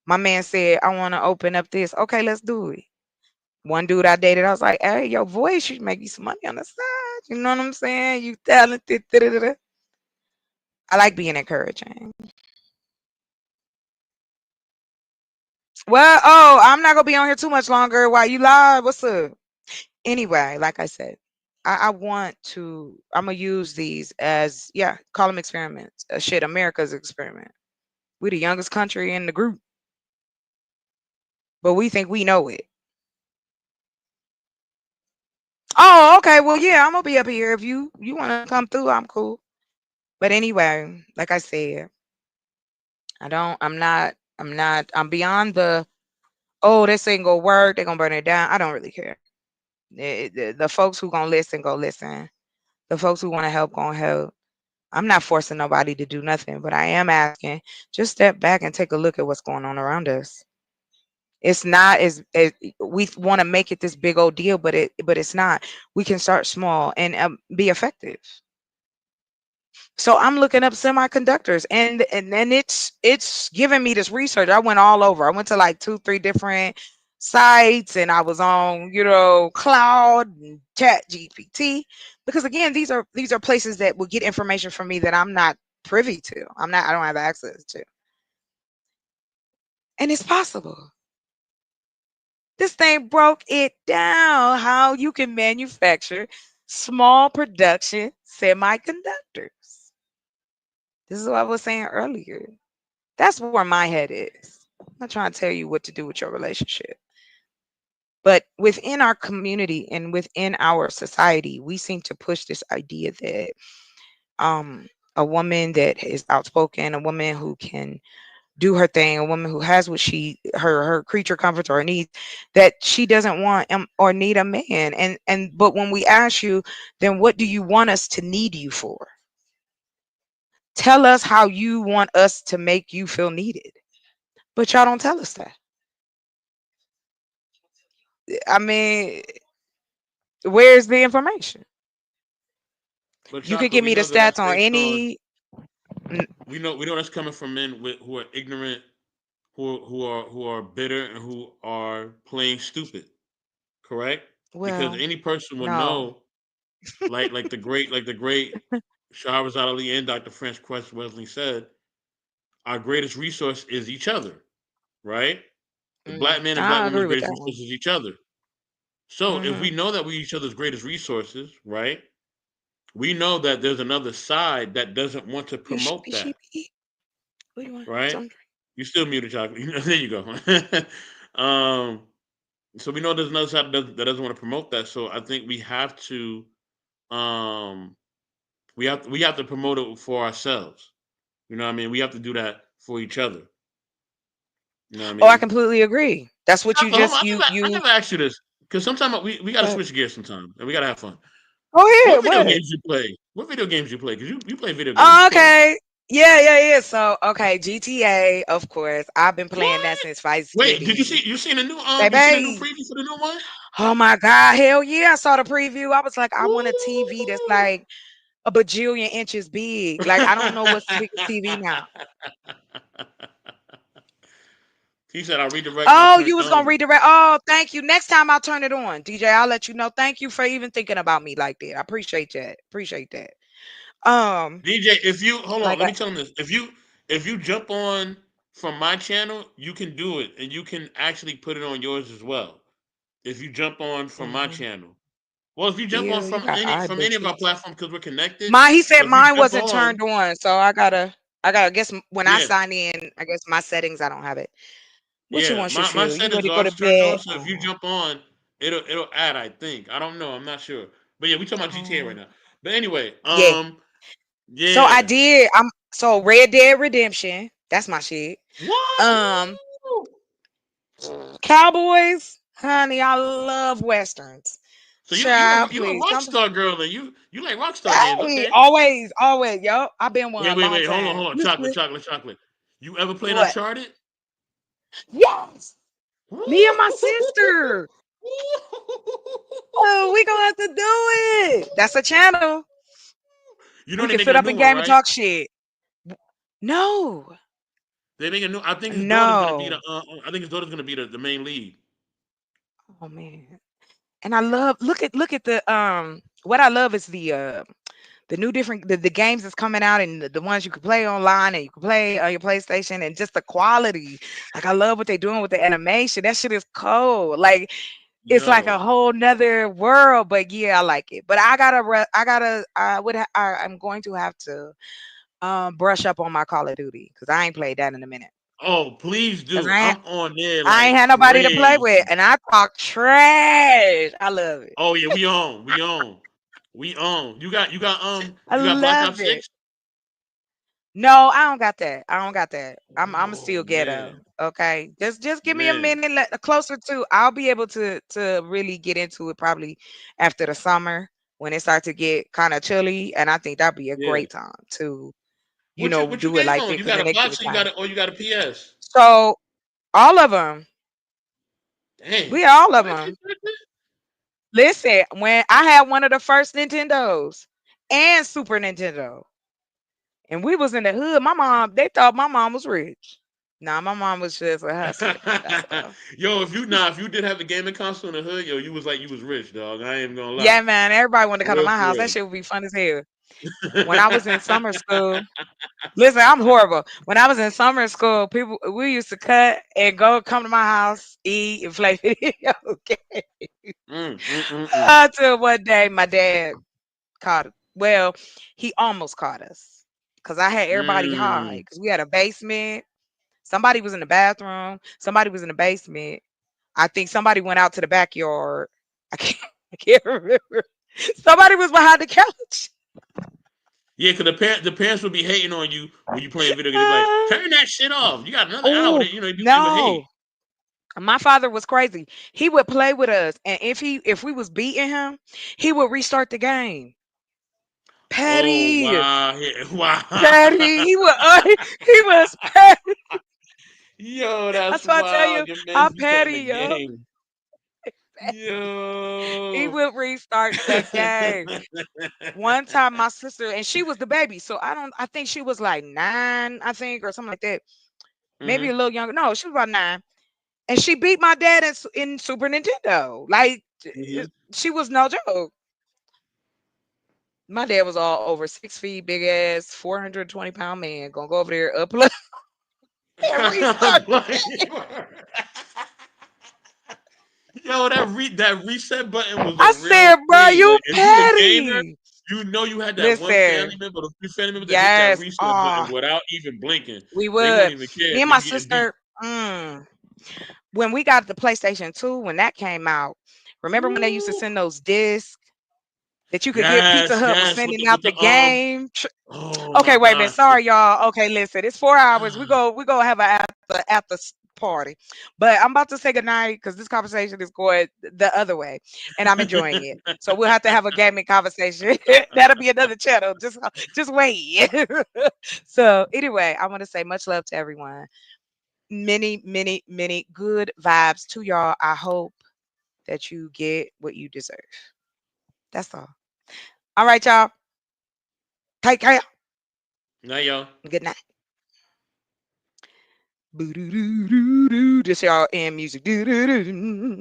My man said, I want to open up this. Okay, let's do it. One dude I dated, I was like, hey, your voice should make you some money on the side. You know what I'm saying? You talented. Da, da, da, da. I like being encouraging. Well, oh, I'm not gonna be on here too much longer while you live. What's up? Anyway, like I said, I'm gonna use these as, yeah, call them experiments. Shit, America's experiment. We're the youngest country in the group, but we think we know it. Oh, okay. Well, yeah, I'm gonna be up here. If you want to come through, I'm cool. But anyway, like I said, I don't. I'm not. I'm not. I'm beyond the. Oh, this ain't gonna work. They're gonna burn it down. I don't really care. The folks who gonna listen, go listen. The folks who want to help, gonna help. I'm not forcing nobody to do nothing, but I am asking, just step back and take a look at what's going on around us. It's not as we want to make it this big old deal, but it's not. We can start small and be effective. So I'm looking up semiconductors, and then it's giving me this research. I went all over. I went to like 2, 3 different sites, and I was on, Cloud and Chat GPT, because again, these are places that will get information from me that I'm not privy to. I don't have access to. And it's possible. This thing broke it down how you can manufacture small production semiconductors. This is what I was saying earlier. That's where my head is. I'm not trying to tell you what to do with your relationship. But within our community and within our society, we seem to push this idea that um a woman that is outspoken, a woman who can do her thing, a woman who has what her creature comforts or needs, that she doesn't want or need a man. And but when we ask you, then what do you want us to need you for? Tell us how you want us to make you feel needed. But y'all don't tell us that. I mean, where's the information? But You could chocolate, give we me the know that that's stats on based on any. n- we know that's coming from men who are ignorant, who are bitter, and who are playing stupid. Correct? Because Well, any person will no. know, like the great Shahrazad Ali and Dr. French Quest Wesley said, our greatest resource is each other. Right? The black man and black I woman's agree with greatest that one. resource is each other. So if we Hmm. know that we each other's greatest resources, right? We know that there's another side that doesn't want to You promote sheepy that, sheepy. What do you want? right? Some You still muted, chocolate. There you go. um, so we know there's another side that doesn't want to promote that. So I think um, we have to promote it for ourselves. You know what I mean? We have to do that for each other. You know what I Oh, I mean? completely agree. That's what you Chocolate, hold on. just I never, I you. never asked you this because sometimes we got to But switch gears sometime and we got to have fun. go What ahead. video What? games you play? What video games you play? Because you play video games. What Oh, you play? okay. Yeah, yeah, yeah. So, okay, GTA, of course. I've been playing that What? since Vice Wait, did you see? City. You seen a new Baby. preview for the new one? Oh my God. Hell yeah. I saw the preview. I was like, I want a TV that's Ooh. like a bajillion inches big. Like, I don't know what's the biggest TV now. He said, "I'll redirect my Oh, turn." you was gonna redirect. Oh, thank you. Next time I'll turn it on. DJ, I'll let you know. Thank you for even thinking about me like that. I appreciate that. Appreciate that. Um, DJ, if you hold on, like let me tell him this. If you jump on from my channel, you can do it, and you can actually put it on yours as well. If you jump on from my mhm. channel, well, if you jump on Ew, you from got any eye from any of our bitches. platforms because we're connected. He So said if you mine jump wasn't on, turned on, so I guess when I yeah, sign in, I guess my settings I don't have it. What you yeah, want, my Shashu? You settings ready to are go to always turned bed? on. So if you Oh, jump on, it'll add. I think I don't know. I'm not sure. But yeah, we talking about GTA right oh, now. But anyway, yeah. So I yeah. did. I'm so Red Dead Redemption. That's my shit. What? Um, Cowboys, honey, I love westerns. So you a Child, you a please come. Rockstar girl and you like Rockstar games, Hey, okay? always, always, yo. I've been one Wait, a wait, long wait, time. hold on, chocolate, chocolate, chocolate. You ever played What? Uncharted? Yes, me and my sister. Oh, we gonna have to do it. That's a channel. You know We they can making sit a up new in one, game and right? talk shit. No, They make a new. I think his daughter's gonna be the. no. I think his daughter's gonna be the main lead. Oh man. And I love look at the what I love is the new different the games that's coming out and the ones you can play online and you can play on your PlayStation and just the quality. Like I love what they're doing with the animation. That shit is cold. Like it's like a Yo, whole nother world. But yeah, I like it. But I'm going to have to brush up on my Call of Duty because I ain't played that in a minute. oh please Because do. I'm on there I ain't like had nobody to play with, crazy. and I talk trash. I love it. Oh yeah, we on. I You got Black love Ops it. 6? No, I don't got that. I don't got that. I'm Oh still ghetto. man, Okay, just give me a man, minute. Closer to, I'll be able to really get into it probably after the summer when it starts to get kind of chilly, and I think that'd be a yeah. great time to What you do it game like that on? You because got then a they give it box or time. you got a PS? So all of them, Dang. we all of What? them. Listen, when I had one of the first Nintendos and Super Nintendo, and we was in the hood, they thought my mom was rich. Nah, my mom was just a hustler. That's all. Yo, if you did have the gaming console in the hood, yo, you was rich, dog. I ain't gonna lie. Yeah, man. Everybody wanted to For come to real, my for house. That real. shit would be fun as hell. When I was in summer school, listen, I'm horrible. When I was in summer school, people we used to cut and go come to my house, eat and play video games. Mm, mm, mm, mm. Until one day my dad caught well, he almost caught us. Cause I had everybody high. Mm. Cause we had a basement. Somebody was in the bathroom. Somebody was in the basement. I think somebody went out to the backyard. I can't, I can't remember. Somebody was behind the couch. Yeah, because the parents would be hating on you when you playing video games. They be like, turn that shit off. You got another hour. Oh You know, they would hate. no. My father was crazy. He would play with us, and if we was beating him, he would restart the game. Oh Petty, wow, yeah, petty. wow. He was petty. Yo, that's That's why I tell you wild. Your how man's restarting petty, the yo. game. He Yo. would restart the game. One time, my sister, and she was the baby, so I think she was like 9, I think, or something like that. Maybe a Hmm. little younger. No, she was about 9, and she beat my dad in Super Nintendo. Like Hmm. she was no joke. My dad was all over 6 feet, big ass, 420-pound man, gonna go over there, upload and restart the game. Yo, that reset button was a I real said, bro, thing. you Like, if you a gamer, petty. you know you had that one Listen, family member, the few family members that hit that yes. reset button without even blinking. We They wouldn't would. even care Me if and they my be getting beat. sister, when we got the PlayStation 2, when that came out, remember when they used to Woo. send those discs that you could get? Pizza Yes, Hut was yes, with sending the out the game. oh my Okay, wait a minute. gosh. Sorry, y'all. Okay, listen. It's 4 hours. We go have a after party, but I'm about to say goodnight because this conversation is going the other way, and I'm enjoying it. So we'll have to have a gaming conversation. That'll be another channel. Just wait. So anyway, I want to say much love to everyone. Many, many, many good vibes to y'all. I hope that you get what you deserve. That's all. All right, y'all. Take care. Now, y'all. Good night. Boo doo doo doo doo. This y'all end music. Doo doo doo.